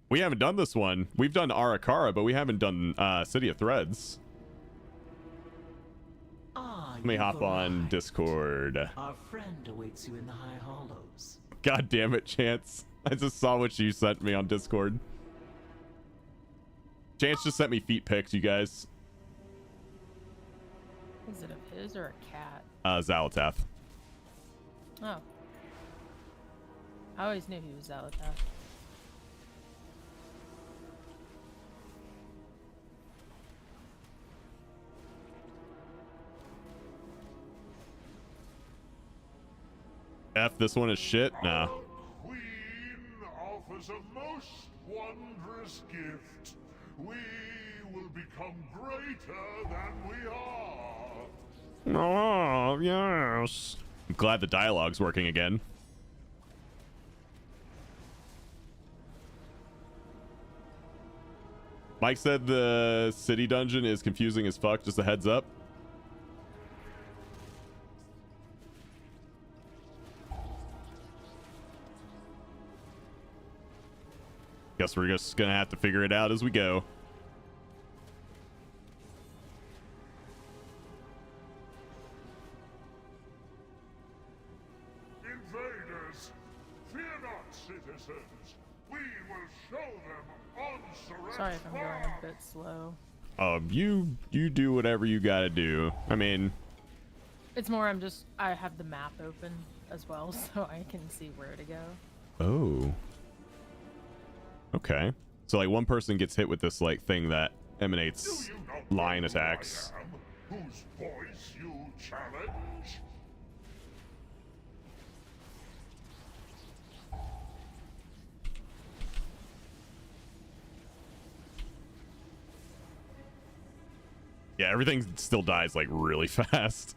We haven't done this one. We've done Arakara, but we haven't done City of Threads. Let me hop on Discord. Our friend awaits you in the High Hollows. God damn it, Chance. I just saw what you sent me on Discord. Chance just sent me feet pics, you guys. Is it of his or a cat? Xalatath. Oh. I always knew he was Xalatath. F, this one is shit? Nah. Queen offers a most wondrous gift. We will become greater than we are. Oh, yes. I'm glad the dialogue's working again. Mike said the city dungeon is confusing as fuck, just a heads up. Guess we're just gonna have to figure it out as we go. Invaders, fear not, citizens. We will show them on Surrey. Sorry if I'm going a bit slow. You do whatever you gotta do. I mean, It's more I have the map open as well, so I can see where to go. oh. Okay. So like one person gets hit with this like thing that emanates line attacks. Whose voice you challenge? Yeah, everything still dies like really fast.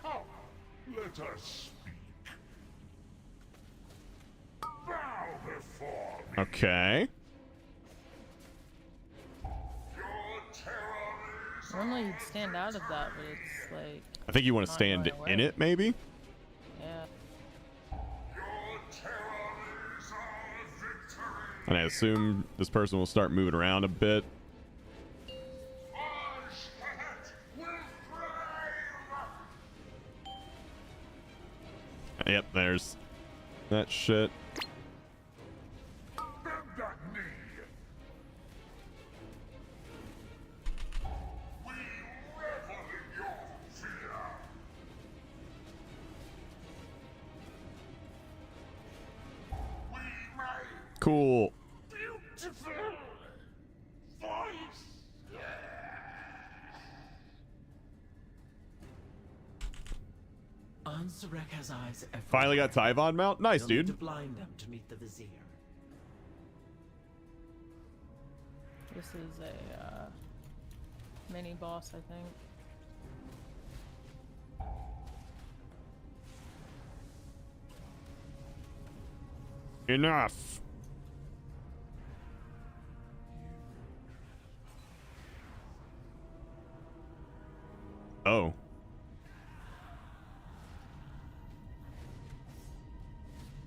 Come, let us speak. Bow before me. Okay. Normally you'd stand out of that, but it's like... I think you want to not stand going away. in it, maybe? Yeah. And I assume this person will start moving around a bit. Yep, there's that shit. Cool. Beautiful voice. Ansarek has eyes everywhere. Finally got Tyvon mount. Nice, You'll need dude. to blind them to meet the Vizier. This is a mini boss, I think. Enough. Oh.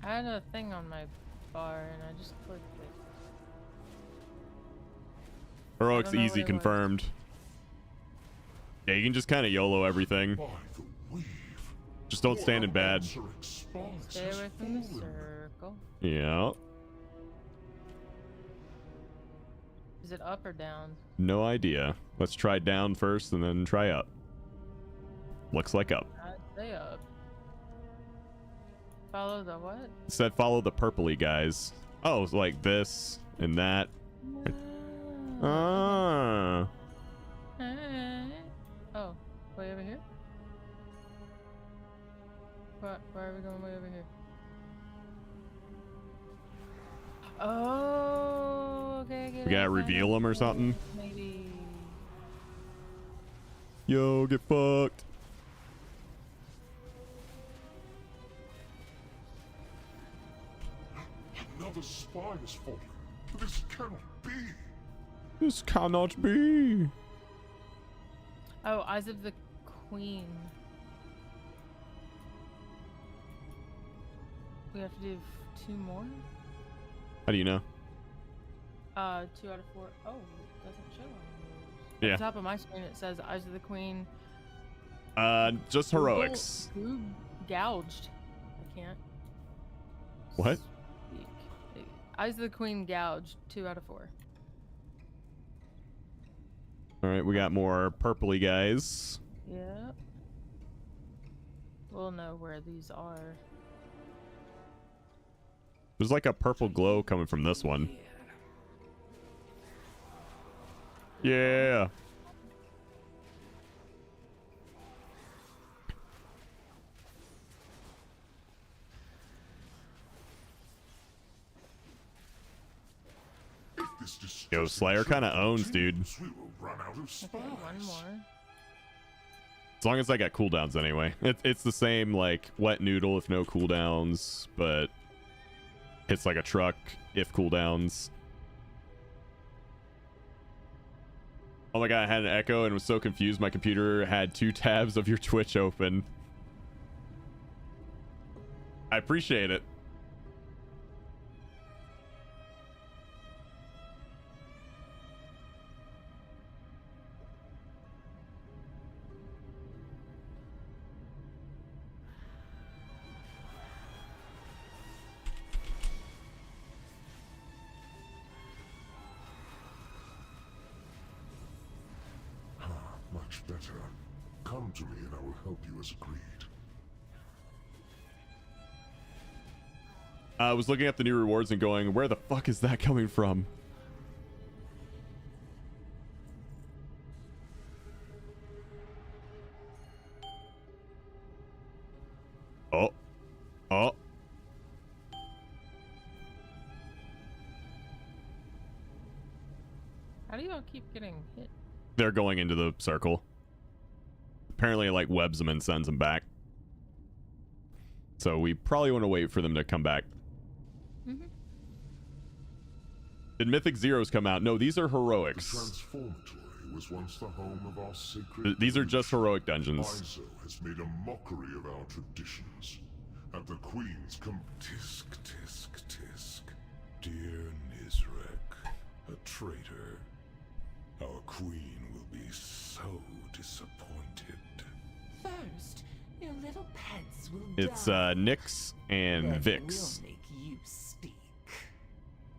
I had a thing on my bar and I just clicked it. Heroic's I don't know easy what it was. confirmed. Yeah, you can just kind of YOLO everything. Just don't stand in bad. Stay away from the circle. Yeah. Is it up or down? No idea. Let's try down first and then try up. Looks like up. I'd say up. Follow the what? It said follow the purpley guys. Oh, it's like this and that. Ah. Oh, way over here? Why are we going way over here? Oh, okay. We gotta reveal them or something. Maybe. Yo, get fucked. Another spy has fallen. This cannot be. This cannot be. Oh, Eyes of the Queen. We have to do 2 more? How do you know? 2 out of 4. Oh, it doesn't show on yours. Yeah. At the top of my screen it says Eyes of the Queen. Just heroics. Who gouged? I can't. What? Speak. Eyes of the Queen gouged. 2 out of 4. All right, we got more purpley guys. Yep. We'll know where these are. There's like a purple glow coming from this one. Yeah. Yo, Slayer kind of owns, dude. We will run out of spies. Okay, 1 more. As long as I got cooldowns anyway. It's the same like wet noodle if no cooldowns, but hits like a truck if cooldowns. Oh my god, I had an echo and was so confused my computer had 2 tabs of your Twitch open. I appreciate it. Much better. Come to me and I will help you as agreed. I was looking at the new rewards and going, where the fuck is that coming from? Oh. Oh. How do you all keep getting hit? They're going into the circle. Apparently it like webs them and sends them back. So we probably want to wait for them to come back. Did Mythic Zeros come out? No, these are heroics. The Transformatory was once the home of our sacred... These are just heroic dungeons. Iso has made a mockery of our traditions. At the Queen's tisk, tisk, tisk. Dear Nizrek, a traitor. Our Queen will be so disappointed. First, your little pets will It's die. Nyx and Then Vix. We'll make you speak.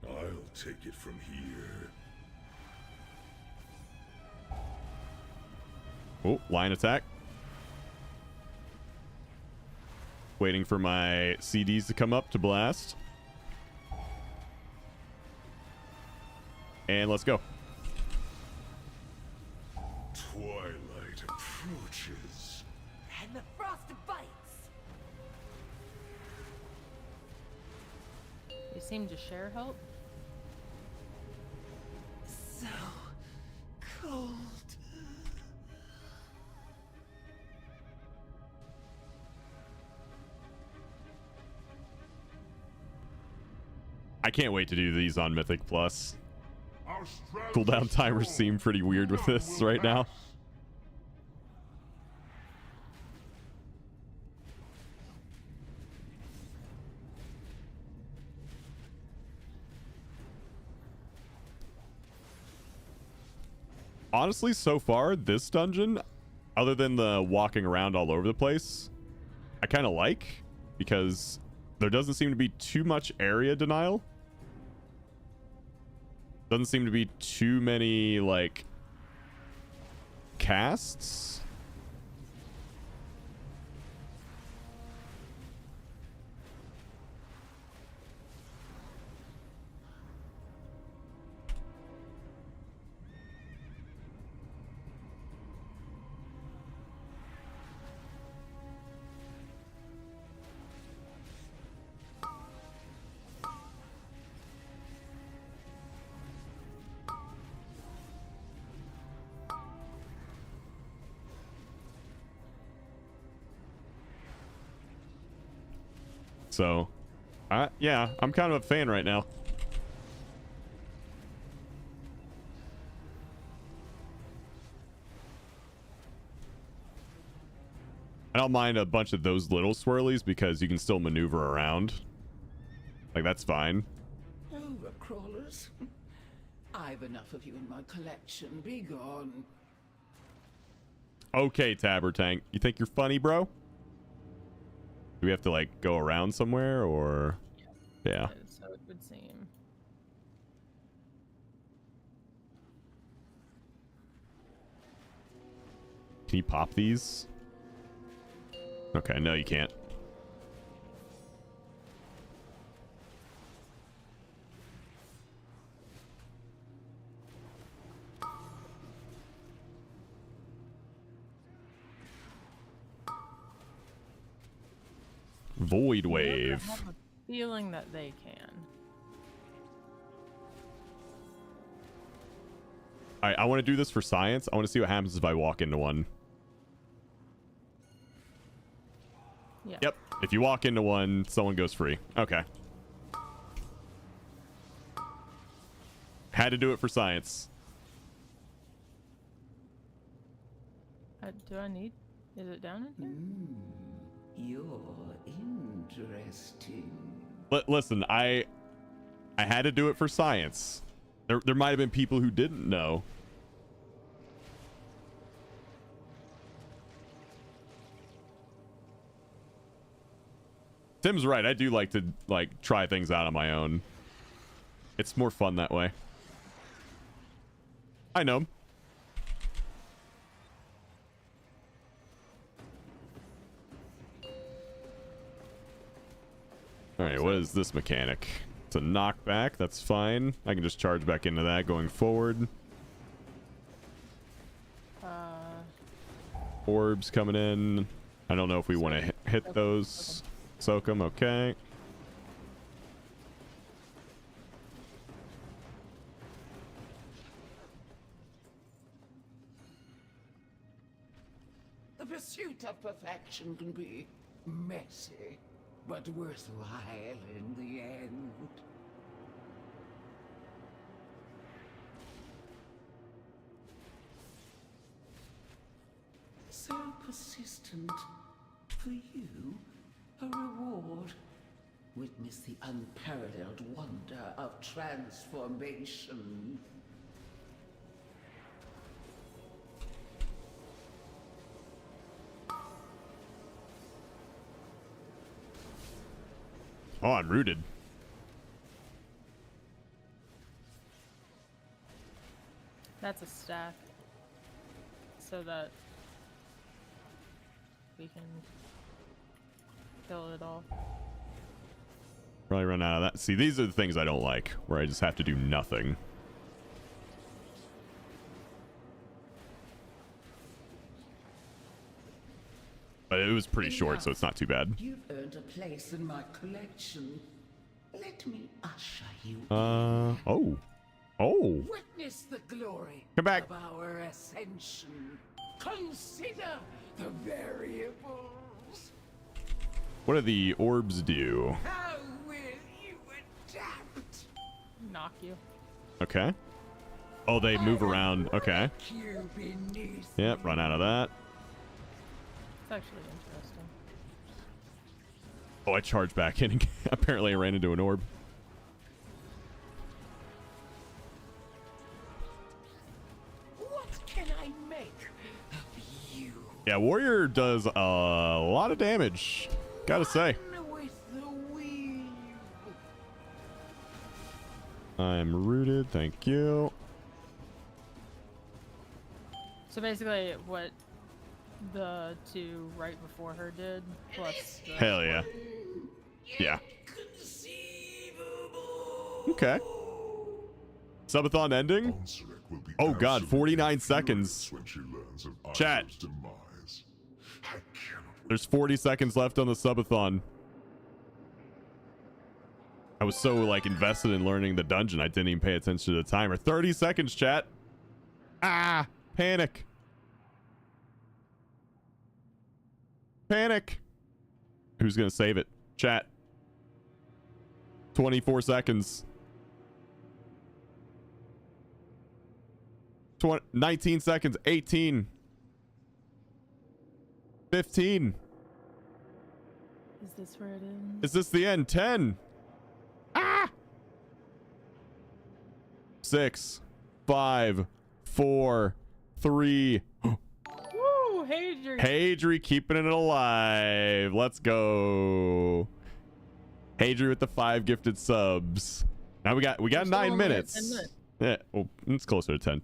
I'll take it from here. Oh, line attack. Waiting for my CDs to come up to blast. And let's go. Twilight approaches. And the frost bites. You seem to share help. So cold. I can't wait to do these on Mythic Plus. Our strategy Cooldown timers seem pretty weird with this right now. Honestly, so far, this dungeon, other than the walking around all over the place, I kind of like, because there doesn't seem to be too much area denial. Doesn't seem to be too many, like, casts. So, yeah, I'm kind of a fan right now. I don't mind a bunch of those little swirlies because you can still maneuver around. Like, that's fine. Overcrawlers. I've enough of you in my collection. Be gone. Okay, Tabber Tank. You think you're funny, bro? Do we have to, like, go around somewhere, or... Yeah. So it would seem. Can you pop these? Okay, no, you can't. Void Wave. I have a feeling that they can. Alright, I want to do this for science. I want to see what happens if I walk into one. Yeah. Yep. If you walk into one, someone goes free. Okay. Had to do it for science. Do I need? Is it down in here? You're interesting. Listen, I had to do it for science. There might have been people who didn't know. Tim's right. I do like to try things out on my own. It's more fun that way. I know. All right, what is this mechanic? It's a knockback. That's fine. I can just charge back into that going forward. Orbs coming in. I don't know if we want to hit those. Soak them. Okay. The pursuit of perfection can be messy, but worthwhile in the end. So persistent. For you, a reward. Witness the unparalleled wonder of transformation. Oh, I'm rooted. That's a stack. So that we can kill it all. Probably run out of that. See, these are the things I don't like, where I just have to do nothing. But it was pretty short, so it's not too bad. You've earned a place in my collection. Let me usher you. Oh. Witness the glory Come back. of our ascension. Consider the variables. What do the orbs do? How will you adapt? Knock you. Okay. Oh, they move around. Okay. You beneath Yep, run out of that. It's actually interesting. Oh, I charged back in again. Apparently I ran into an orb. What can I make of you? Yeah, Warrior does a lot of damage. Gotta say. With the weave. I'm rooted. Thank you. So basically, what the two right before her did, plus the... Hell yeah. Yeah. Okay. Subathon ending? Oh god, 49 seconds. Chat. There's 40 seconds left on the subathon. I was so like invested in learning the dungeon, I didn't even pay attention to the timer. 30 seconds, chat. Ah, panic. Panic. Who's gonna save it? Chat. 24 seconds. 19 seconds. 18. 15. Is this where it ends? Is this the end? 10. 6, 5, 4, 3. Woo, Hadri. Hadri keeping it alive. Let's go. Hadri with the 5 gifted subs. Now we got 9 minutes. 10 minutes. Yeah, well, it's closer to 10.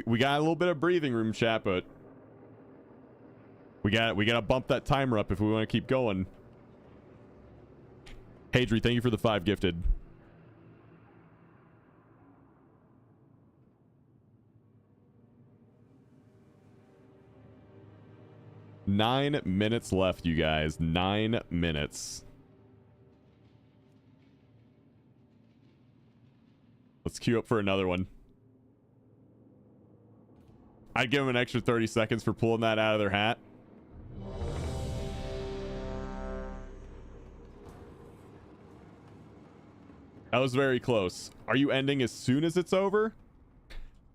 We got a little bit of breathing room, chat, but we got to bump that timer up if we want to keep going. Hadri, thank you for the 5 gifted. Nine minutes left, you guys. 9 minutes. Let's queue up for another one. I'd give them an extra 30 seconds for pulling that out of their hat. That was very close. Are you ending as soon as it's over?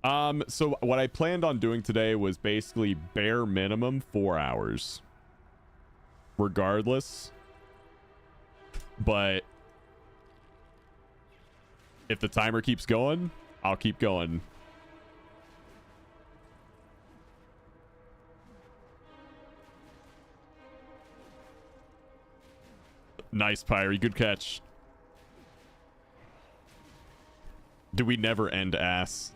So what I planned on doing today was basically bare minimum 4 hours. Regardless. But if the timer keeps going, I'll keep going. Nice, Pyrie. Good catch. Do we never end ass?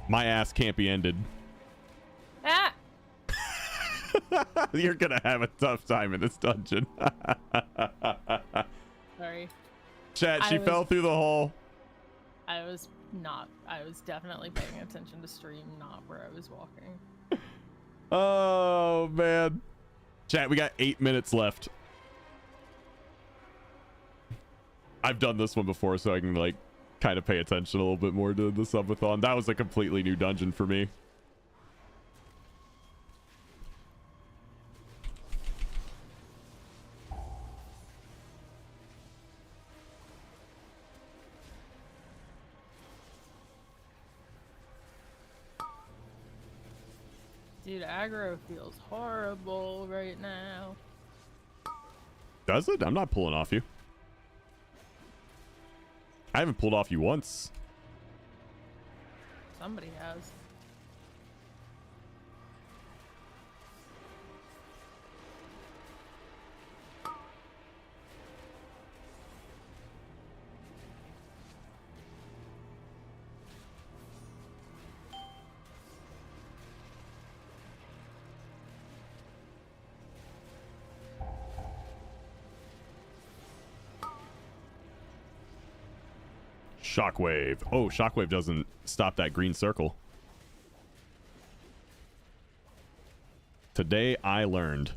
My ass can't be ended. Ah! You're gonna have a tough time in this dungeon. Sorry. Chat, she fell through the hole. I was definitely paying attention to stream, not where I was walking. Oh, man. Chat, we got 8 minutes left. I've done this one before, so I can, like, kind of pay attention a little bit more to the subathon. That was a completely new dungeon for me. Dude, aggro feels horrible right now. Does it? I'm not pulling off you. I haven't pulled off you once. Somebody has. Shockwave. Oh, Shockwave doesn't stop that green circle. Today I learned.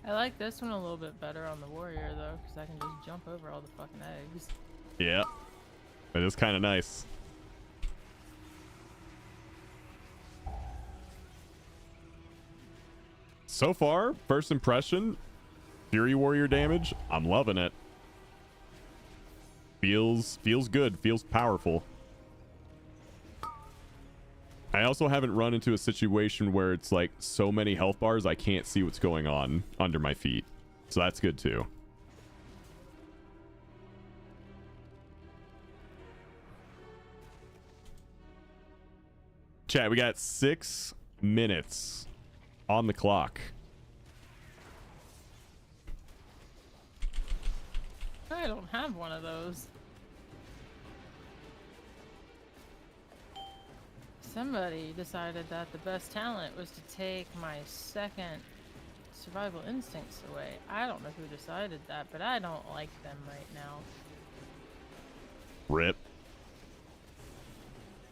I like this one a little bit better on the warrior though, because I can just jump over all the fucking eggs. Yeah. It is kind of nice. So far, first impression, Fury Warrior damage, I'm loving it. Feels good, feels powerful. I also haven't run into a situation where it's like so many health bars I can't see what's going on under my feet. So that's good too. Chat, we got 6 minutes on the clock. I don't have one of those. Somebody decided that the best talent was to take my second survival instincts away. I don't know who decided that, but I don't like them right now. Rip.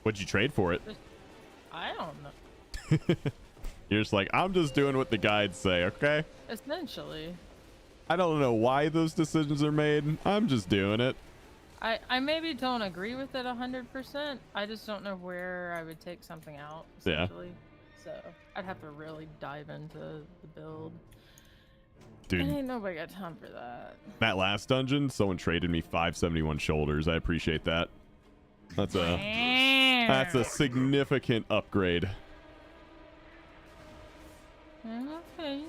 What'd you trade for it? I don't know. You're just like, I'm just doing what the guides say, okay? Essentially. I don't know why those decisions are made. I'm just doing it. I maybe don't agree with it 100%. I just don't know where I would take something out, essentially. So I'd have to really dive into the build. Dude, And ain't nobody got time for that. that last dungeon, someone traded me 571 shoulders. I appreciate that. That's a significant upgrade. Okay,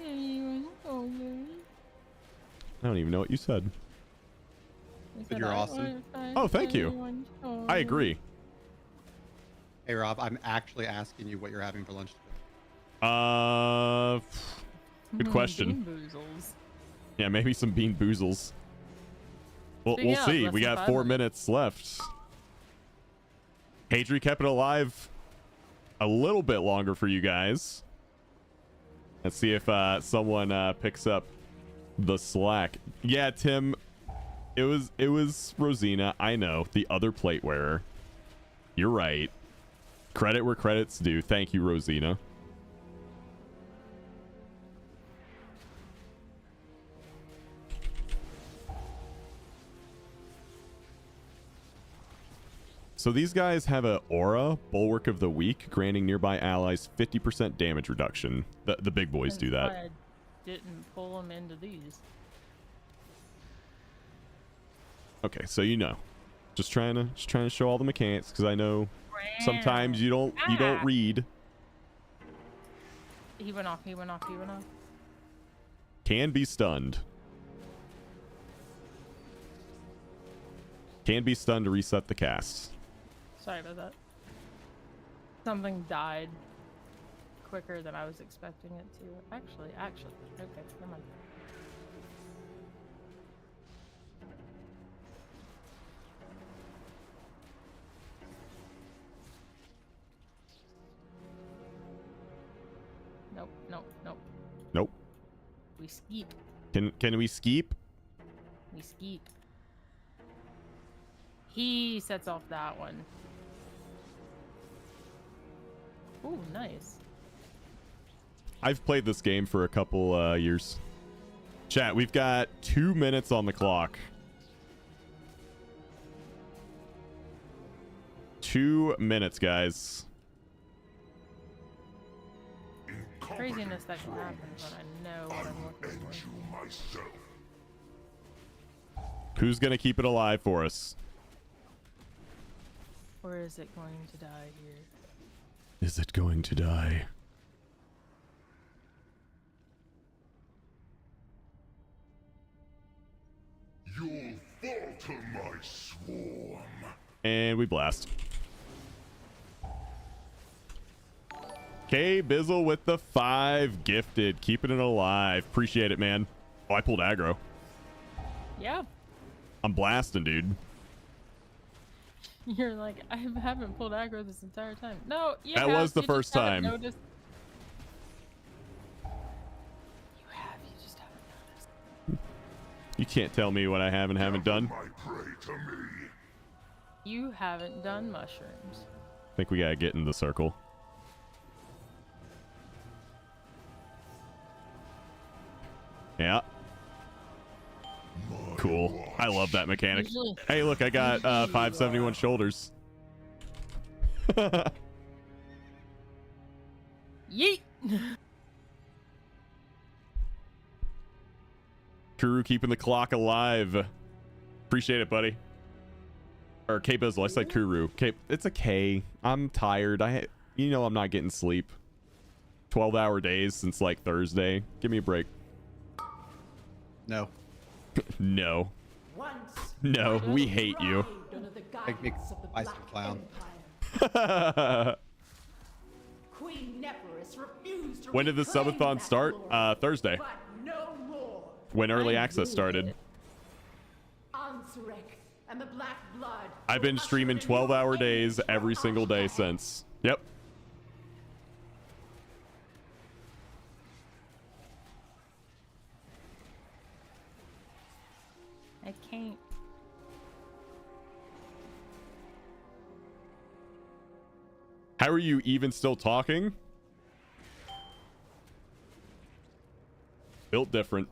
I don't even know what you said. But you're awesome. Oh, thank you. I agree. Hey Rob, I'm actually asking you what you're having for lunch today. Good question. Bean boozles. Yeah, maybe some bean boozles. We'll Speaking of, see. less We than got 5 4 minutes left. Hadri kept it alive a little bit longer for you guys. Let's see if someone picks up the slack. Yeah, Tim, it was Rosina. I know, the other plate wearer. You're right. Credit where credit's due. Thank you, Rosina. So these guys have a aura, Bulwark of the Weak, granting nearby allies 50% damage reduction. The big boys do That's that. why I didn't pull them into these. Okay, so you know, just trying to show all the mechanics because I know sometimes you don't read. He went off. He went off. He went off. Can be stunned. Can be stunned to reset the cast. Sorry about that. Something died quicker than I was expecting it to. Actually, okay, never mind. Nope. We skeep. Can we skeep? We skeep. He sets off that one. Ooh, nice. I've played this game for a couple years. Chat, we've got 2 minutes on the clock. 2 minutes, guys. Craziness that can happen, but I know what I'm looking for. Who's gonna keep it alive for us? Or is it going to die here? Is it going to die? You'll falter, my swarm. And we blast. K Bizzle with the 5 gifted, keeping it alive. Appreciate it, man. Oh, I pulled aggro. Yeah. I'm blasting, dude. You're like, I haven't pulled aggro this entire time. No, you That have, was the you first just haven't time. noticed. You have, you just haven't noticed. You can't tell me what I have and haven't done. You haven't done mushrooms. I think we gotta get in the circle. Yeah. Cool. I love that mechanic. Usually- Hey, look, I got 571 shoulders. Yeet! Kuru keeping the clock alive. Appreciate it, buddy. Or K Bizzle. I said Kuru. K. It's a K. I'm tired. You know I'm not getting sleep. 12-hour days since like Thursday. Give me a break. No. No. No, we hate you. Make me ice clown. Queen Neferis refused to When did the reclaim subathon that start? glory, Thursday. but no more. When early access started. Ansurek and the Black Blood. I've been streaming 12-hour days every single day since. Yep. I can't. How are you even still talking? Built different.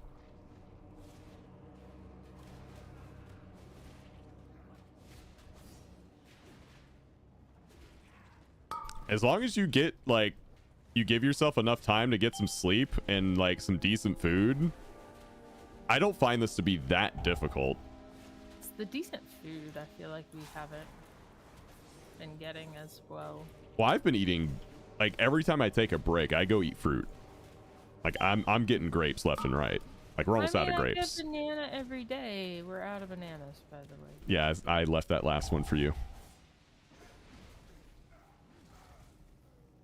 As long as you get, like, you give yourself enough time to get some sleep and, like, some decent food, I don't find this to be that difficult. It's the decent food I feel like we haven't been getting as well. Well, I've been eating, like, every time I take a break, I go eat fruit. Like, I'm getting grapes left and right. Like, we're almost out of grapes. I get banana every day. We're out of bananas, by the way. Yeah, I left that last one for you.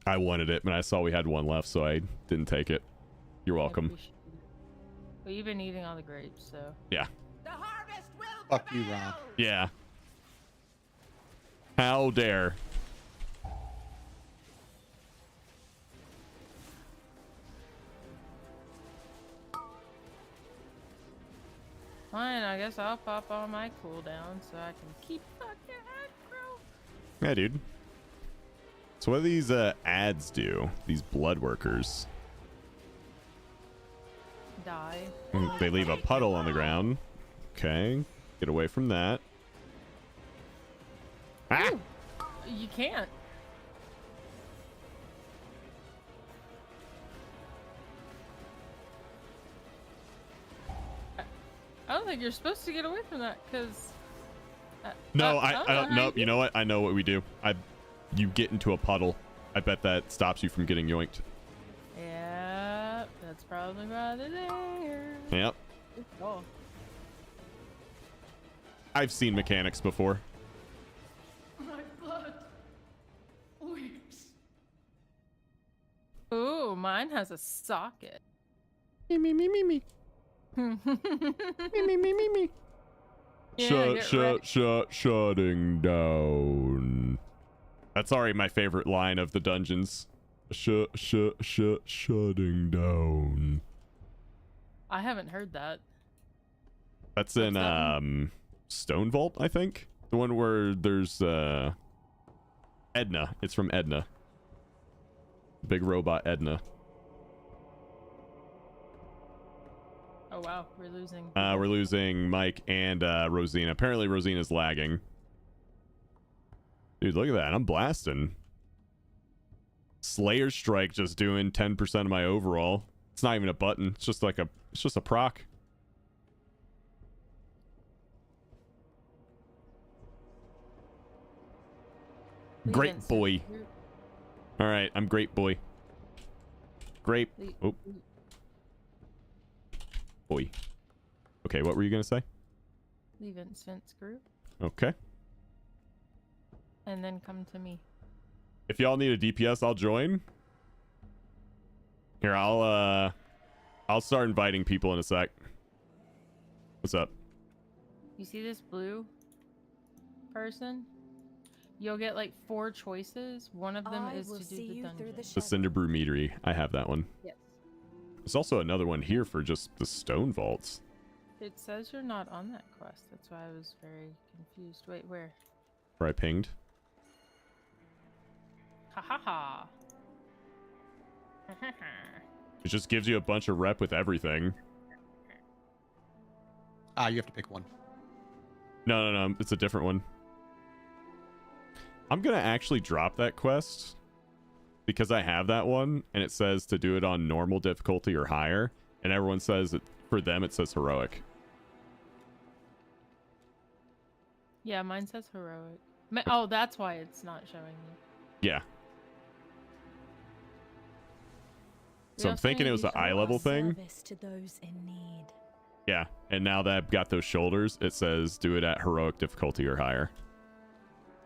I wanted it, but I saw we had one left, so I didn't take it. You're welcome. But you've been eating all the grapes, so. Yeah. Fuck you, Rob. Yeah. How dare. Fine, I guess I'll pop on my cooldown so I can keep fucking aggro. Yeah, dude. So what do these ads do? These blood workers. Die. They leave a puddle on the ground. Okay. Get away from that. Ah! Ooh, you can't. I don't think you're supposed to get away from that, because... No, I don't. Nope. You know what? I know what we do. You get into a puddle. I bet that stops you from getting yoinked. Yeah, that's probably why they're there. Yep. Good call. I've seen mechanics before. My blood weeps. Ooh, mine has a socket. Me. Me. Yeah, Shutting down. That's already my favorite line of the dungeons. Shutting down. I haven't heard that. That's in Stone Vault, I think. The one where there's Edna. It's from Edna. Big robot Edna. Oh wow, we're losing. We're losing Mike and Rosina. Apparently Rosina's lagging. Dude, look at that. I'm blasting. Slayer Strike just doing 10% of my overall. It's not even a button. It's just like it's just a proc. Great boy. All right, I'm great boy. Great. Oh. Boy. Okay, what were you gonna say? Leave Instance group Okay. and then come to me. If y'all need a DPS, I'll join. Here, I'll start inviting people in a sec. What's up? You see this blue person? You'll get like 4 choices. One of them is to do the dungeon. The Cinderbrew Meadery. I have that one. Yes. There's also another one here for just the stone vaults. It says you're not on that quest. That's why I was very confused. Wait, where? Where I pinged. Ha ha ha. It just gives you a bunch of rep with everything. You have to pick one. No. It's a different one. I'm going to actually drop that quest because I have that one and it says to do it on normal difficulty or higher. And everyone says that for them, it says heroic. Yeah, mine says heroic. Oh, that's why it's not showing me. Yeah. So I'm thinking it was an eye level thing. To those in need. Yeah. And now that I've got those shoulders, it says do it at heroic difficulty or higher.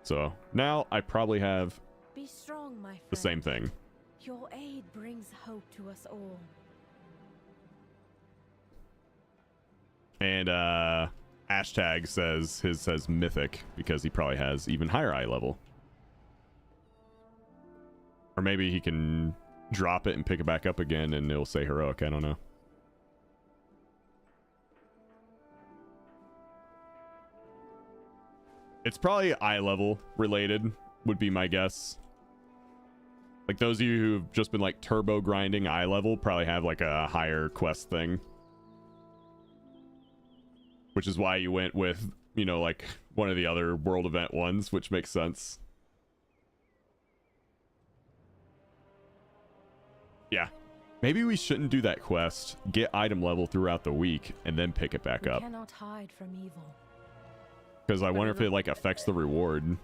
So now I probably have Be strong, my friend. the same thing. Your aid brings hope to us all. And hashtag says his says mythic because he probably has even higher eye level. Or maybe he can drop it and pick it back up again and it'll say heroic. I don't know. It's probably eye level related would be my guess. Like those of you who've just been like turbo grinding eye level probably have like a higher quest thing. Which is why you went with, you know, like one of the other world event ones, which makes sense. Yeah. Maybe we shouldn't do that quest. Get item level throughout the week and then pick it back We up. cannot hide from evil. Because I wonder if it like affects the reward.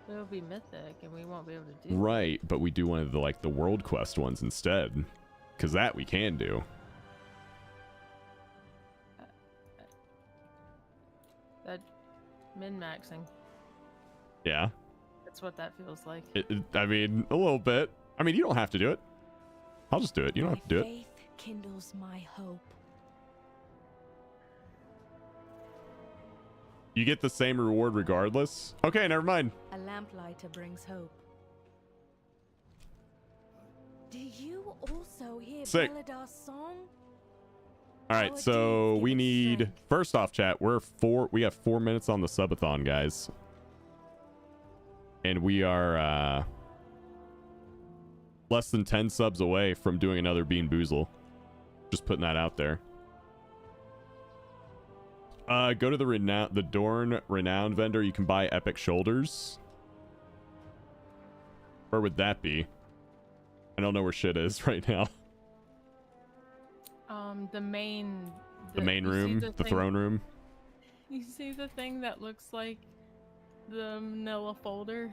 It'll be mythic, and we won't be able to do. Right, but we do one of the like the world quest ones instead. Because that we can do. That min-maxing. Yeah. That's what that feels like. I mean, a little bit. I mean, you don't have to do it. I'll just do it. You don't have to do it. Faith kindles my hope. You get the same reward regardless. Okay, never mind. A lamplighter brings hope. Do you also hear Sick. Beladar's song? All right, so we need first off, chat. We have 4 minutes on the subathon, guys, and we are less than 10 subs away from doing another Bean Boozle. Just putting that out there. Go to the Dorn Renowned vendor. You can buy epic shoulders. Where would that be? I don't know where shit is right now. The main. The main room, the throne room. You see the thing that looks like the manila folder?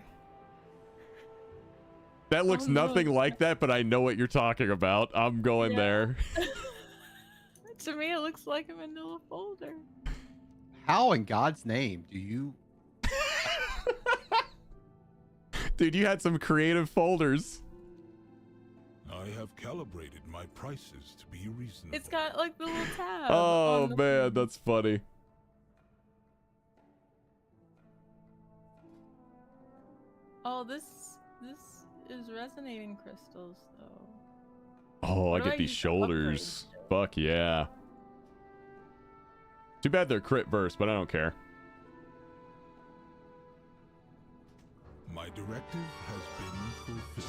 That looks nothing like that, but I know what you're talking about. I'm going there. To me, it looks like a manila folder. How in God's name do you? Dude, you had some creative folders. I have calibrated my prices to be reasonable. It's got like the little tab. Oh on the man, that's funny. Oh, this is resonating crystals though. Oh, What I do get these use to shoulders. Fuck yeah. Too bad they're crit burst, but I don't care. My directive has been fulfilled.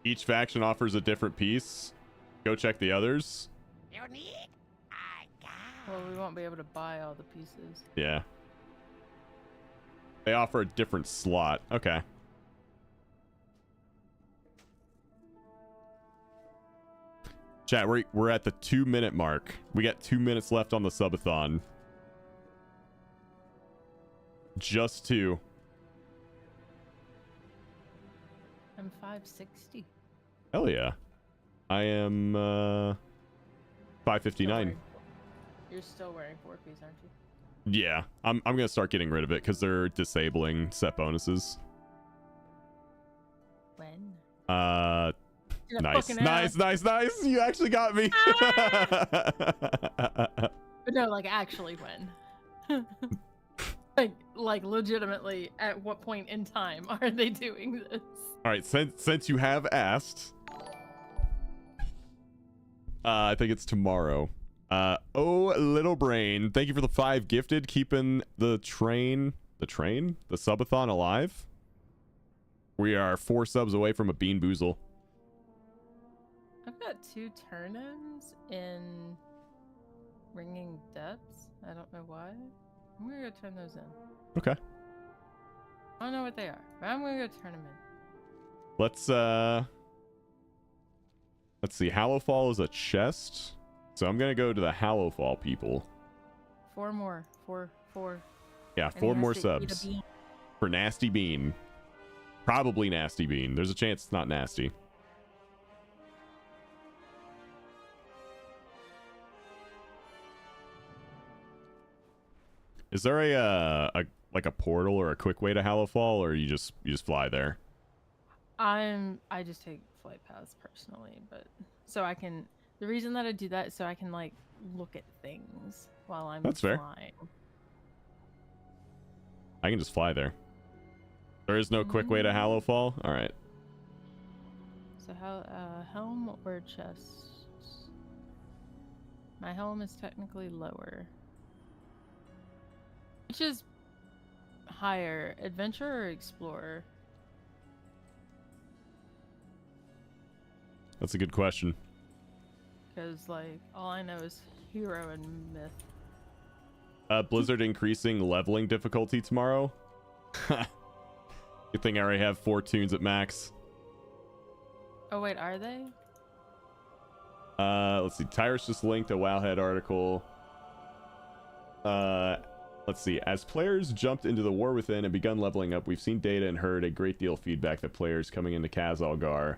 Each faction offers a different piece. Go check the others. Well, we won't be able to buy all the pieces. Yeah. They offer a different slot. Okay. Chat, we're at the 2-minute mark. We got 2 minutes left on the subathon. Just 2. I'm 560. Hell yeah. I am 559. You're still wearing 4-piece, aren't you? Yeah, I'm gonna start getting rid of it because they're disabling set bonuses. When? Nice, nice. You actually got me. But no, like actually when? like legitimately, at what point in time are they doing this? All right, since you have asked, I think it's tomorrow. Oh, little brain, thank you for the 5 gifted, keeping the subathon alive. We are 4 subs away from a Bean Boozle. I've got 2 turn-ins in Ringing Depths. I don't know why. I'm gonna go turn those in. Okay. I don't know what they are, but I'm gonna go turn them in. Let's see. Hallowfall is a chest, so I'm gonna go to the Hallowfall people. 4 more. 4. Yeah, And 4 he more has to eat a subs bean. for Nasty Bean. Probably Nasty Bean. There's a chance it's not nasty. Is there a like a portal or a quick way to Hallowfall, or you just fly there? I just take flight paths personally, but so I can. The reason that I do that is so I can like look at things while I'm That's fair. flying. I can just fly there. There is no quick way to Hallowfall? All right. So how helm or chest? My helm is technically lower. Which is higher, adventurer or explorer? That's a good question. Because, like, all I know is hero and myth. Blizzard increasing leveling difficulty tomorrow. Good thing I already have 4 tunes at max. Oh, wait, are they? Let's see. Tyrus just linked a Wowhead article. Let's see. As players jumped into the War Within and begun leveling up, we've seen data and heard a great deal of feedback that players coming into Khazalgar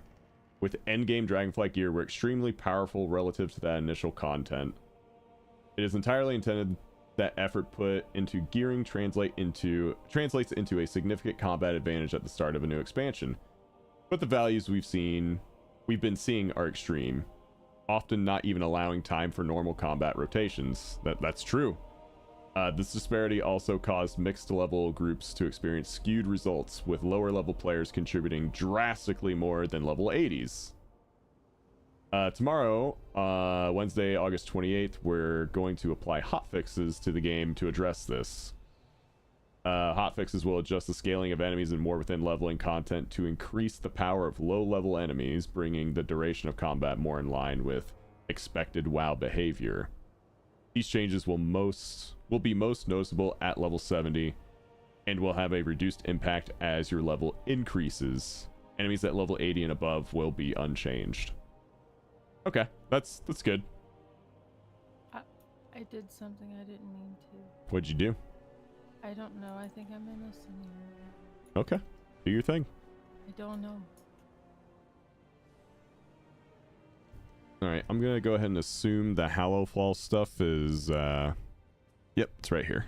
with endgame Dragonflight gear were extremely powerful relative to that initial content. It is entirely intended that effort put into gearing translates into a significant combat advantage at the start of a new expansion. But the values we've been seeing are extreme, often not even allowing time for normal combat rotations. That's true. This disparity also caused mixed level groups to experience skewed results, with lower level players contributing drastically more than level 80s. Tomorrow, Wednesday, August 28th, we're going to apply hotfixes to the game to address this. Hotfixes will adjust the scaling of enemies and War Within leveling content to increase the power of low-level enemies, bringing the duration of combat more in line with expected WoW behavior. These changes will be most noticeable at level 70 and will have a reduced impact as your level increases. Enemies at level 80 and above will be unchanged. Okay, that's good. I did something I didn't mean to. What'd you do? I don't know. I think I'm innocent here. Okay, do your thing. I don't know. Alright, I'm gonna go ahead and assume the Hallowfall stuff is, yep, it's right here.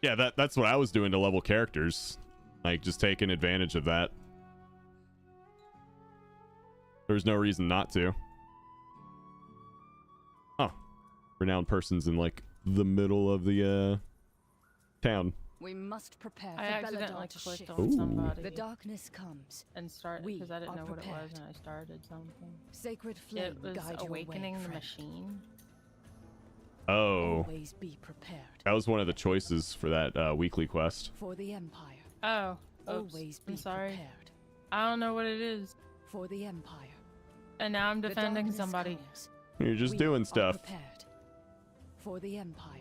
Yeah, that's what I was doing to level characters. Like, just taking advantage of that. There's no reason not to. Oh. Renowned person's in, like, the middle of the, town. We must prepare for I accidentally Belladon to clicked shift. on somebody. The darkness comes. And start We because I didn't are know what it was prepared. and I started something. Sacred flame It was guide your way, awakening the friend. machine. Oh. Always be prepared That was one of the choices for that, weekly quest. for the Empire. Oh. Oops. Always be I'm sorry. prepared I don't know what it is. for the Empire. And now I'm The defending darkness somebody. comes. You're just We doing are stuff. prepared for the Empire.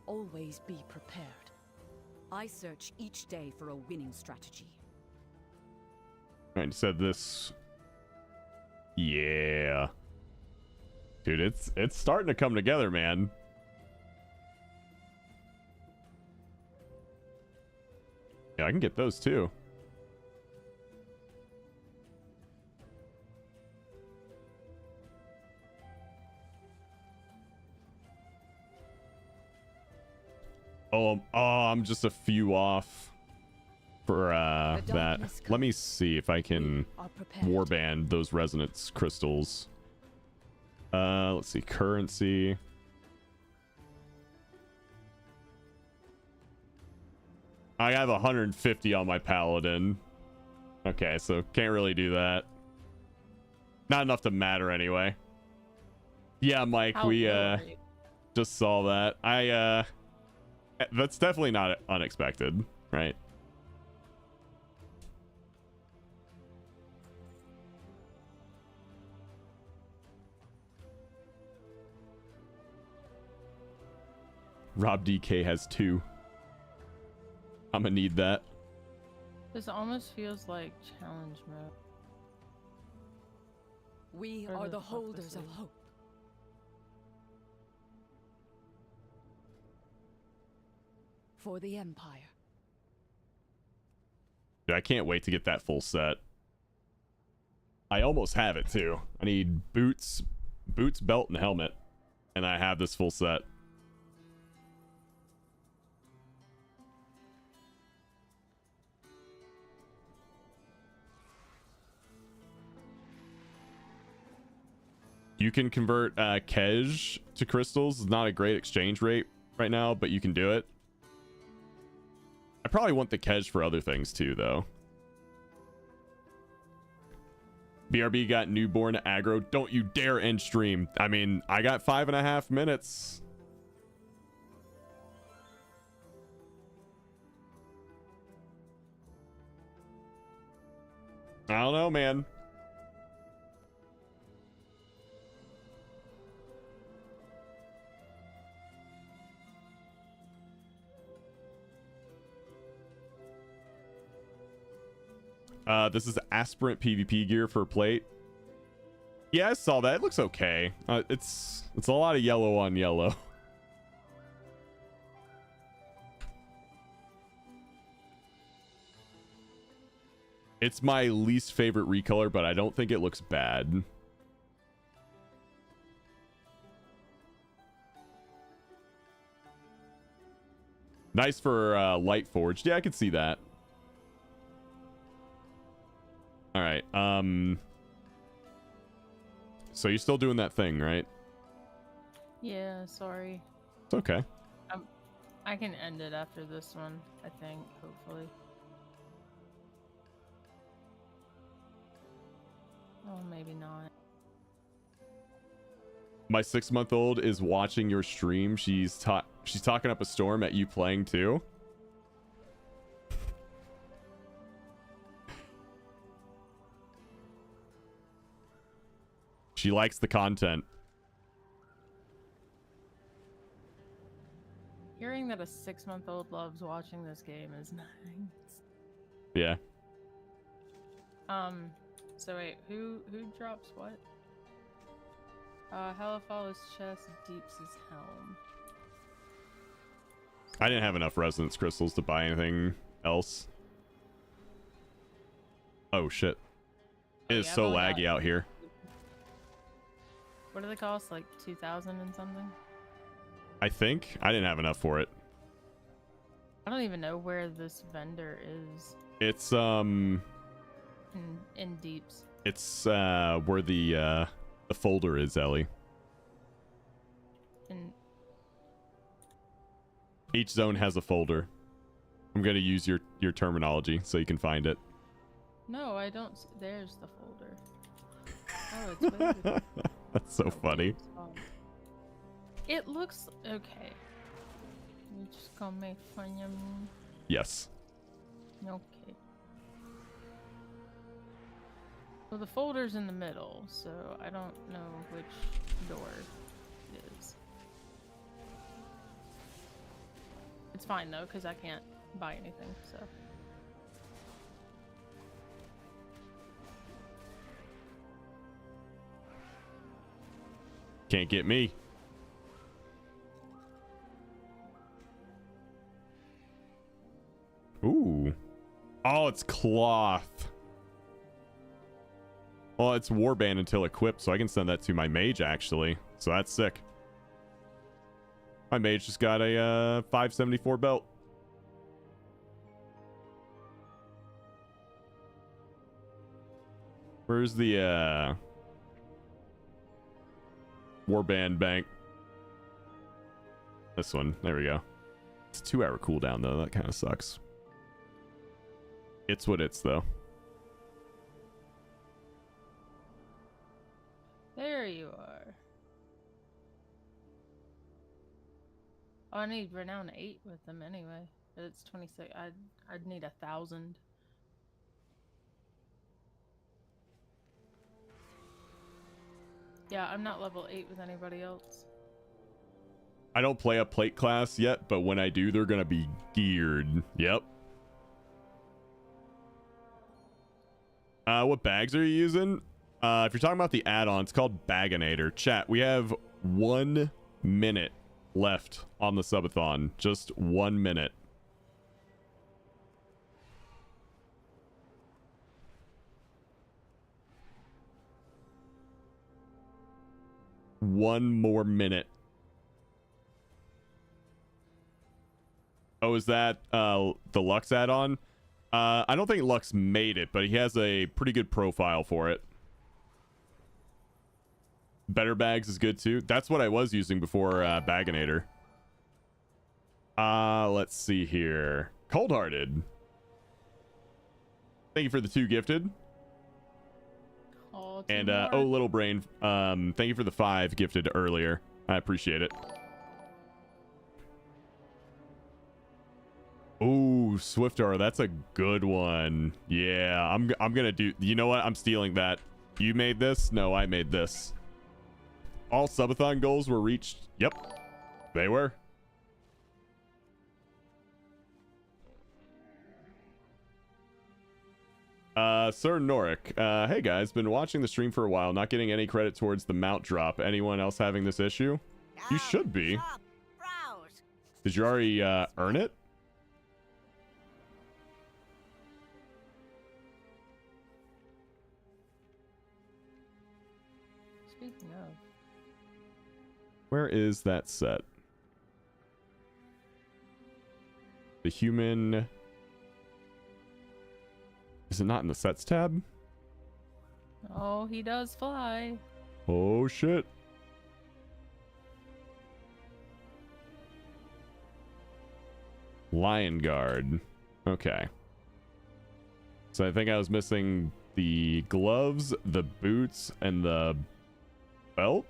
Always be prepared. I search each day for a winning strategy. Alright, you said this. Yeah. Dude, it's starting to come together, man. Yeah, I can get those too. Oh, I'm just a few off for that. Let me see if I can warband those resonance crystals. Let's see, currency. I have 150 on my paladin. Okay, so can't really do that. Not enough to matter anyway. Yeah, Mike, How we low are you? just saw that. That's definitely not unexpected, right? Rob DK has 2. I'm gonna need that. This almost feels like challenge mode. We Whatever are the fuck holders this of is. hope. For the Empire. Dude, I can't wait to get that full set. I almost have it too. I need boots, belt, and helmet. And I have this full set. You can convert Kej to crystals. It's not a great exchange rate right now, but you can do it. I probably want the Kej for other things too, though. BRB got newborn aggro. Don't you dare end stream. I mean, I got 5.5 minutes. I don't know, man. This is aspirant PvP gear for plate. Yeah, I saw that. It looks okay. It's a lot of yellow on yellow. It's my least favorite recolor, but I don't think it looks bad. Nice for light forged. Yeah, I can see that. All right. So you're still doing that thing, right? Yeah, sorry. It's okay. I can end it after this one, I think, hopefully. Oh, maybe not. My 6-month-old is watching your stream. She's talking up a storm at you playing too. She likes the content. Hearing that a 6-month-old loves watching this game is nice. Yeah. So wait, who drops what? Helifall's chest, Deeps' helm. I didn't have enough resonance crystals to buy anything else. Oh shit. It is so laggy out here. What do they cost? Like 2,000 and something? I think I didn't have enough for it. I don't even know where this vendor is. It's in Deeps. It's where the folder is, Ellie. Each zone has a folder. I'm gonna use your terminology so you can find it. No, I don't. There's the folder. Oh, it's way. That's so funny. It looks okay. You just gonna make fun of me? Yes. Okay. Well, the folder's in the middle, so I don't know which door it is. It's fine though, because I can't buy anything, so. Can't get me. Ooh. Oh, it's cloth. Well, it's warband until equipped, so I can send that to my mage, actually. So that's sick. My mage just got a 574 belt. Where's the warband bank? This one. There we go. It's a 2-hour cooldown, though. That kind of sucks. It's what it's, though. There you are. Oh, I need renown 8 with them anyway. But it's 26. I'd need 1,000. Yeah, I'm not level 8 with anybody else. I don't play a plate class yet, but when I do, they're gonna be geared. Yep. What bags are you using? If you're talking about the add-on, it's called Baginator. Chat, we have 1 minute left on the subathon. Just 1 minute. One more minute. Oh, is that the Lux add-on? I don't think Lux made it, but he has a pretty good profile for it. Better Bags is good too. That's what I was using before Baginator. Let's see here. Cold-Hearted. Thank you for the 2 gifted. Oh, and Little Brain, thank you for the 5 gifted earlier. I appreciate it. Ooh, Ooh, Swift Arrow, that's a good one. Yeah, I'm gonna do. You know what? I'm stealing that. You made this? No, I made this. All subathon goals were reached. Yep, they were. Sir Norik, hey guys, been watching the stream for a while, not getting any credit towards the mount drop. Anyone else having this issue? You should be. Did you already earn it? Speaking of. Where is that set? The human... Is it not in the sets tab? Oh, he does fly. Oh shit. Lion Guard. Okay. So I think I was missing the gloves, the boots, and the belt.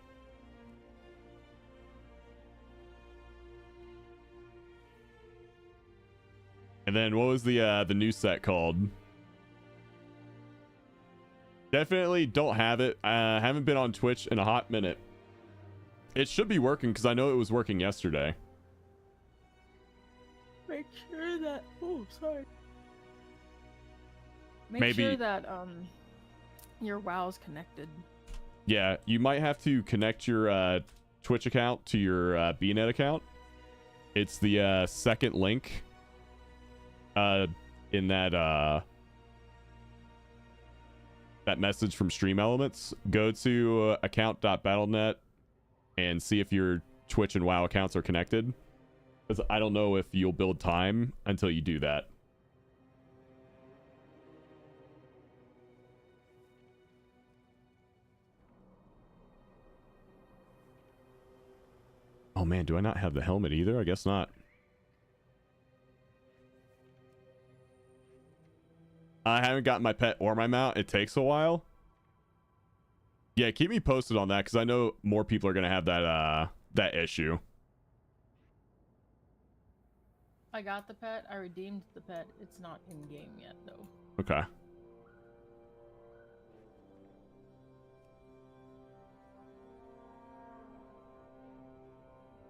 And then what was the new set called? Definitely don't have it. Haven't been on Twitch in a hot minute. It should be working because I know it was working yesterday. Make sure that. Oh, sorry. Make Maybe. sure that your WoW's connected. Yeah, you might have to connect your Twitch account to your BNet account. It's the second link in that that message from Stream Elements. Go to account.battle.net and see if your Twitch and WoW accounts are connected. Because I don't know if you'll build time until you do that. Oh man, do I not have the helmet either? I guess not. I haven't gotten my pet or my mount. It takes a while. Yeah, keep me posted on that because I know more people are gonna have that issue. I got the pet. I redeemed the pet. It's not in game yet, though. Okay.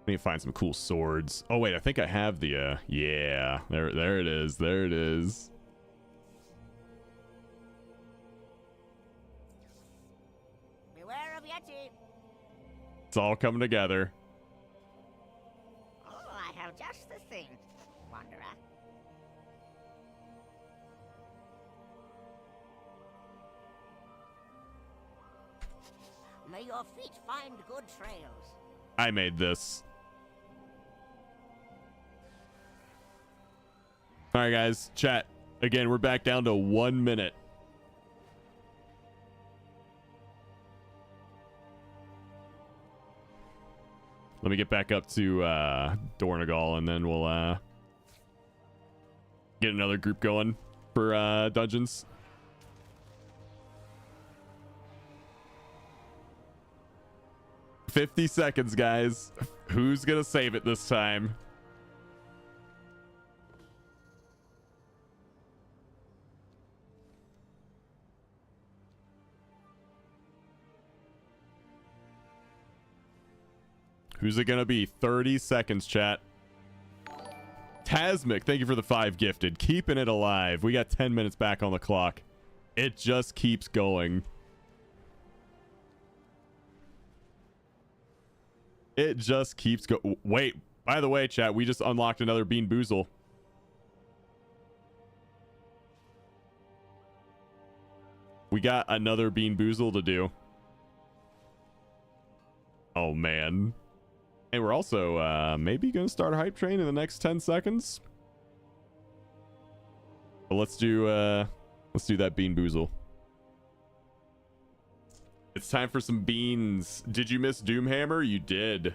I need to find some cool swords. Oh wait, I think I have the yeah. There it is. There it is. Beware of Yeti. It's all coming together. Oh, I have just the thing, Wanderer. May your feet find good trails. I made this. All right, guys. Chat. Again, we're back down to 1 minute. Let me get back up to Dornegal, and then we'll get another group going for dungeons. $50 seconds, guys. Who's gonna save it this time? Who's it gonna be? 30 seconds, chat. Tasmic, thank you for the 5 gifted. Keeping it alive. We got 10 minutes back on the clock. It just keeps going. It just keeps go. Wait, by the way, chat, we just unlocked another Bean Boozle. We got another Bean Boozle to do. Oh, man. And we're also maybe going to start a hype train in the next 10 seconds. But let's do that Bean Boozle. It's time for some beans. Did you miss Doomhammer? You did.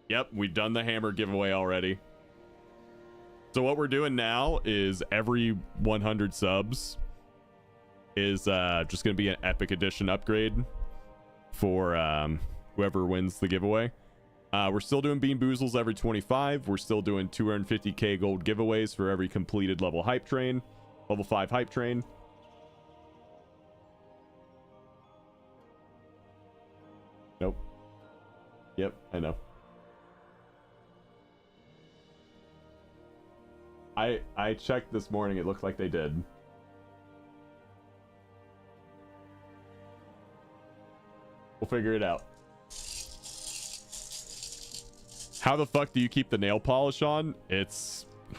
Yep, we've done the hammer giveaway already. So what we're doing now is every 100 subs is just going to be an Epic Edition upgrade for whoever wins the giveaway. We're still doing Bean Boozles every 25. We're still doing 250k gold giveaways for every completed level 5 hype train. Nope. Yep, I know. I checked this morning. It looked like they did. We'll figure it out. How the fuck do you keep the nail polish on? I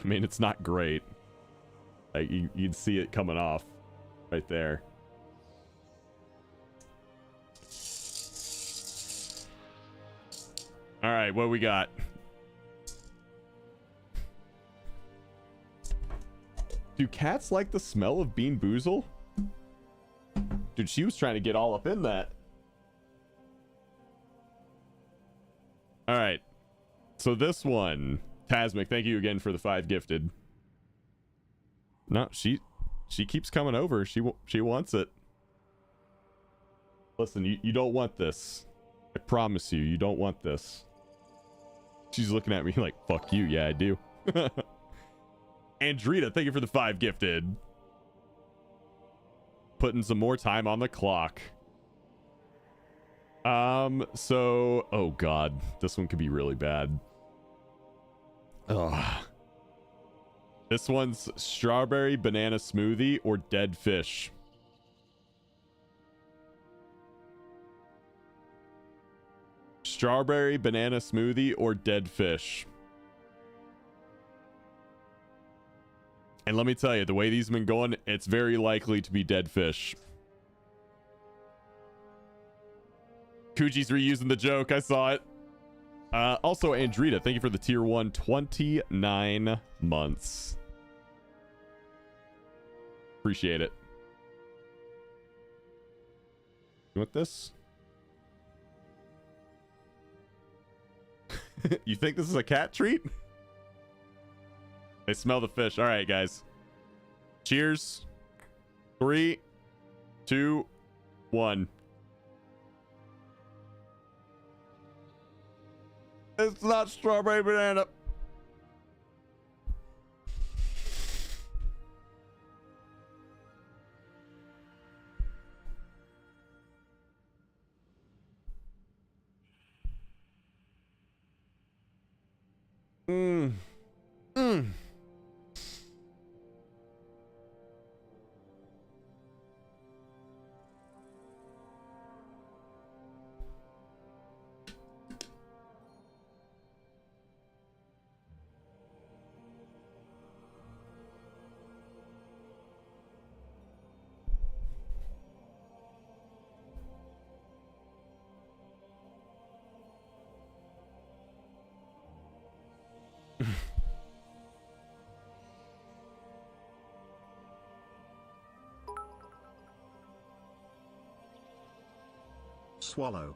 mean, it's not great. Like, you'd see it coming off right there. All right, what we got? Do cats like the smell of Bean Boozle? Dude, she was trying to get all up in that. All right. So this one, Tasmic, thank you again for the 5 gifted. No, she keeps coming over. She wants it. Listen, you don't want this. I promise you, you don't want this. She's looking at me like, fuck you. Yeah, I do. Andrita, thank you for the 5 gifted. Putting some more time on the clock. So, oh god, this one could be really bad. Ugh. This one's strawberry banana smoothie or dead fish. Strawberry banana smoothie or dead fish. And let me tell you, the way these have been going, it's very likely to be dead fish. Kuji's reusing the joke. I saw it. Also, Andrita, thank you for the tier 1 29 months. Appreciate it. You want this? You think this is a cat treat? I smell the fish. All right, guys. Cheers. 3, 2, 1. It's not strawberry banana. Swallow.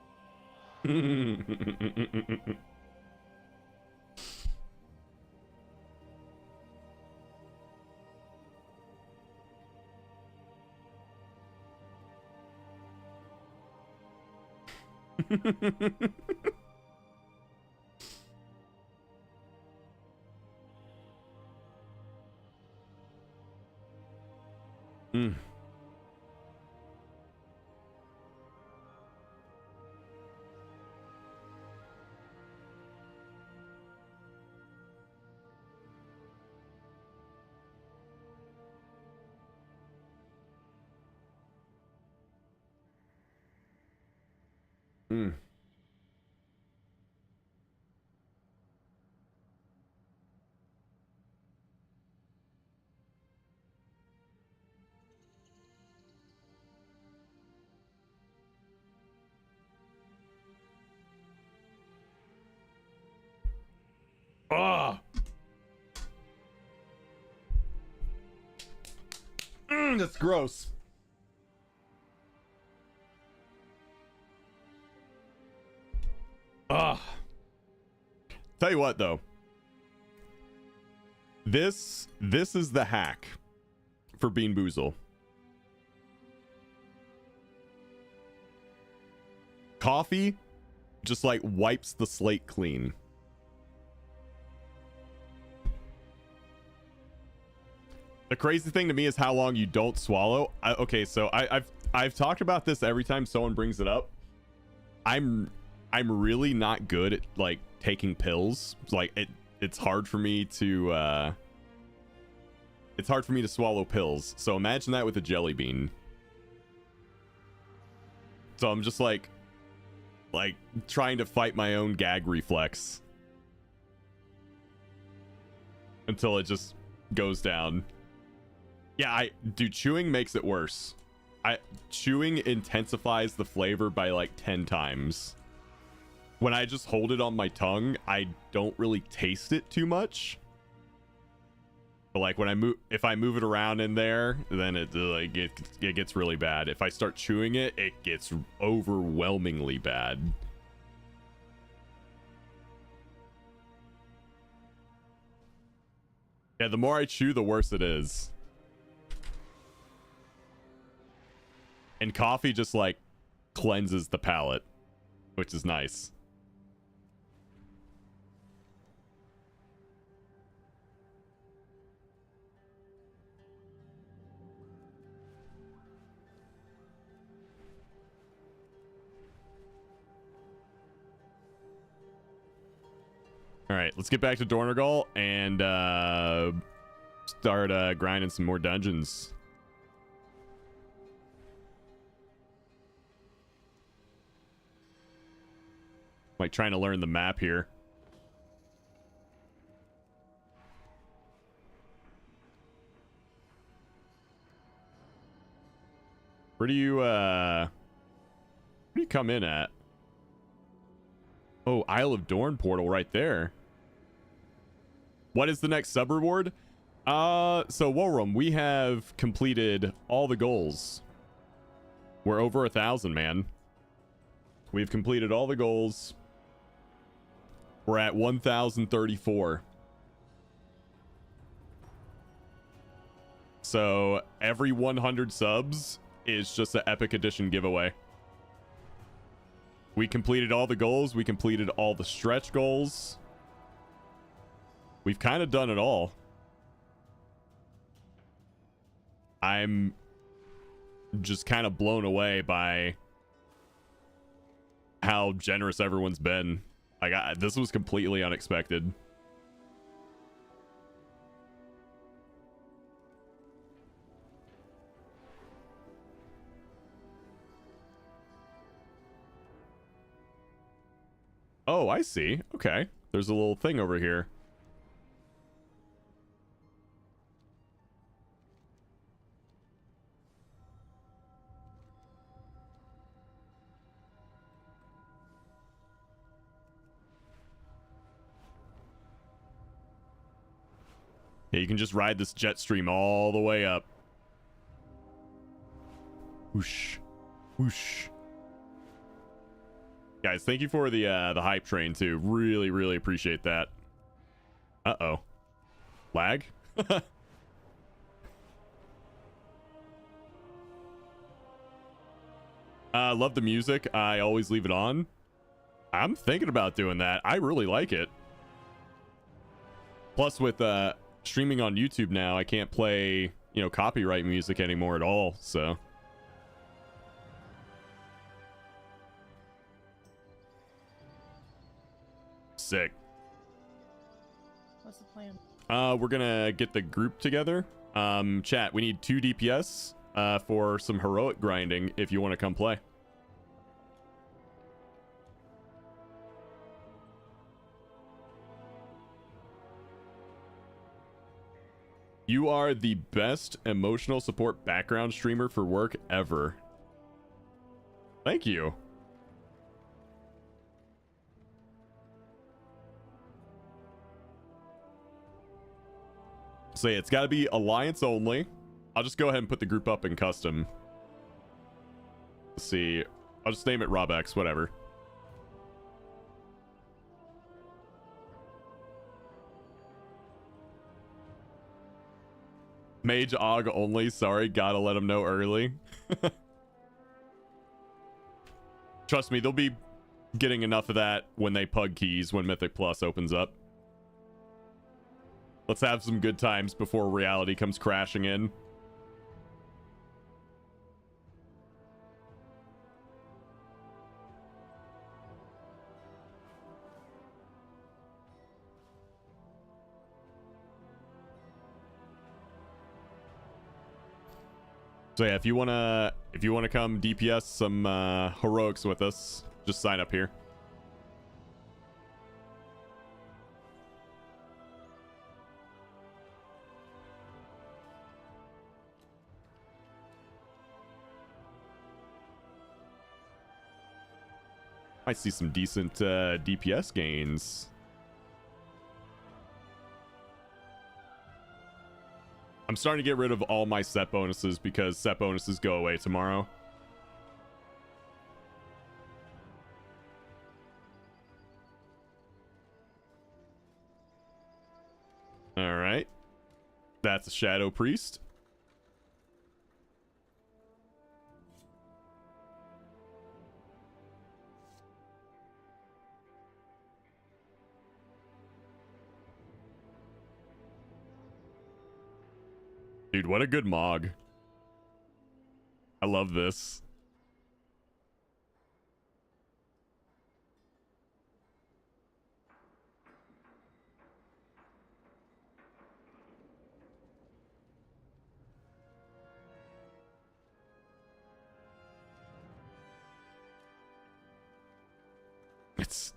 That's gross. Tell you what, though. This is the hack for Bean Boozle. Coffee just like wipes the slate clean. The crazy thing to me is how long you don't swallow. Okay, so I've talked about this every time someone brings it up. I'm really not good at like taking pills. Like it's hard for me to swallow pills. So imagine that with a jelly bean. So I'm just like trying to fight my own gag reflex until it just goes down. Yeah, dude, chewing makes it worse. Chewing intensifies the flavor by like 10 times. When I just hold it on my tongue, I don't really taste it too much. But like when if I move it around in there, then it gets really bad. If I start chewing it, it gets overwhelmingly bad. Yeah, the more I chew, the worse it is. And coffee just like cleanses the palate, which is nice. All right, let's get back to Dornergall and start grinding some more dungeons. Like trying to learn the map here. Where do you come in at? Oh, Isle of Dorn portal right there. What is the next sub reward? So Worum, we have completed all the goals. We're over 1,000, man. We've completed all the goals. We're at 1,034. So every 100 subs is just an Epic Edition giveaway. We completed all the goals. We completed all the stretch goals. We've kind of done it all. I'm just kind of blown away by how generous everyone's been. Like, this was completely unexpected. Oh, I see. Okay. There's a little thing over here. Yeah, you can just ride this jet stream all the way up. Whoosh. Whoosh. Guys, thank you for the hype train too. Really, really appreciate that. Uh-oh. Lag? Love the music. I always leave it on. I'm thinking about doing that. I really like it. Plus with streaming on YouTube now, I can't play, you know, copyright music anymore at all, so. Sick. What's the plan? We're gonna get the group together. Chat, we need 2 DPS for some heroic grinding if you want to come play. You are the best emotional support background streamer for work ever. Thank you. So yeah, it's got to be Alliance only. I'll just go ahead and put the group up in custom. Let's see. I'll just name it RobX, whatever. Mage Og only. Sorry, gotta let them know early. Trust me, there'll be getting enough of that when they pug keys when Mythic Plus opens up. Let's have some good times before reality comes crashing in. So yeah, if you wanna come DPS some heroics with us, just sign up here. I see some decent DPS gains. I'm starting to get rid of all my set bonuses because set bonuses go away tomorrow. All right. That's a Shadow Priest. Dude, what a good Mog. I love this.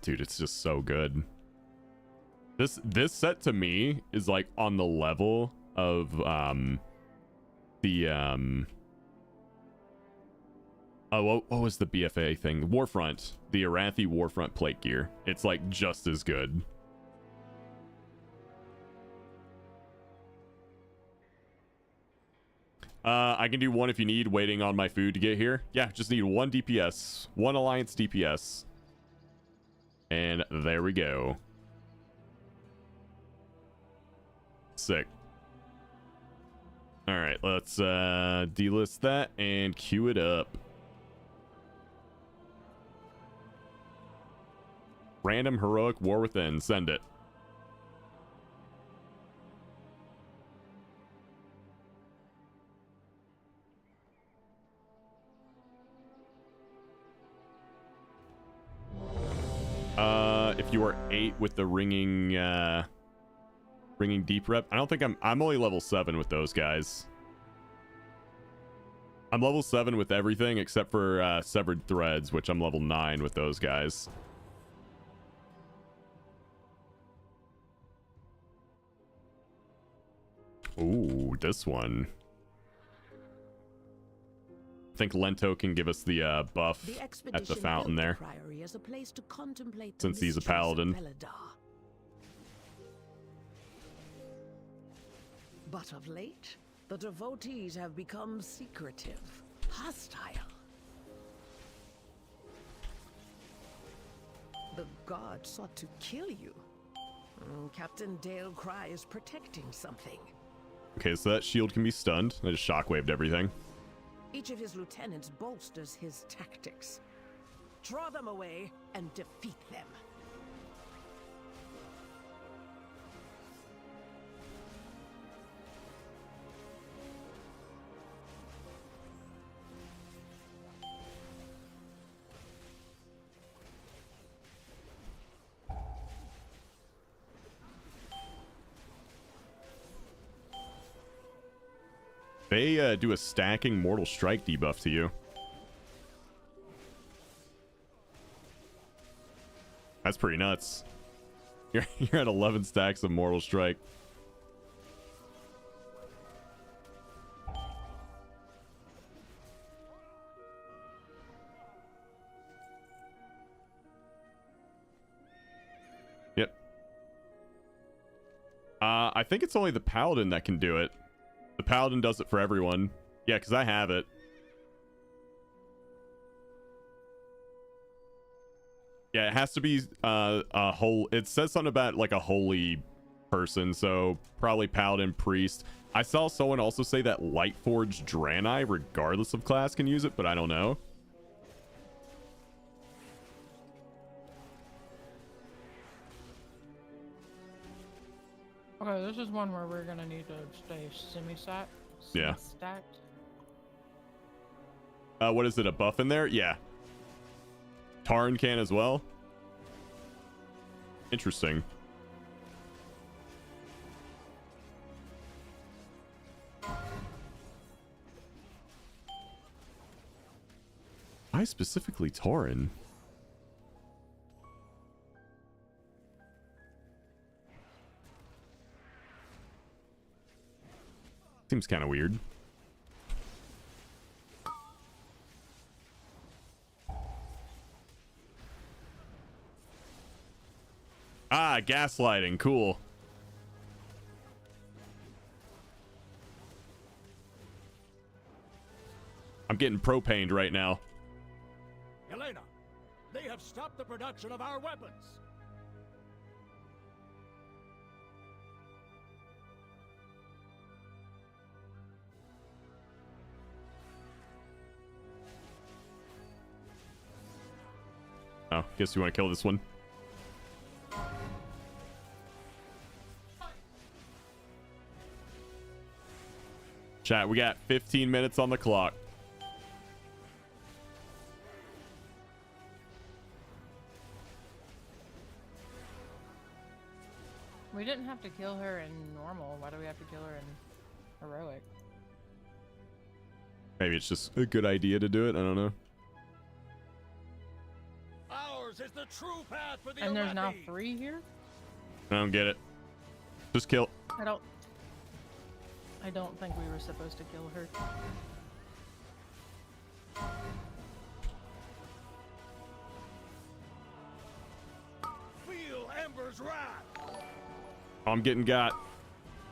Dude, it's just so good. This set to me is like on the level of what was the BFA thing? Warfront, the Arathi Warfront plate gear. It's like just as good. I can do one if you need, waiting on my food to get here. Yeah, just need one DPS, one Alliance DPS. And there we go. Sick. All right, let's delist that and queue it up. Random heroic War Within, send it. If you are 8 with the ringing deep rep, I don't think I'm only level 7 with those guys. I'm level 7 with everything except for Severed Threads, which I'm level 9 with those guys. Ooh, this one. I think Lento can give us the buff at the fountain there, since he's a paladin. But of late, the devotees have become secretive, hostile. The god sought to kill you. Captain Dale Cry is protecting something. Okay, so that shield can be stunned. I just shockwaved everything. Each of his lieutenants bolsters his tactics. Draw them away and defeat them. They do a stacking Mortal Strike debuff to you. That's pretty nuts. You're at 11 stacks of Mortal Strike. Yep. I think it's only the Paladin that can do it. The Paladin does it for everyone. Yeah, because I have it. Yeah, it has to be a whole... It says something about like a holy person, so probably Paladin, Priest. I saw someone also say that Lightforged Draenei, regardless of class, can use it, but I don't know. Okay, this is one where we're gonna need to stay semi-stacked. Yeah. Stacked. What is it? A buff in there? Yeah. Tarn can as well. Interesting. Why specifically Tauren? Seems kind of weird. Ah, gaslighting. Cool. I'm getting propaned right now. Elena, they have stopped the production of our weapons. Oh, guess you want to kill this one. Chat, we got 15 minutes on the clock. We didn't have to kill her in normal. Why do we have to kill her in heroic? Maybe it's just a good idea to do it. I don't know. Ours is the true path for the And there's now Arathi. 3 here? I don't get it. Just kill. I don't think we were supposed to kill her. Feel Ember's wrath. I'm getting got.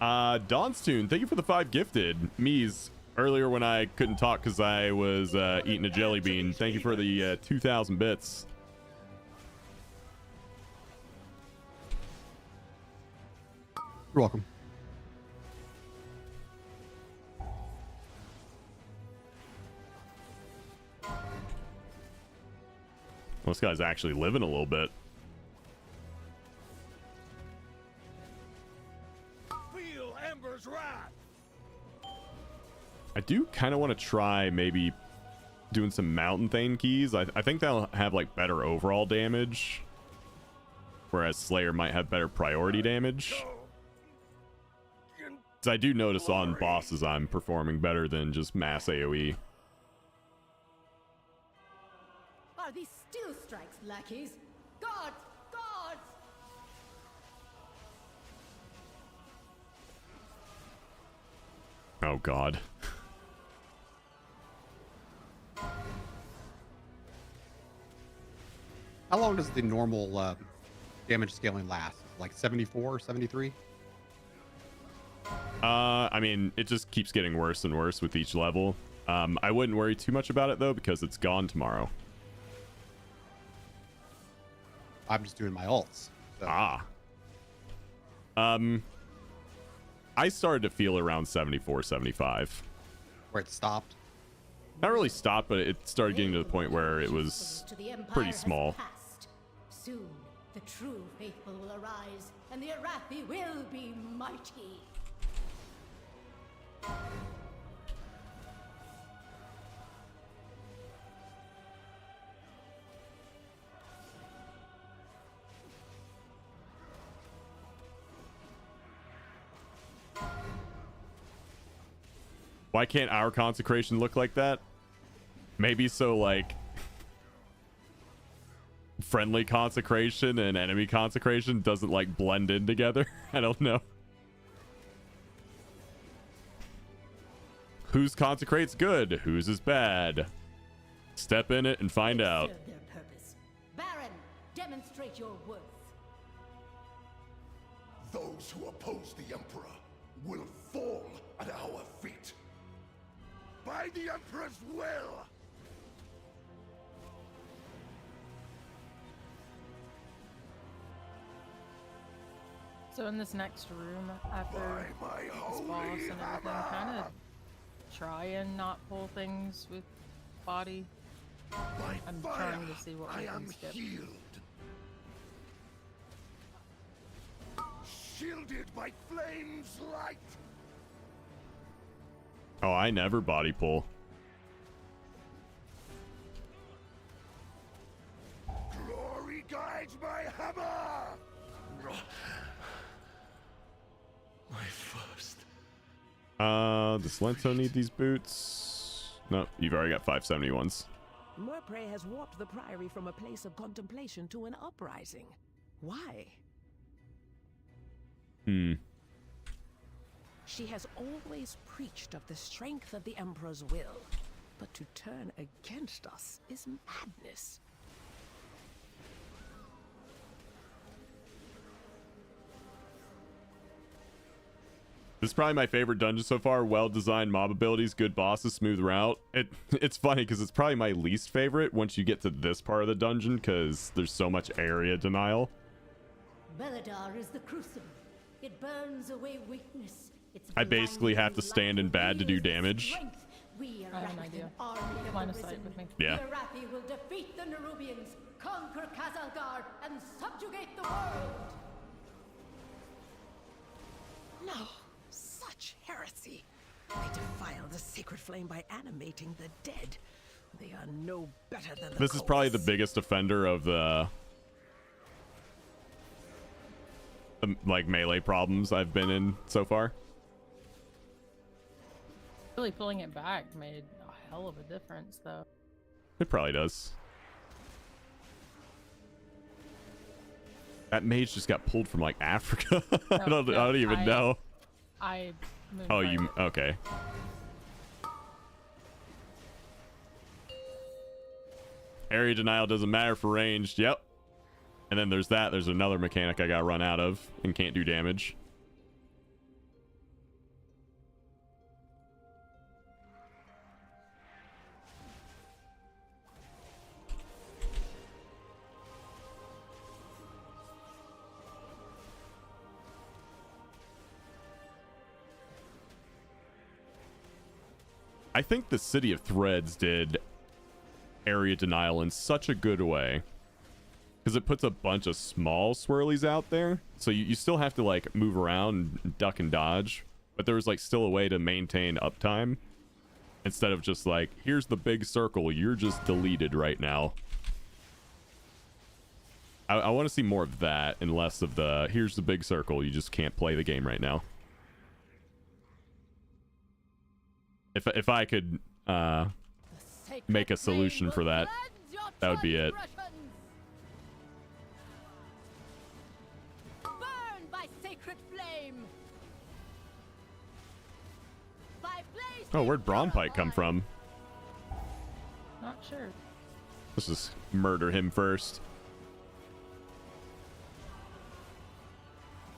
Dawn's Tune, thank you for the 5 gifted. Mies, earlier when I couldn't talk because I was eating a jelly bean. Thank you for the 2,000 bits. You're welcome. Well, this guy's actually living a little bit. Feel Ember's wrath. I do kind of want to try maybe doing some Mountain Thane keys. I think they'll have like better overall damage, whereas Slayer might have better priority damage. So I do notice on bosses I'm performing better than just mass AoE. Are these steel strikes, lackeys? Guards! Guards! Oh god. How long does the normal damage scaling last? Like 74, 73? I mean, it just keeps getting worse and worse with each level. I wouldn't worry too much about it though, because it's gone tomorrow. I'm just doing my ults. So. Ah. I started to feel around 74, 75. Where it stopped? Not really stopped, but it started getting to the point where it was pretty small. Soon, the true faithful will arise, and the Arathi will be mighty. Why can't our consecration look like that? Maybe so like friendly consecration and enemy consecration doesn't like blend in together. I don't know. Whose consecrate's good? Whose is bad? Step in it and find out. Serve their purpose. Baron, demonstrate your worth. Those who oppose the Emperor will fall at our feet. By the Emperor's will! So in this next room, after this boss and everything, kind of try and not pull things with body. I'm trying to see what we can skip. Shield Shielded by flame's light. Oh, I never body pull. Glory guides my hammer. My first. Does Lento need these boots? No, you've already got 571s. Murpray has warped the Priory from a place of contemplation to an uprising. Why? She has always preached of the strength of the Emperor's will, but to turn against us is madness. This is probably my favorite dungeon so far. Well-designed mob abilities, good bosses, smooth route. It's funny because it's probably my least favorite once you get to this part of the dungeon because there's so much area denial. Beledar is the crucible. It burns away weakness. I basically have to stand in bad to do damage. We I have an idea. Army Line of of the sight risen. with me. Yeah. The Arathi will defeat the Nerubians, conquer Khazalgar, and subjugate the world. No, such heresy. They defile the sacred flame by animating the dead. They are no better than the This is probably the cults. biggest offender of the like melee problems I've been in so far. Really pulling it back made a hell of a difference, though. It probably does. That mage just got pulled from like Africa. I don't even know. I moved Oh, right. you okay? Area denial doesn't matter for ranged. Yep. And then there's that. There's another mechanic I got run out of and can't do damage. I think the City of Threads did area denial in such a good way because it puts a bunch of small swirlies out there, so you still have to like move around and duck and dodge, but there was like still a way to maintain uptime instead of just like, here's the big circle, you're just deleted right now. I want to see more of that and less of the here's the big circle, you just can't play the game right now. If I could make a solution for that, that would be it. Burn by sacred flame. By blaze. Oh, where'd Braunpike come from? Not sure. Let's just murder him first.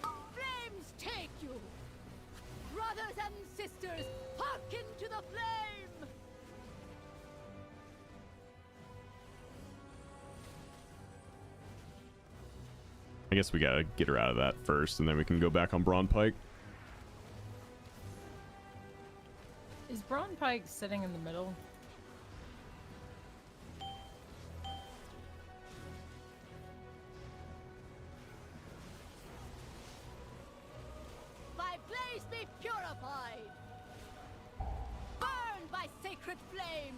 Flames take you. Brothers and sisters, hearken to the flame. I guess we gotta get her out of that first, and then we can go back on Braunpike. Is Braunpike sitting in the middle? By blaze be purified. Burn by sacred flame.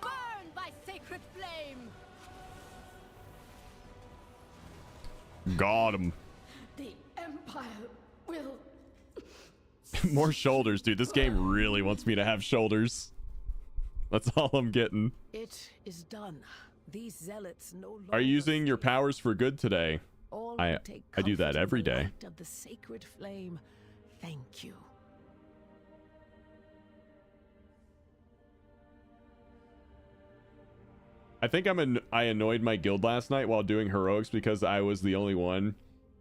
Burn by sacred flame. Got him. The Empire will. More shoulders, dude. This game really wants me to have shoulders. That's all I'm getting. It is done. These zealots no longer Are you using your powers for good today? all I who take do that comfort in every the day. light of the sacred flame. Thank you. I think I annoyed my guild last night while doing heroics because I was the only one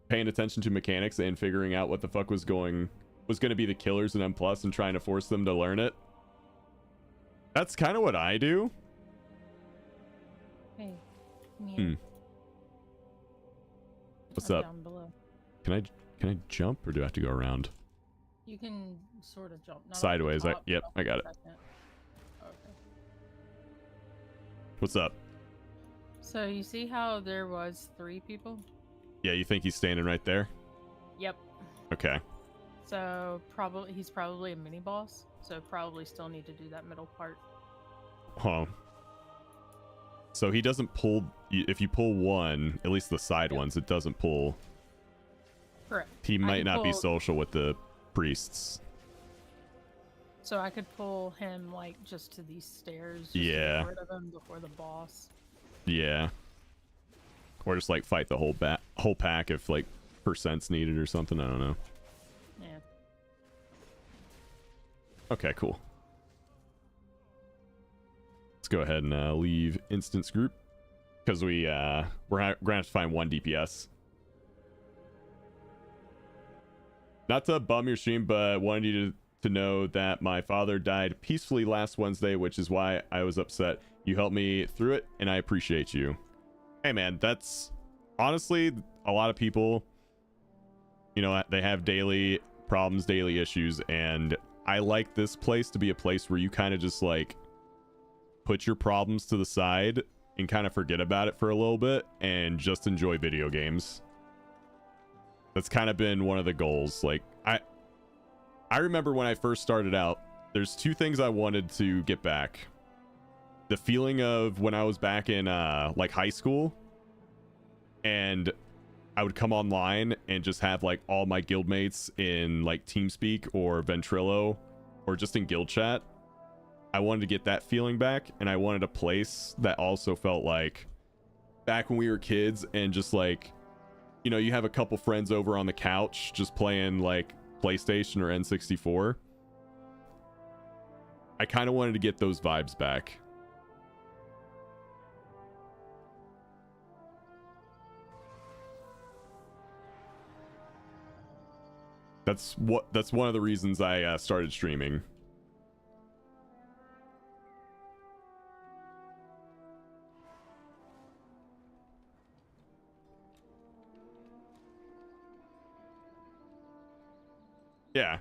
paying attention to mechanics and figuring out what the fuck was going to be the killers in M+ and trying to force them to learn it. That's kind of what I do. Hey, come here. What's I'm up? down below. Can I jump or do I have to go around? You can sort of jump. Not off the Sideways. top, Yep, but I got off it. the second. Okay. What's up? So you see how there was 3 people? Yeah, you think he's standing right there? Yep. Okay. So he's probably a mini boss. So probably still need to do that middle part. Huh. So he doesn't pull. If you pull one, at least the side ones, it doesn't pull. Correct. He I might could not be pull- social with the priests. So I could pull him like just to these stairs. Just to Yeah. get rid of him before the boss. Yeah. Or just like fight the whole pack if like percent's needed or something. I don't know. Yeah. Okay, cool. Let's go ahead and leave instance group because we're gonna have to find 1 DPS. Not to bum your stream, but wanted you to know that my father died peacefully last Wednesday, which is why I was upset. You helped me through it, and I appreciate you. Hey, man, that's honestly a lot of people. You know, they have daily problems, daily issues, and I like this place to be a place where you kind of just like put your problems to the side and kind of forget about it for a little bit and just enjoy video games. That's kind of been one of the goals. Like I remember when I first started out, there's 2 things I wanted to get back. The feeling of when I was back in like high school and I would come online and just have like all my guildmates in like TeamSpeak or Ventrilo or just in guild chat. I wanted to get that feeling back, and I wanted a place that also felt like back when we were kids and just like, you know, you have a couple friends over on the couch just playing like PlayStation or N64. I kind of wanted to get those vibes back. That's one of the reasons I started streaming. Yeah.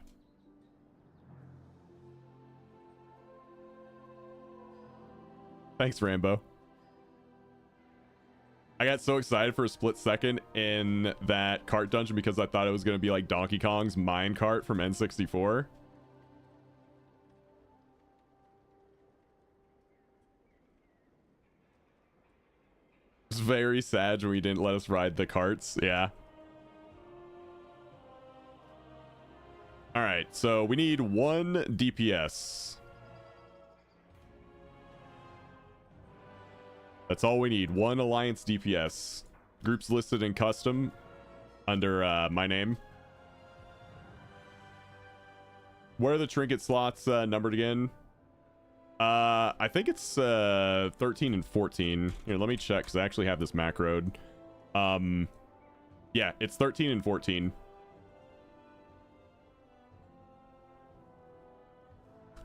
Thanks, Rambo. I got so excited for a split second in that cart dungeon because I thought it was going to be like Donkey Kong's mine cart from N64. It was very sad when we didn't let us ride the carts. Yeah. All right, so we need 1 DPS. That's all we need. 1 Alliance DPS. Groups listed in custom under my name. Where are the trinket slots numbered again? I think it's 13 and 14. Here, let me check because I actually have this macroed. Yeah, it's 13 and 14.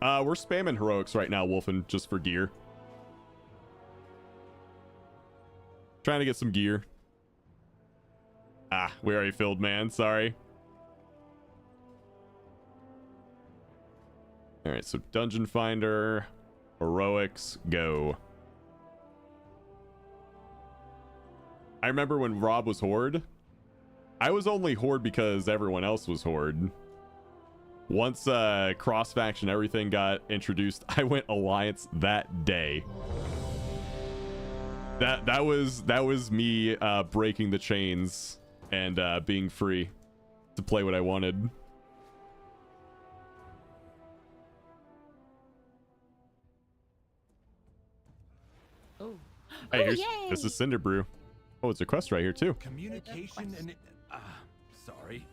We're spamming heroics right now, Wolfen, just for gear. Trying to get some gear. Ah, we already filled, man. Sorry. All right, so Dungeon Finder, heroics, go. I remember when Rob was Horde. I was only Horde because everyone else was Horde. Once cross faction everything got introduced, I went Alliance that day. That was me breaking the chains and being free to play what I wanted. Oh. Hey, this is Cinder Brew. Oh, it's a quest right here too. Communication and sorry.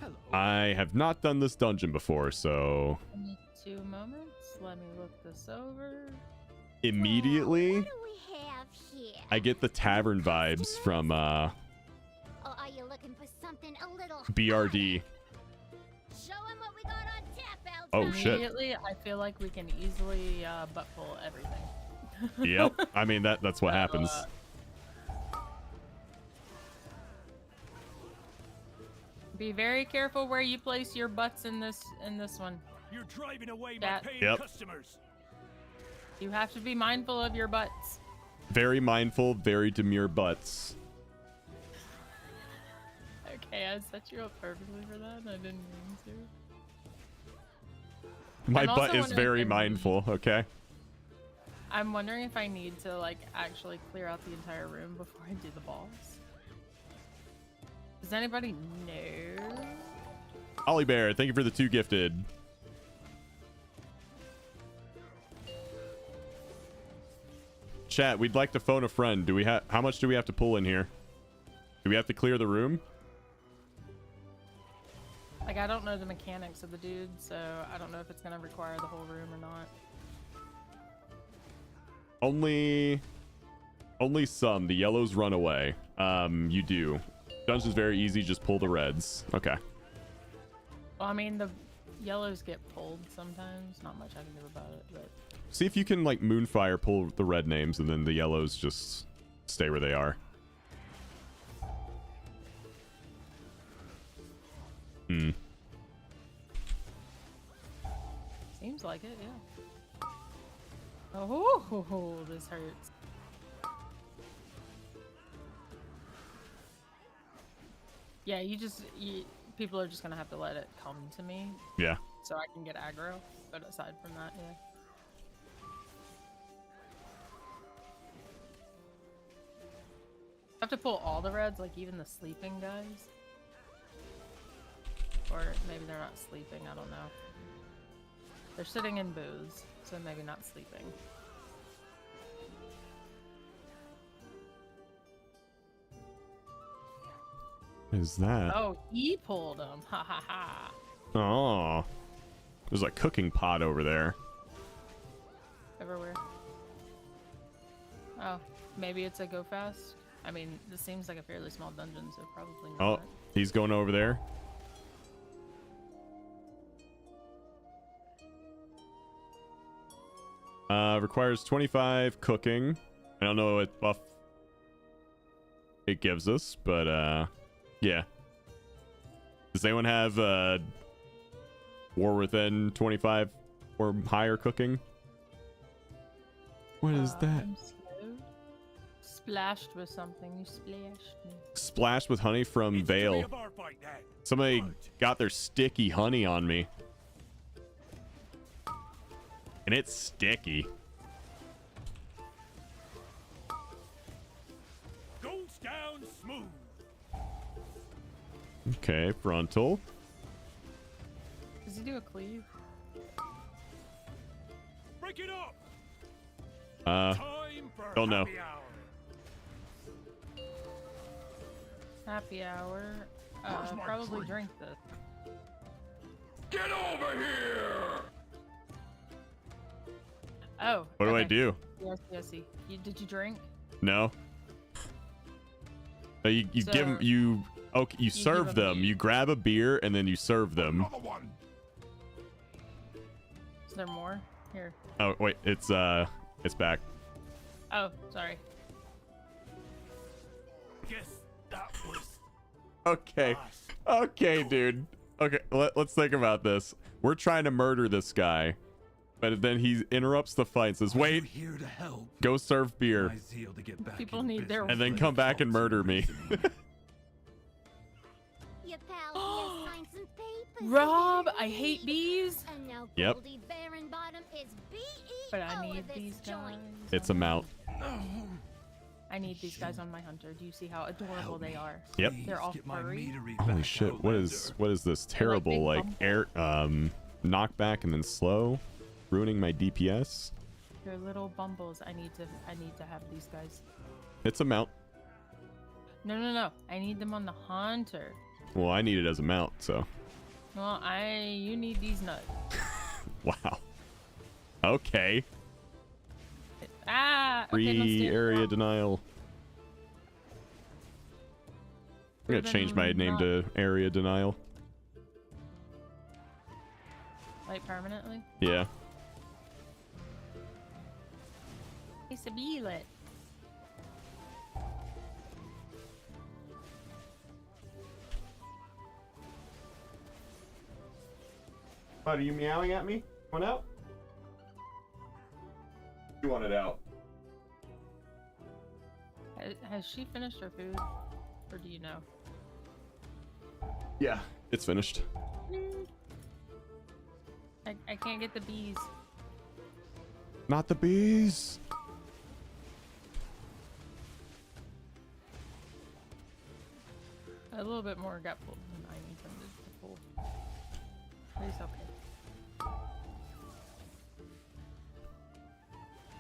Hello. I have not done this dungeon before, so Give me 2 moments. Let me look this over. immediately What do we have here? I get the tavern vibes from Or are you looking for something a little BRD. Show him what we got on tap, Oh shit. Immediately, I feel like we can easily butt pull everything. Yep. I mean that's what happens. Be very careful where you place your butts in this one. You're driving away my That- paying Yep. customers. You have to be mindful of your butts. Very mindful, very demure butts. Okay, I set you up perfectly for that, and I didn't mean to. My I'm butt also is wondering very if I mindful, okay? I'm wondering if I need to, like, actually clear out the entire room before I do the balls. Does anybody know? Ollie Bear, thank you for the 2 gifted. Chat, we'd like to phone a friend. Do we have? How much do we have to pull in here? Do we have to clear the room? Like, I don't know the mechanics of the dude, so I don't know if it's gonna require the whole room or not. Only some. The yellows run away. You do. Dungeon's very easy. Just pull the reds. Okay. Well, I mean, the yellows get pulled sometimes. Not much I can do about it, but See if you can like Moonfire pull the red names and then the yellows just stay where they are. Hmm. seems like it, yeah. Oh, this hurts. Yeah, people are just gonna have to let it come to me. Yeah. So I can get aggro, but aside from that, yeah. I have to pull all the reds, like even the sleeping guys. Or maybe they're not sleeping, I don't know. They're sitting in booths, so maybe not sleeping. What is that? Oh, he pulled them. Ha ha ha. Oh. There's a cooking pot over there. Everywhere. Oh, maybe it's a go fast. I mean, this seems like a fairly small dungeon, so probably not. Oh, he's going over there. Requires 25 cooking. I don't know what buff it gives us, but yeah. Does anyone have War Within 25 or higher cooking? What is that? I'm slow. Splashed with something. You splashed me. Splashed with honey from Vale. Somebody got their sticky honey on me. And it's sticky. Goes down smooth. Okay, frontal. Does he do a cleave? Break it up. Don't know. Happy hour. Probably drink this. Get over here. Oh. What do I okay. do? Yes. Did you drink? No. You So, give them, you serve give 'em them. You grab a beer and then you serve them. Is there more? Here. Oh wait, it's back. Oh, sorry. Guess that was Okay, dude. Okay, let's think about this. We're trying to murder this guy, but then he interrupts the fight and says, "Wait, here to help. Go serve beer, My zeal to get back People in need their and then come back and murder me." Your pal here signed some papers. Rob, I hate bees. And now Yep. Goldie Barenbottom is But I CEO need of this these joint. guys. It's a mount. I need these guys on my hunter. Do you see how adorable they are? Yep. They're all furry. Holy shit! What is this terrible like air knockback and then slow, ruining my DPS? They're little bumbles. I need to have these guys. It's a mount. No. I need them on the hunter. Well, I need it as a mount, so. Well, you need these nuts. Wow. Okay. Ah. Okay, Free let's do it. area denial. I'm gonna change my name to area denial. Like permanently? Yeah. It's a beelet. What, are you meowing at me? Come on out. You want it out? Has she finished her food, or do you know? Yeah, it's finished. I can't get the bees. Not the bees. A little bit more got pulled than I intended to pull. But it's okay.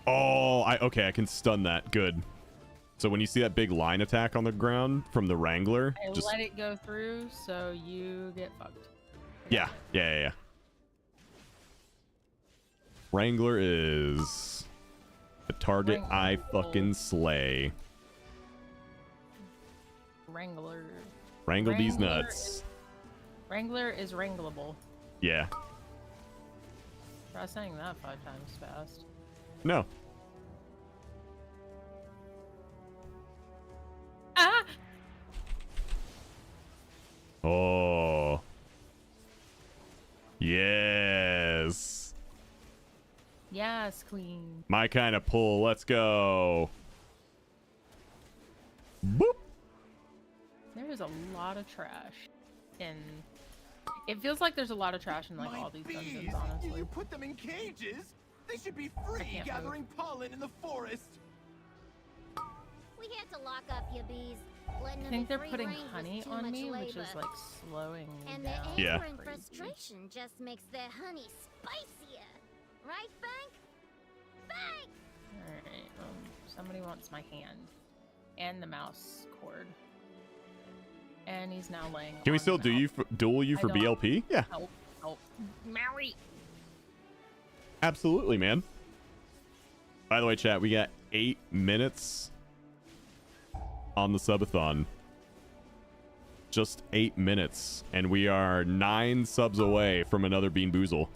Oh, okay, I can stun that. Good. So when you see that big line attack on the ground from the Wrangler, I just let it go through, so you get fucked. yeah. Wrangler is a target I fucking slay. Wrangler. Wrangle these nuts. Wrangler is wrangleable. Yeah. Try saying that 5 times fast. No. Ah! Oh. Yes. Yes, queen. My kind of pull. Let's go. Boop. There is a lot of trash in. It feels like there's a lot of trash in like all these dungeons, honestly. You put them in cages? They should be free gathering pollen in the forest. We had to lock up your bees. I think they're putting honey on me, which is like slowing me and down. the anger Yeah. and frustration just makes their honey spicier. Right, Bank? Bank! Alright, somebody wants my hand. And the mouse cord. And he's now laying Can we on still the duel you for I don't- BLP? Yeah. Help. Maui! Absolutely, man. By the way, chat, we got 8 minutes on the subathon. Just 8 minutes. And we are 9 subs away from another Bean Boozle.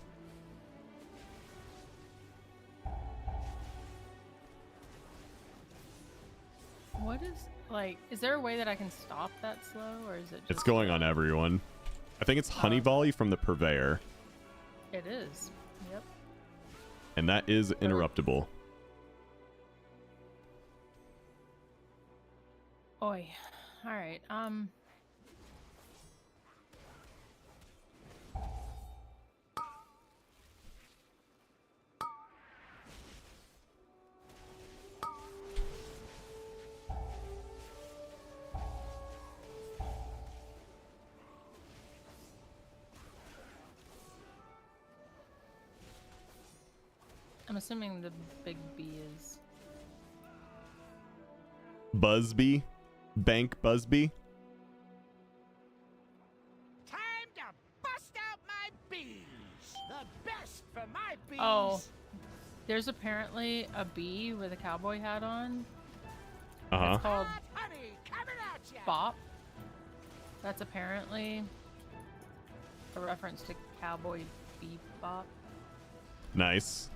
What is, like, is there a way that I can stop that slow, or is it just... It's going on everyone. I think it's Honey Volley from the Purveyor. It is. Yep. And that is interruptible. Oi. Alright, I'm assuming the big B is... Busby? Bank Busby? Time to bust out my bees. The best for my bees. Oh. There's apparently a bee with a cowboy hat on. Uh-huh. It's called Honey, coming at ya. Bop. That's apparently a reference to Cowboy Bebop. Nice.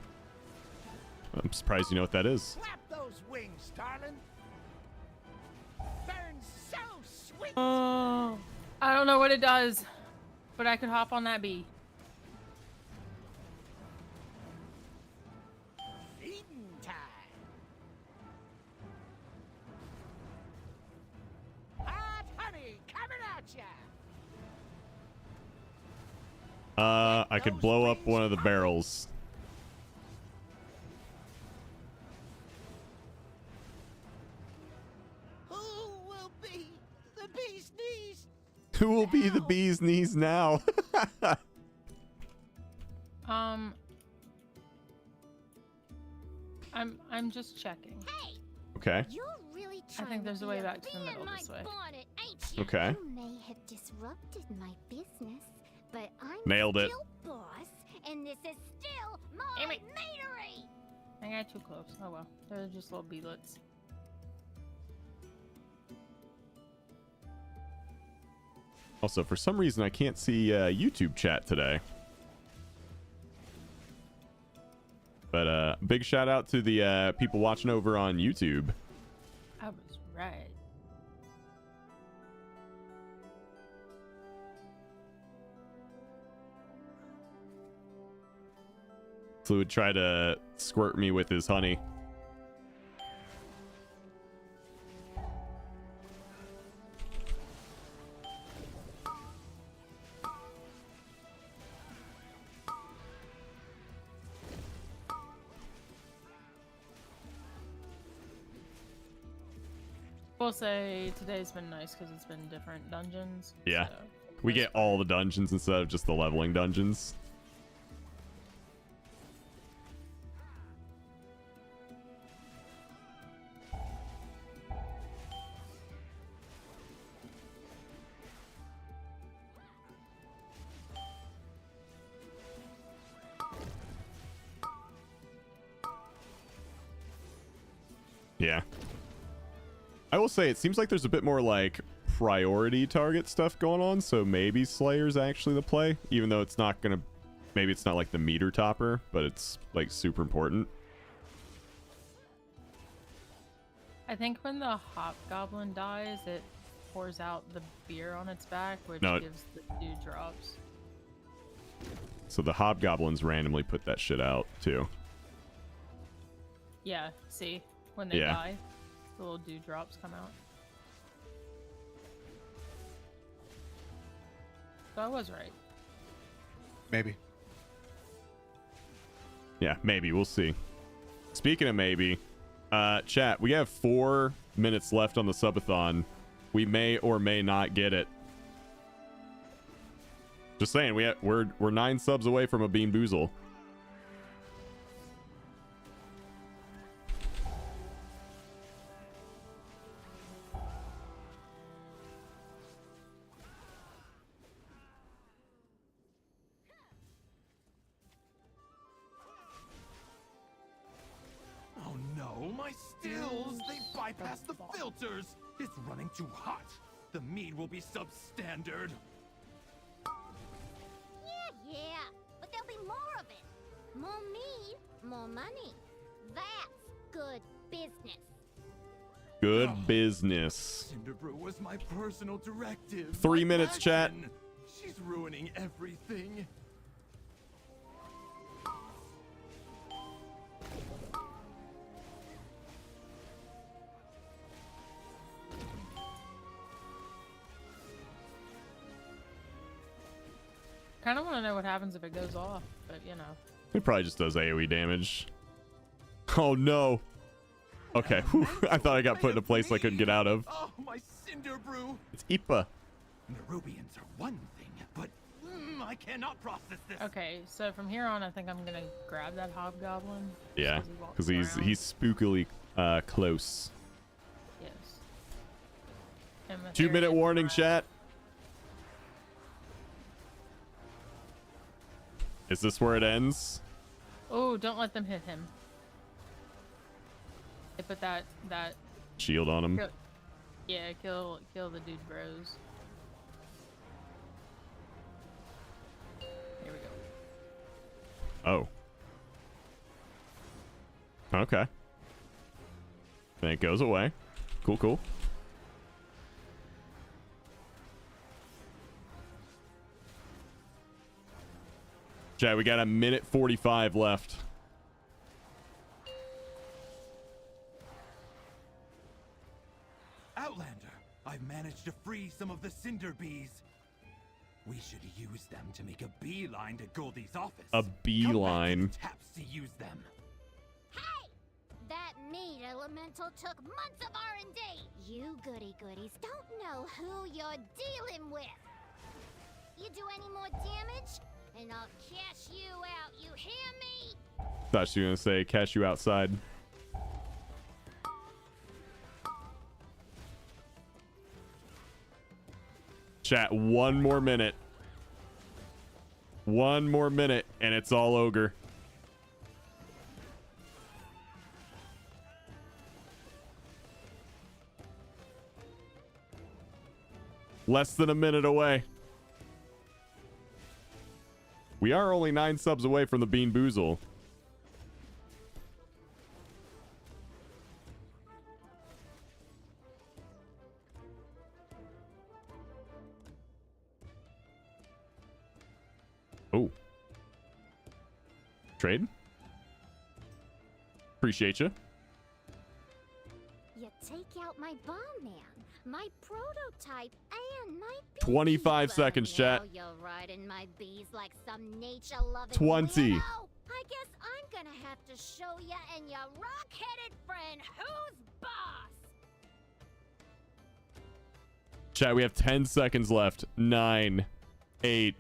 I'm surprised you know what that is. Flap those wings, darling. Burns so sweet. Oh, I don't know what it does, but I could hop on that bee. Feeding time. Hot honey coming at ya. I could blow up one of the barrels. Who will be the bee's knees? Who will be the bee's knees now? I'm just checking. Hey, Okay. you're really I trying think there's to a way be back to the bee middle in my this way. bonnet, ain't you? Okay. You may have disrupted my business, but I'm Nailed it. still boss, and this is still my meadery. I got too close. Oh well. They're just little beelets. Also, for some reason, I can't see YouTube chat today. But big shout out to the people watching over on YouTube. I was right. Fluid tried to squirt me with his honey. We'll say today's been nice because it's been different dungeons. Yeah. So. We get all the dungeons instead of just the leveling dungeons. Yeah. I will say it seems like there's a bit more like priority target stuff going on, so maybe Slayer's actually the play, even though it's not gonna, maybe it's not like the meter topper, but it's like super important. I think when the Hobgoblin dies, it pours out the beer on its back, which No, gives the dewdrops. So the Hobgoblins randomly put that shit out too. Yeah, see? When they Yeah. die, the little dewdrops come out. So I was right. Maybe. Yeah, maybe. We'll see. Speaking of maybe, chat, we have 4 minutes left on the subathon. We may or may not get it. Just saying, we're 9 subs away from a Bean Boozle. Oh no, my stills! They bypassed the filters! It's running too hot! The mead will be substandard! Yeah, but there'll be more of it. More mead, more money. That's good business. Good business. Cinderbrew was my personal directive. 3 minutes, chat. Passion. She's ruining everything. Kind of want to know what happens if it goes off, but you know. It probably just does AoE damage. Oh no. Okay, whew. I thought I got put in a place I couldn't get out of. Oh, my Cinderbrew! It's Ipa. Nerubians are one thing, but I cannot process this. Okay, so from here on, I think I'm gonna grab that Hobgoblin. Yeah, because he's around. spookily close. Yes. And the 2 minute area warning, around. chat. Is this where it ends? Oh, don't let them hit him. They put that Shield on him. yeah, kill the dude bros. Here we go. Oh. Okay. Then it goes away. Cool, cool. Chat, we got a minute 45 left. Outlander, I've managed to free some of the Cinder Bees. We should use them to make a beeline to Goldie's office. A beeline. Taps to use them. Hey! That meat elemental took months of R&D. You goody-goodies don't know who you're dealing with. You do any more damage, and I'll cash you out, you hear me? Thought you were gonna say cash you outside. Chat, 1 more minute. 1 more minute, and it's all ogre. Less than a minute away. We are only 9 subs away from the Bean Boozle. Oh. Trade? Appreciate you. You take out my bomb man, my prototype, and my 25 seconds, chat. Now you're riding my bees like some nature-loving 20. weirdo. I guess I'm gonna have to show ya and your rock-headed friend who's boss. Chat, we have 10 seconds left. 9, 8,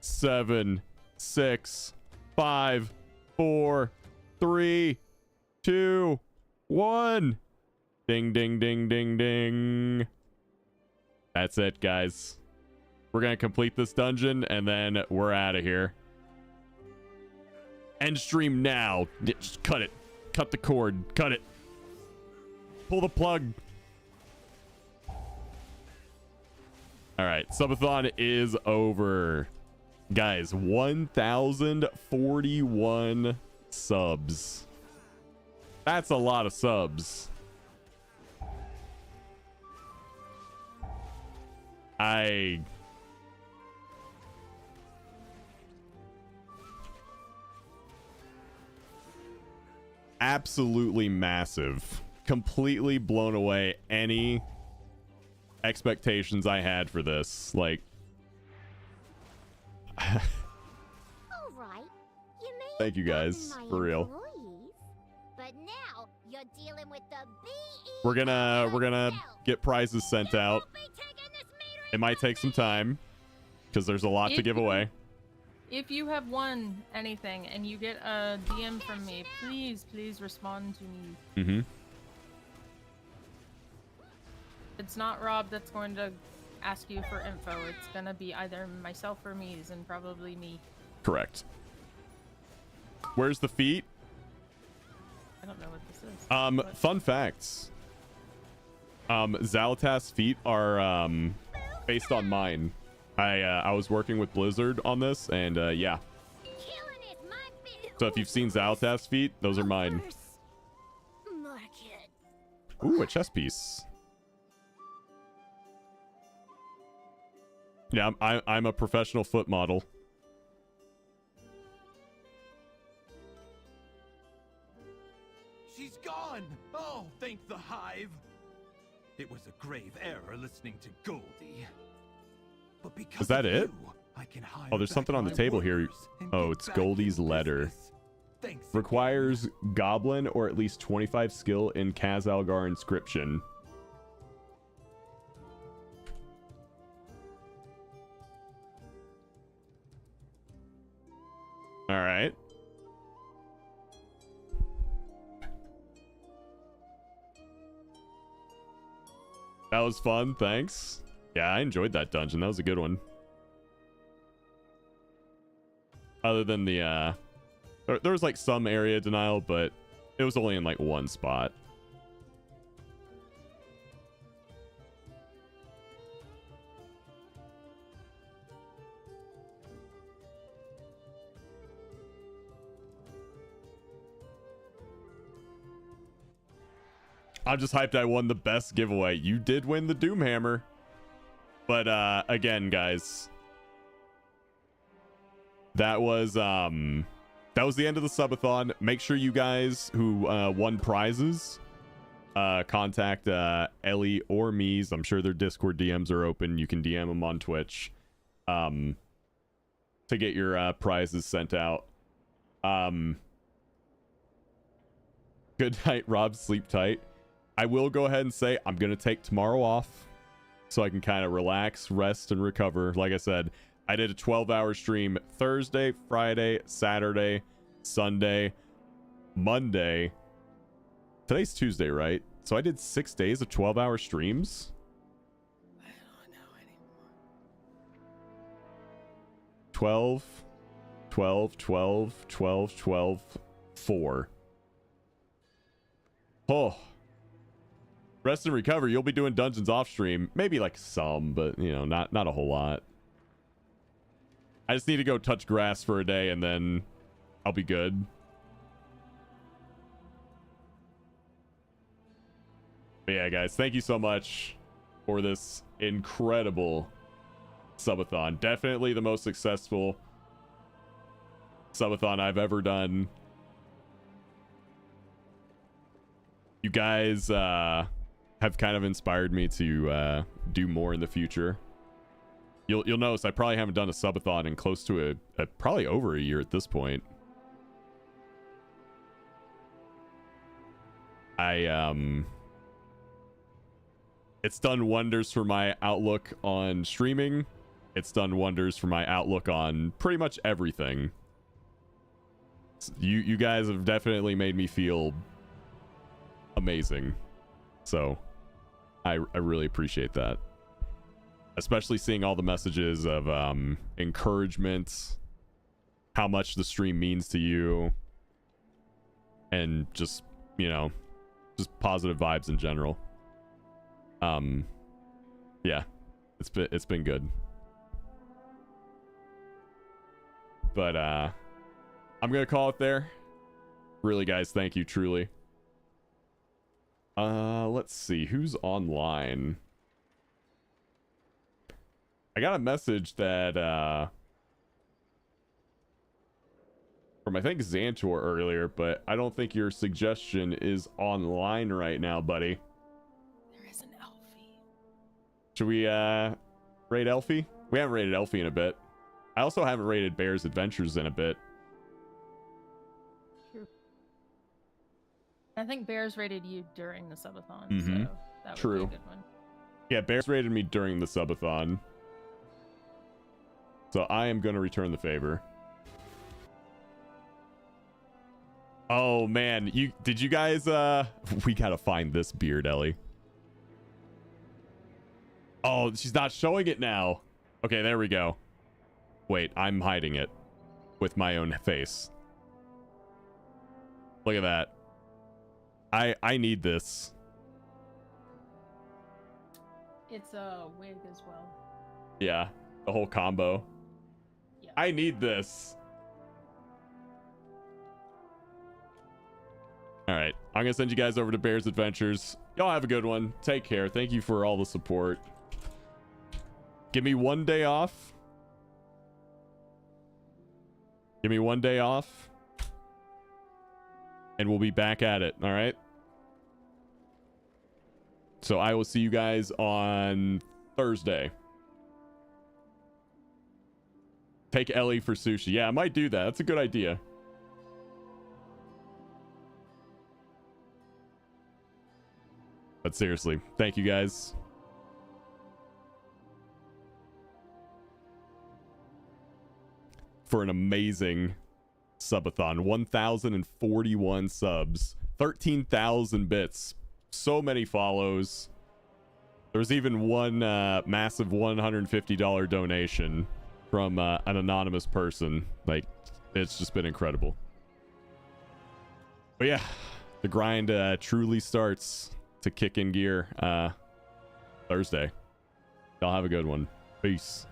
7, 6, 5, 4, 3, 2, 1. Ding, ding, ding, ding, ding. That's it, guys. We're going to complete this dungeon, and then we're out of here. End stream now. Just cut it. Cut the cord. Cut it. Pull the plug. All right. Subathon is over. Guys, 1,041 subs. That's a lot of subs. Absolutely massive. Completely blown away any expectations I had for this. Like, All right. You may thank you guys, for real. employees, but now you're dealing with the BE. We're gonna get prizes sent out. It might take some time because there's a lot to give away. If you have won anything and you get a DM from me, please respond to me. Mm-hmm. It's not Rob that's going to ask you for info. It's gonna be either myself or Mies, and probably me. Correct. Where's the feet? I don't know what this is. Fun facts. Xal'atath's feet are based on mine. I was working with Blizzard on this, and yeah. So if you've seen Xal'atath's feet, those are mine. Ooh, a chess piece. Yeah, I'm a professional foot model. She's gone! Oh, thank the Hive! It was a grave error listening to Goldie. But because Is that of it? you, I can hire Oh, there's back something on the my table here. workers and Oh, get it's back Goldie's into letter. business. Thanks. Requires Goblin or at least 25 skill in Khaz-Algar inscription. All right. That was fun. Thanks. Yeah, I enjoyed that dungeon. That was a good one. Other than the, there was like some area denial, but it was only in like one spot. I'm just hyped I won the best giveaway. You did win the Doomhammer. But again, guys, that was the end of the subathon. Make sure you guys who won prizes contact Ellie or Mies. I'm sure their Discord DMs are open. You can DM them on Twitch to get your prizes sent out. Good night, Rob. Sleep tight. I will go ahead and say I'm going to take tomorrow off so I can kind of relax, rest, and recover. Like I said, I did a 12-hour stream Thursday, Friday, Saturday, Sunday, Monday. Today's Tuesday, right? So I did 6 days of 12-hour streams. I don't know anymore. 12, 12, 12, 12, 12, 4. Oh. Rest and recover. You'll be doing dungeons off stream. Maybe like some, but you know, not a whole lot. I just need to go touch grass for a day and then I'll be good. But yeah, guys, thank you so much for this incredible subathon. Definitely the most successful subathon I've ever done. You guys have kind of inspired me to do more in the future. You'll notice I probably haven't done a subathon in close to a probably over a year at this point. It's done wonders for my outlook on streaming. It's done wonders for my outlook on pretty much everything. You guys have definitely made me feel amazing. So I really appreciate that. Especially seeing all the messages of encouragement, how much the stream means to you, and just, you know, just positive vibes in general. Yeah, it's been good. But I'm gonna call it there. Really, guys, thank you truly. Let's see who's online. I got a message that from I think Xantor earlier, but I don't think your suggestion is online right now, buddy. There is an Elfie. Should we rate Elfie? We haven't rated Elfie in a bit. I also haven't rated Bear's Adventures in a bit. True. I think Bears rated you during the subathon, Mm-hmm. so that True. would be a good one. Yeah, Bears rated me during the subathon. So I am going to return the favor. Oh man, did you guys we got to find this beard, Ellie. Oh, she's not showing it now. Okay, there we go. Wait, I'm hiding it with my own face. Look at that. I need this. It's a wig as well. Yeah, the whole combo. Yeah. I need this. All right, I'm gonna send you guys over to Bear's Adventures. Y'all have a good one. Take care. Thank you for all the support. Give me one day off. Give me one day off. And we'll be back at it, all right? So I will see you guys on Thursday. Take Ellie for sushi. Yeah, I might do that. That's a good idea. But seriously, thank you guys. For an amazing subathon. 1,041 subs. 13,000 bits. So many follows. There was even one massive $150 donation from an anonymous person. Like, it's just been incredible. But yeah, the grind truly starts to kick in gear Thursday. Y'all have a good one. Peace.